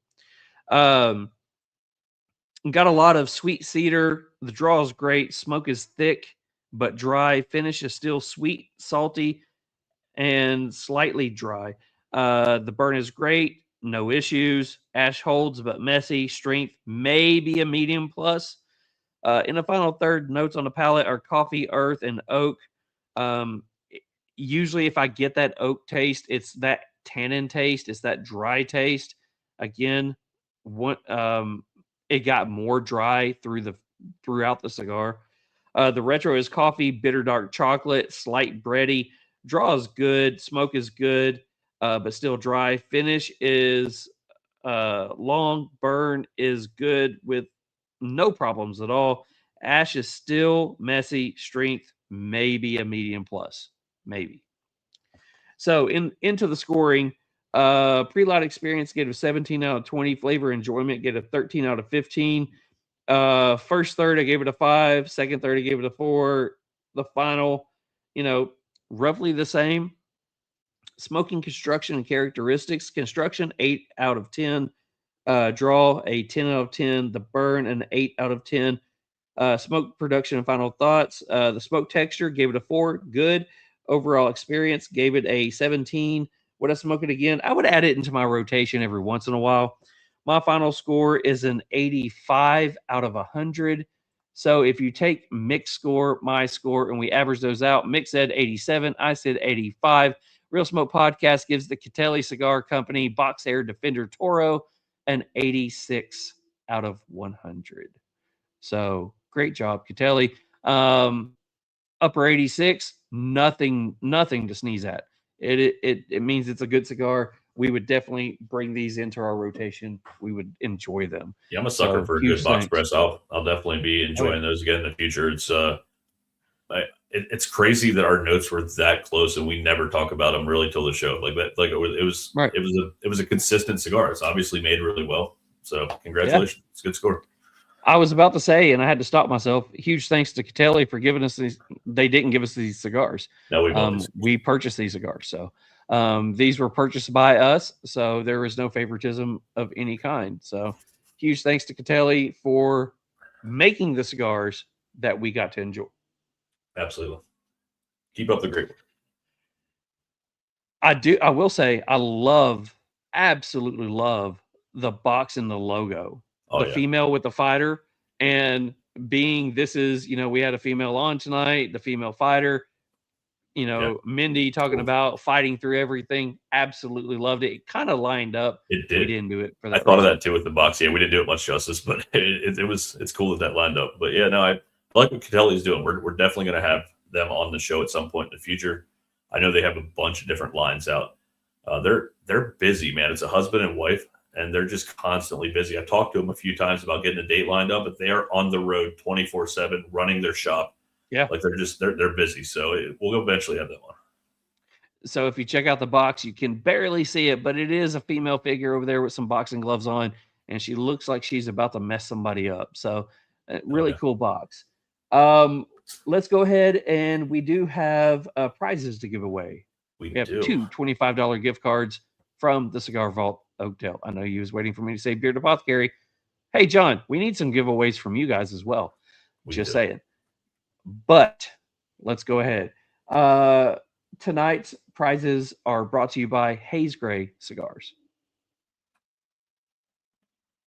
Got a lot of sweet cedar. The draw is great. Smoke is thick but dry. Finish is still sweet, salty, and slightly dry. The burn is great. No issues. Ash holds but messy. Strength maybe a medium plus. In the final third, notes on the palate are coffee, earth, and oak. Usually if I get that oak taste, it's that tannin taste. It's that dry taste. Again, it got more dry throughout the cigar. The retro is coffee, bitter dark chocolate, slight bready. Draw is good. Smoke is good, but still dry. Finish is long. Burn is good with no problems at all. Ash is still messy. Strength maybe a medium plus. Maybe. So into the scoring. Pre-light experience gave a 17 out of 20. Flavor enjoyment gave a 13 out of 15. First third, I gave it a 5. Second third, I gave it a 4. The final, roughly the same. Smoking, construction, and characteristics. Construction, 8 out of 10. Draw, a 10 out of 10. The burn, an 8 out of 10. Smoke production and final thoughts. The smoke texture, gave it a 4. Good. Overall experience, gave it a 17. Would I smoke it again? I would add it into my rotation every once in a while. My final score is an 85 out of 100. So if you take Mick's score, my score, and we average those out, Mick said 87. I said 85. Real Smoke Podcast gives the Catelli Cigar Company Box Air Defender Toro an 86 out of 100. So great job, Catelli. Upper 86, nothing to sneeze at. It means it's a good cigar. We would definitely bring these into our rotation. We would enjoy them. Yeah, I'm a sucker for a good box press. I'll definitely be enjoying those again in the future. It's it's crazy that our notes were that close and we never talk about them really till the show. Like that, like it was a consistent cigar. It's obviously made really well. So congratulations. Yeah. It's a good score. I was about to say, and I had to stop myself. Huge thanks to Catelli for giving us these. They didn't give us these cigars. No, we purchased these cigars. So these were purchased by us. So there was no favoritism of any kind. So huge thanks to Catelli for making the cigars that we got to enjoy. Absolutely. Keep up the great work. I will say, absolutely love the box and the logo. Female with the fighter, and this is, we had a female on tonight, the female fighter, Mindy talking about fighting through everything. Absolutely loved it. It kind of lined up. It did. We didn't do it for that. I thought of that too with the box. Yeah, we didn't do it much justice, but it's cool that lined up. But yeah, no, I like what Catelli's doing. We're definitely going to have them on the show at some point in the future. I know they have a bunch of different lines out. They're busy, man. It's a husband and wife, and they're just constantly busy. I've talked to them a few times about getting a date lined up, but they are on the road 24/7 running their shop. Yeah. Like they're busy. So we'll eventually have that one. So if you check out the box, you can barely see it, but it is a female figure over there with some boxing gloves on, and she looks like she's about to mess somebody up. So really cool box. Let's go ahead, and we do have prizes to give away. We have two $25 gift cards from the Cigar Vault Oakdale. I know you was waiting for me to say Beard Apothecary. Hey, John, we need some giveaways from you guys as well. Just saying. But let's go ahead. Tonight's prizes are brought to you by Haze Gray Cigars.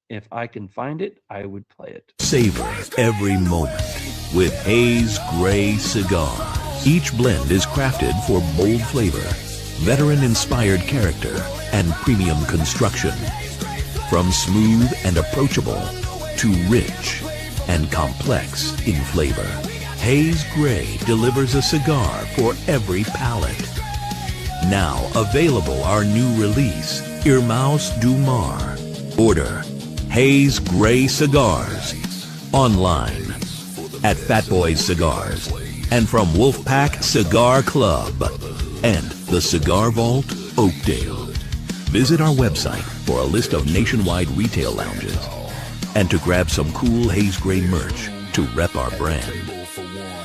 If I can find it, I would play it. Savor every moment with Haze Gray Cigar. Each blend is crafted for bold flavor, veteran-inspired character, and premium construction. From smooth and approachable to rich and complex in flavor, Haze Gray delivers a cigar for every palate. Now available our new release, Irmãos do Mar. Order Haze Gray Cigars online at Fat Boys Cigars and from Wolfpack Cigar Club and the Cigar Vault Oakdale. Visit our website for a list of nationwide retail lounges and to grab some cool Haze Gray merch to rep our brand.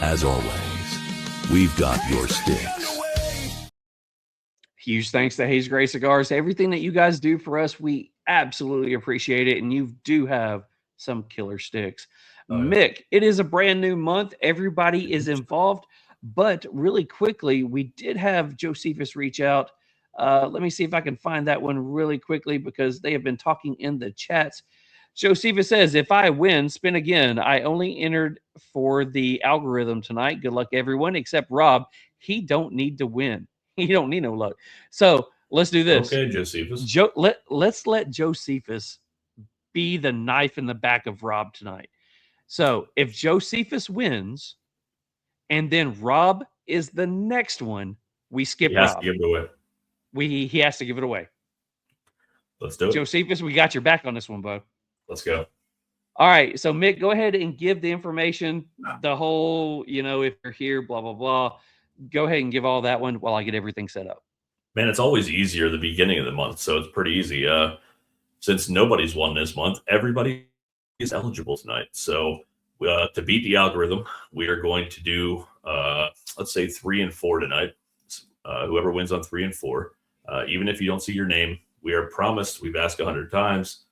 As always, we've got your sticks. Huge thanks to Haze Gray Cigars. Everything that you guys do for us, we absolutely appreciate it. And you do have some killer sticks. Mick, it is a brand new month. Everybody is involved. But really quickly, we did have Josephus reach out. Let me see if I can find that one really quickly because they have been talking in the chats. Josephus says, if I win, spin again. I only entered for the algorithm tonight. Good luck, everyone, except Rob. He don't need to win. He don't need no luck. So let's do this. Okay, Josephus. Let's let Josephus be the knife in the back of Rob tonight. So if Josephus wins and then Rob is the next one, we skip Rob. He has to give it away. He has to give it away. Let's do it. Josephus, we got your back on this one, bud. Let's go. All right. So, Mick, go ahead and give the information, the whole, if you're here, blah, blah, blah. Go ahead and give all that one while I get everything set up. Man, it's always easier at the beginning of the month, so it's pretty easy. Since nobody's won this month, everybody is eligible tonight. So to beat the algorithm, we are going to do, let's say 3 and 4 tonight. Whoever wins on 3 and 4, even if you don't see your name, we are promised, we've asked 100 times,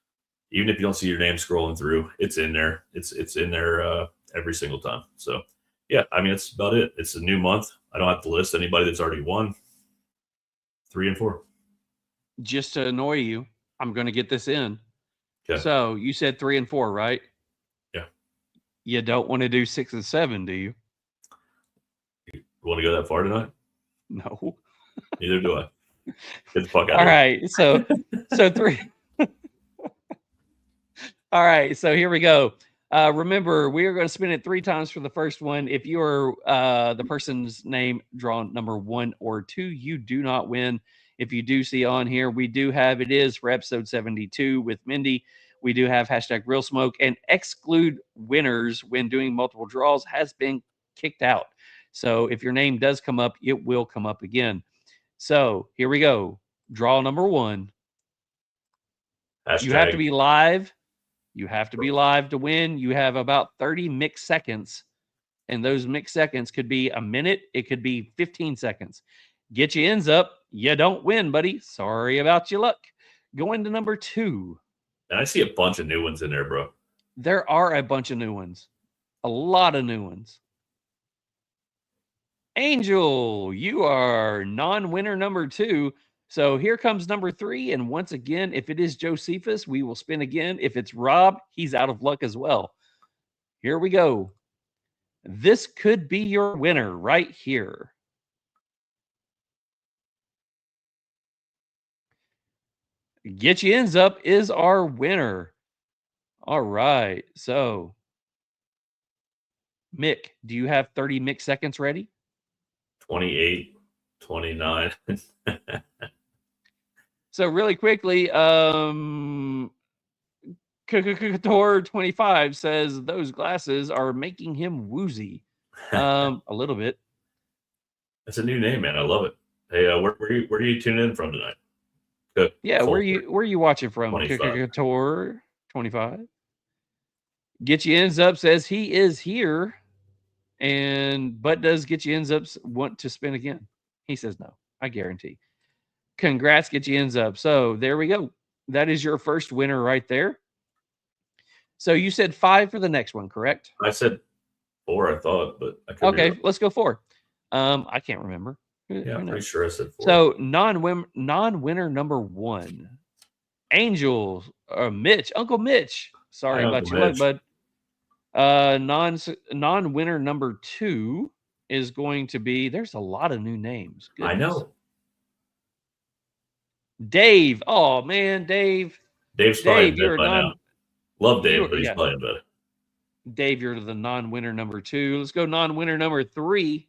even if you don't see your name scrolling through, it's in there. It's in there every single time. So, yeah, I mean, it's about it. It's a new month. I don't have to list anybody that's already won. 3 and 4. Just to annoy you, I'm going to get this in. Okay. So you said 3 and 4, right? Yeah. You don't want to do 6 and 7, do you? You want to go that far tonight? No. Neither do I. Get the fuck out. All right. So 3. All right. So here we go. Remember, we are going to spin it 3 times for the first one. If you are the person's name drawn number 1 or 2, you do not win. If you do see on here, we do have, it is for episode 72 with Mindy. We do have hashtag Real Smoke, and exclude winners when doing multiple draws has been kicked out. So if your name does come up, it will come up again. So here we go. Draw number 1. You have to be live. You have to be live to win. You have about 30 mixed seconds. And those mixed seconds could be a minute. It could be 15 seconds. Get your ends up. You don't win, buddy. Sorry about your luck. Going to number 2. And I see a bunch of new ones in there, bro. There are a bunch of new ones. A lot of new ones. Angel, you are non-winner number 2. So here comes number 3. And once again, if it is Josephus, we will spin again. If it's Rob, he's out of luck as well. Here we go. This could be your winner right here. Get your ends up is our winner. All right. So, Mick, do you have 30 mixed seconds ready? 28, 29. So really quickly, Couture 25 says those glasses are making him woozy. A little bit. That's a new name, man. I love it. Hey, where do you tune in from tonight? Good. Yeah, where are you watching from? 25. Couture 25. Get you ends up says he is here, but does Get you ends up want to spin again? He says no. I guarantee. Congrats, Get you ends up. So there we go. That is your first winner right there. So you said 5 for the next one, correct? I said 4, I thought, but I could okay. Let's go 4. I can't remember. Yeah, I'm pretty sure I said 4. So non-winner number 1, Angel or Mitch, Uncle Mitch. Sorry about your luck, bud. Non-winner number 2 is going to be. There's a lot of new names. Goodness. I know. Dave. Oh man, Dave. Dave's probably in bed by now. Love Dave, but he's probably in bed. Dave, you're the non-winner number 2. Let's go non-winner number 3.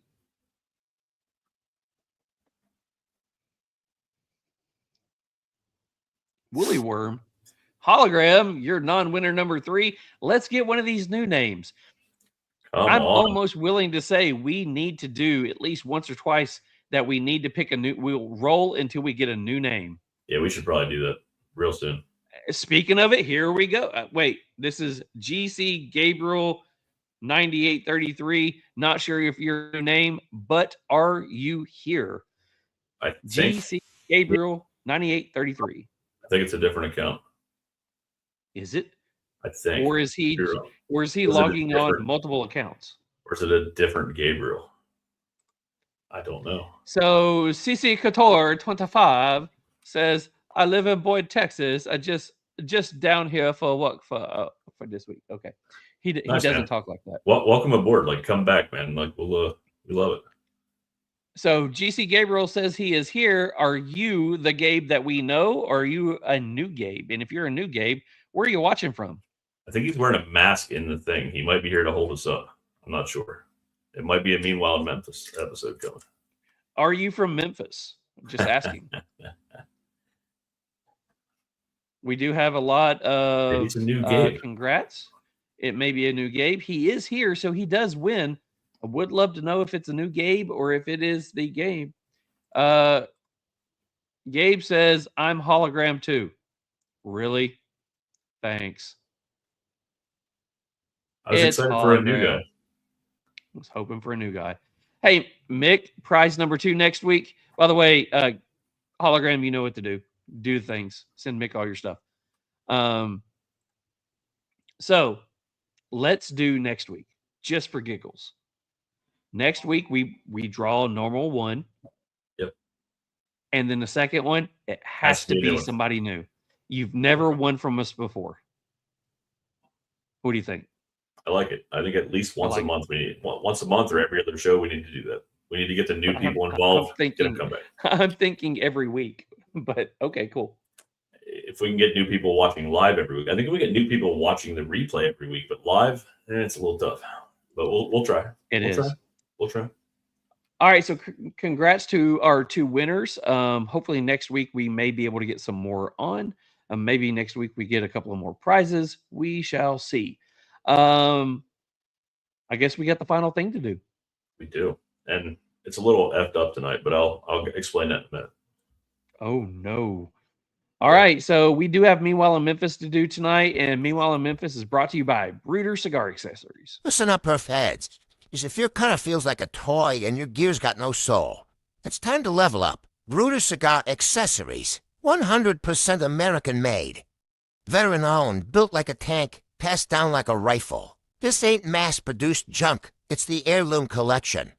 Woolly Worm. Hologram, you're non-winner number 3. Let's get one of these new names. I'm almost willing to say we need to do at least once or twice that we need to pick a new. We'll roll until we get a new name. Yeah, we should probably do that real soon. Speaking of it, here we go. Wait, this is GC Gabriel 9833. Not sure if your name, but are you here? I think GC Gabriel 9833. I think it's a different account. Is it? I think. Or is he logging on multiple accounts? Or is it a different Gabriel? I don't know. So CC Couture 25 says, I live in Boyd, Texas. I just down here for work for this week. Okay. He Nice, doesn't man. talk like that. Well, welcome aboard. Like, come back, man. Like, we love it. So GC Gabriel says he is here. Are you the Gabe that we know, or are you a new Gabe? And if you're a new Gabe, where are you watching from? I think he's wearing a mask in the thing. He might be here to hold us up. I'm not sure. It might be a Meanwhile in Memphis episode coming. Are you from Memphis? Just asking. We do have a lot of It's a new Gabe. congrats. It may be a new Gabe. He is here, so he does win. I would love to know if it's a new Gabe or if it is the Gabe. Gabe says, I'm hologram too. Really? Thanks. I was excited for a new guy. I was hoping for a new guy. Hey, Mick, prize number 2 next week. By the way, hologram, you know what to do. Do things. Send Mick all your stuff. So let's do next week, just for giggles. Next week, we draw a normal 1. Yep. And then the second one, it has to be somebody new. You've never won from us before. What do you think? I like it. I think at least once a month once a month or every other show we need to do that. We need to get the new people involved. Get them come back. I'm thinking every week, but okay, cool. If we can get new people watching live every week, I think if we get new people watching the replay every week, but live, it's a little tough. But we'll try. We'll try. All right, so congrats to our 2 winners. Hopefully next week we may be able to get some more on. Maybe next week we get a couple of more prizes. We shall see. I guess we got the final thing to do. We do. and it's a little effed up tonight, but I'll explain that in a minute. Oh no. All right, so we do have Meanwhile in Memphis to do tonight, and Meanwhile in Memphis is brought to you by Brooder Cigar Accessories. Listen up, Perf heads. Is if your cutter feels like a toy and your gear's got no soul, it's time to level up. Brooder Cigar Accessories, 100% American made. Veteran owned, built like a tank, passed down like a rifle. This ain't mass-produced junk, it's the heirloom collection.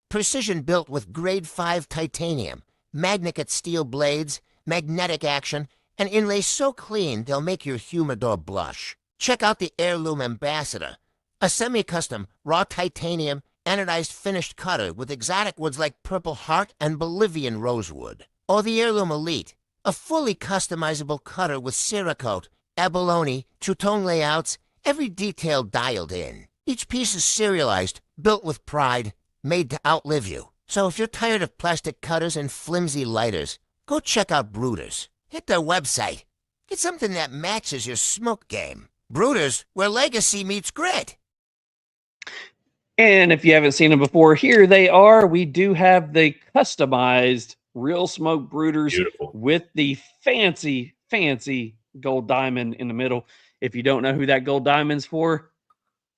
Precision built with grade 5 titanium, magnetic steel blades, magnetic action, and inlays so clean they'll make your humidor blush. Check out the Heirloom Ambassador, a semi-custom raw titanium anodized finished cutter with exotic woods like Purple Heart and Bolivian rosewood. Or the Heirloom Elite, a fully customizable cutter with Cerakote, abalone, two-tone layouts, every detail dialed in. Each piece is serialized, built with pride, made to outlive you. So if you're tired of plastic cutters and flimsy lighters, go check out Brooders. Hit their website. Get something that matches your smoke game. Brooders, where legacy meets grit. And if you haven't seen them before, here they are. We do have the customized Real Smoke Brooders. Beautiful. With the fancy gold diamond in the middle. If you don't know who that gold diamond's for,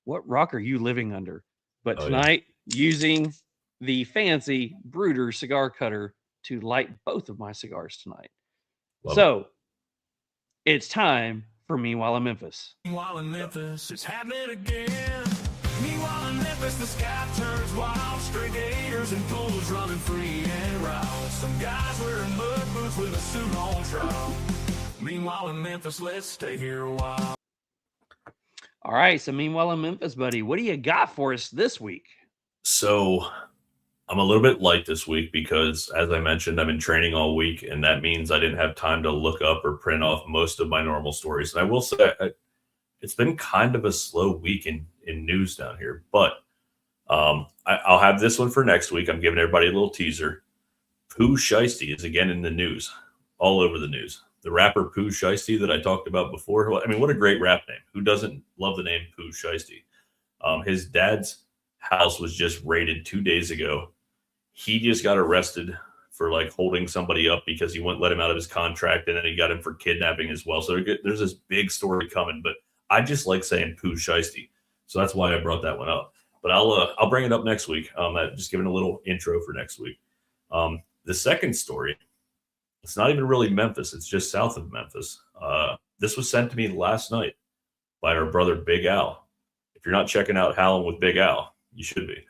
what rock are you living under? But tonight, using the fancy Brooder cigar cutter to light both of my cigars tonight. Love It's time for Meanwhile in Memphis. Meanwhile in Memphis, it's happening again. Meanwhile in Memphis, the sky turns wild. Stray gators and pools running free and wild. Some guys wearing mud boots with a suit on trial. Meanwhile in Memphis, let's stay here a while. All right, so Meanwhile in Memphis, buddy, what do you got for us this week? So I'm a little bit light this week because, as I mentioned, I've been training all week, and that means I didn't have time to look up or print off most of my normal stories. And I will say it's been kind of a slow week in news down here, but I'll have this one for next week. I'm giving everybody a little teaser. Pooh Shiesty is again in the news, all over the news. The rapper Pooh Shiesty that I talked about before. I mean, what a great rap name. Who doesn't love the name Pooh Shiesty? His dad's house was just raided 2 days ago. He just got arrested for like holding somebody up because he wouldn't let him out of his contract, and then he got him for kidnapping as well. So there's this big story coming, but I just like saying Pooh Shiesty, so that's why I brought that one up. But I'll bring it up next week. Just giving a little intro for next week. The second story, it's not even really Memphis; it's just south of Memphis. This was sent to me last night by our brother Big Al. If you're not checking out Howlin' with Big Al, you should be.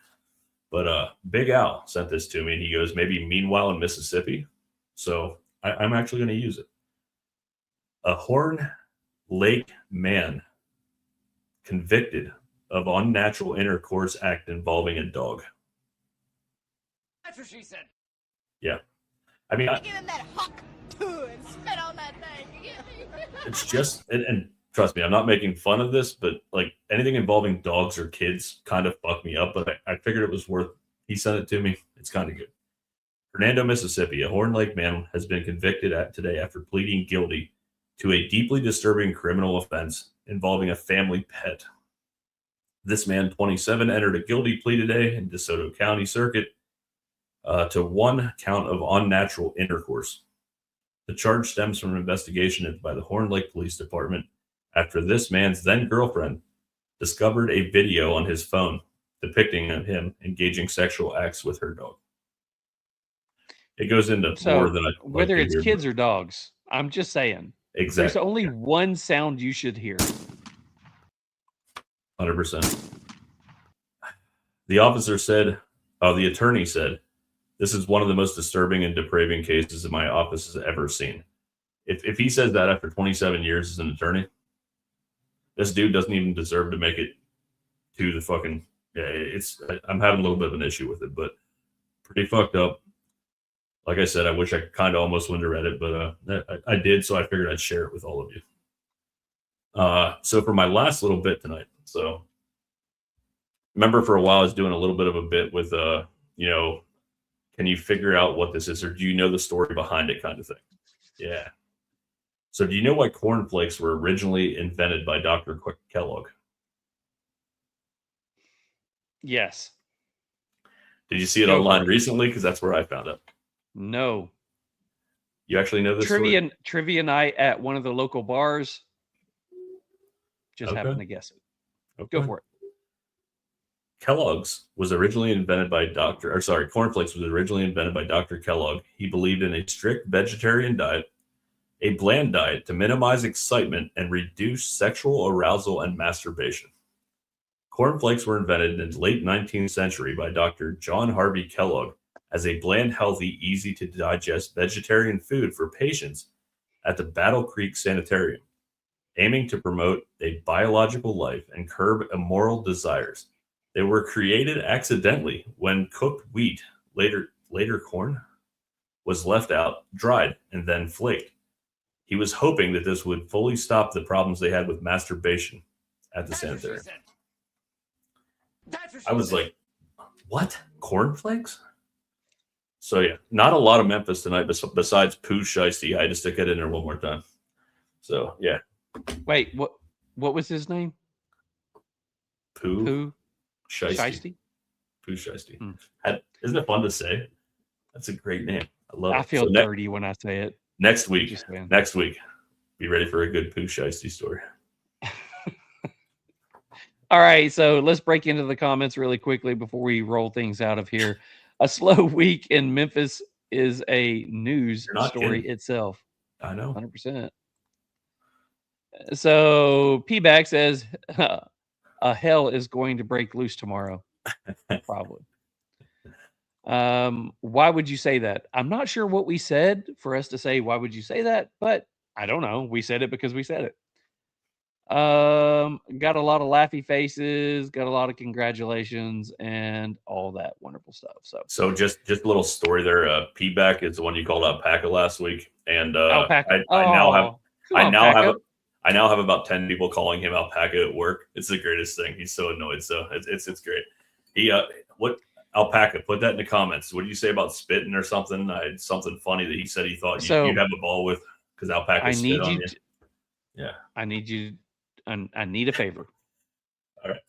But Big Al sent this to me, and he goes, maybe Meanwhile in Mississippi. So I'm actually going to use it. A Horn Lake man convicted of unnatural intercourse act involving a dog. That's what she said. Yeah. I mean, Give him that hawk too and spit on that thing. it's just, and trust me, I'm not making fun of this, but like anything involving dogs or kids kind of fucked me up, but I figured it was worth, he sent it to me. It's kind of good. Hernando, Mississippi, a Horn Lake man has been convicted today after pleading guilty to a deeply disturbing criminal offense involving a family pet. This man, 27, entered a guilty plea today in DeSoto County Circuit to one count of unnatural intercourse. The charge stems from an investigation by the Horn Lake Police Department after this man's then-girlfriend discovered a video on his phone depicting him engaging sexual acts with her dog. It goes into more than whether it's kids or dogs, I'm just saying. Exactly. There's only one sound you should hear. 100%. The attorney said, this is one of the most disturbing and depraving cases that my office has ever seen. If he says that after 27 years as an attorney, this dude doesn't even deserve to make it to the fucking, I'm having a little bit of an issue with it, but pretty fucked up. Like I said, I wish I kind of almost wouldn't have read it, but I did, so I figured I'd share it with all of you. So for my last little bit tonight, so remember for a while I was doing a little bit of a bit with, can you figure out what this is, or do you know the story behind it kind of thing? Yeah. So do you know why cornflakes were originally invented by Dr. Kellogg? Yes. Did you see it Go online for it. recently? Because that's where I found it. No. You actually know this story? Trivia night at one of the local bars. Just Okay. happened to guess it. Okay. Go for it. Kellogg's was originally invented by cornflakes was originally invented by Dr. Kellogg. He believed in a strict vegetarian diet, a bland diet to minimize excitement and reduce sexual arousal and masturbation. Cornflakes were invented in the late 19th century by Dr. John Harvey Kellogg as a bland, healthy, easy to digest vegetarian food for patients at the Battle Creek Sanitarium, aiming to promote a biological life and curb immoral desires. They were created accidentally when cooked wheat, later corn, was left out, dried, and then flaked. He was hoping that this would fully stop the problems they had with masturbation at the sanitarium. I was like, what? Cornflakes? So yeah, not a lot of Memphis tonight besides Pooh Shiesty. I had to stick it in there one more time. So yeah. Wait, what was his name? Pooh Shiesty? Pooh Shiesty. Isn't it fun to say? That's a great name. I love it. I feel dirty when I say it. Next week, be ready for a good Pooh Shiesty story. All right, so let's break into the comments really quickly before we roll things out of here. A slow week in Memphis is a news story itself. I know. 100%. So P-Back says a hell is going to break loose tomorrow. Probably. Why would you say that? I'm not sure what we said for us to say, why would you say that? But I don't know. We said it because we said it. Got a lot of laughy faces, got a lot of congratulations and all that wonderful stuff. So just a little story there. P-Back is the one you called Alpaca last week. And Alpaca. I now have about 10 people calling him Alpaca at work. It's the greatest thing. He's so annoyed. So it's great. What Alpaca, put that in the comments. What do you say about spitting or something? Something funny that he said he thought you'd have a ball with because Alpaca spit on you. Yeah. I need a favor. All right.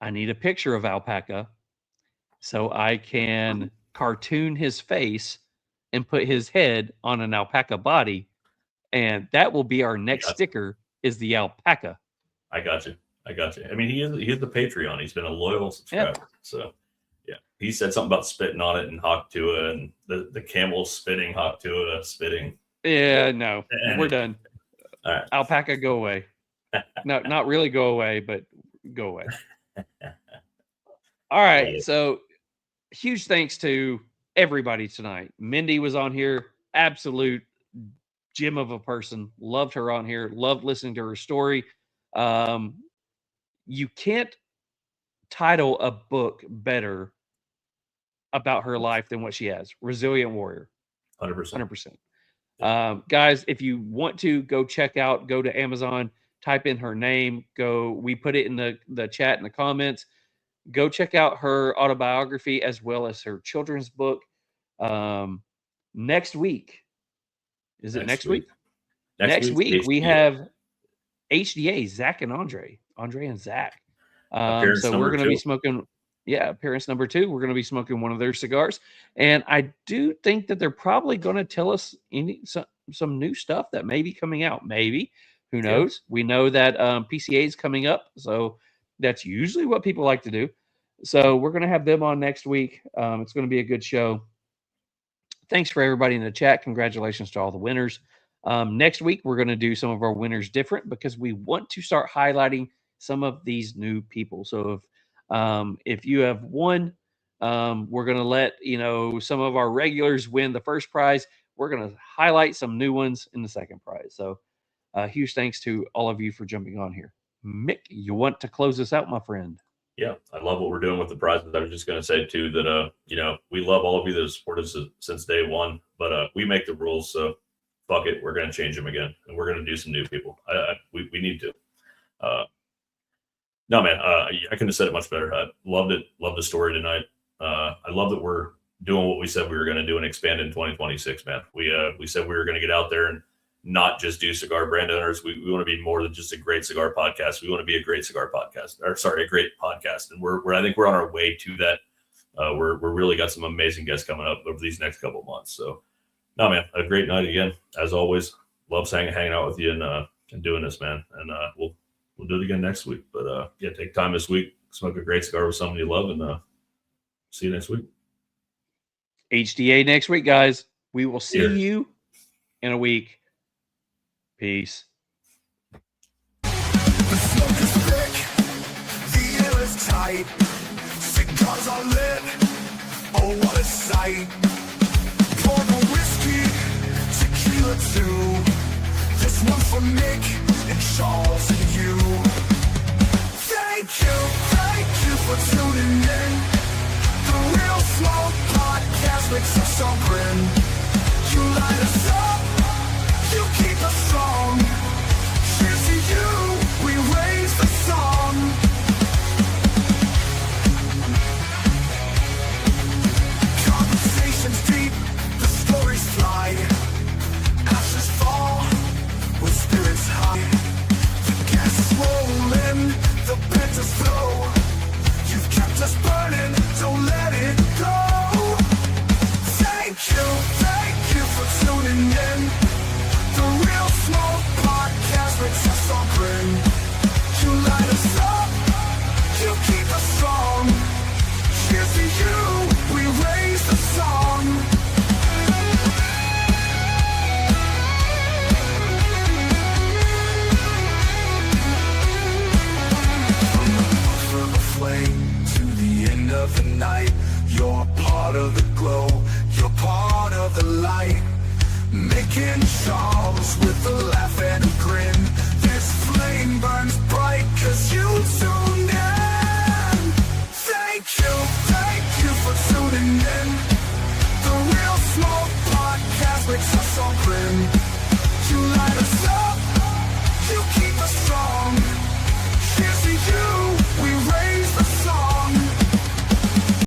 I need a picture of Alpaca so I can cartoon his face and put his head on an alpaca body. And that will be our next sticker is the alpaca. I got you. I mean, he is the Patreon. He's been a loyal subscriber. Yeah. So yeah, he said something about spitting on it and Haktua and the camel spitting, Haktua spitting. Yeah, no, we're done. All right. Alpaca, go away. No, not really go away, but go away. All right. So huge thanks to everybody tonight. Mindy was on here. Absolute gem of a person. Loved her on here. Loved listening to her story. You can't title a book better about her life than what she has. Resilient Warrior. 100%. Guys, if you want to go to Amazon, type in her name, we put it in the chat in the comments. Go check out her autobiography as well as her children's book. Next week. Is it next week? Next week we have HDA, Zach and Andre and Zach. So we're going to be smoking. Yeah, appearance number 2. We're going to be smoking one of their cigars. And I do think that they're probably going to tell us some new stuff that may be coming out. Maybe. Who knows? Yeah. We know that PCA is coming up. So that's usually what people like to do. So we're going to have them on next week. It's going to be a good show. Thanks for everybody in the chat. Congratulations to all the winners. Next week, we're going to do some of our winners different because we want to start highlighting some of these new people. So if you have won, we're going to let some of our regulars win the first prize. We're going to highlight some new ones in the second prize. So huge thanks to all of you for jumping on here. Mick, you want to close us out, my friend? Yeah, I love what we're doing with the prizes. I was just going to say too that we love all of you that have supported us since day one, but we make the rules, so fuck it, we're going to change them again, and we're going to do some new people. We need to. No, man, I couldn't have said it much better. I loved it. Loved the story tonight. I love that we're doing what we said we were going to do and expand in 2026, man. We said we were going to get out there and not just do cigar brand owners. We want to be more than just a great cigar podcast. We want to be a great cigar podcast, a great podcast. And I think we're on our way to that. we're really got some amazing guests coming up over these next couple of months. So, no, man, a great night again. As always, loves hanging out with you and doing this, man. And we'll do it again next week. But yeah, take time this week, smoke a great cigar with someone you love, and see you next week. HDA next week, guys. We will see you in a week. Peace. The smoke is thick, the air is tight, cigars are lit, oh what a sight. Pour the whiskey, tequila too, this one for Mick and Charles and you. Thank you for tuning in. The Real Smoke Podcast makes us all grin. You light us up, you keep us strong. Cheers to you, we raise the song. Conversations deep, the stories fly. Ashes fall, with spirits high. The gas is rolling, the penters flow. You've kept us burning, don't let it go. Thank you for tuning in. The Real Smoke Podcast makes us all grin. You light us up, you keep us strong. Cheers to you, we raise the song. From the flame to the end of the night, you're part of the glow, you're part of the light. Mick and Charles with a laugh and a grin. This flame burns bright cause you tuned in. Thank you for tuning in. The Real Smoke Podcast makes us all grin. You light us up.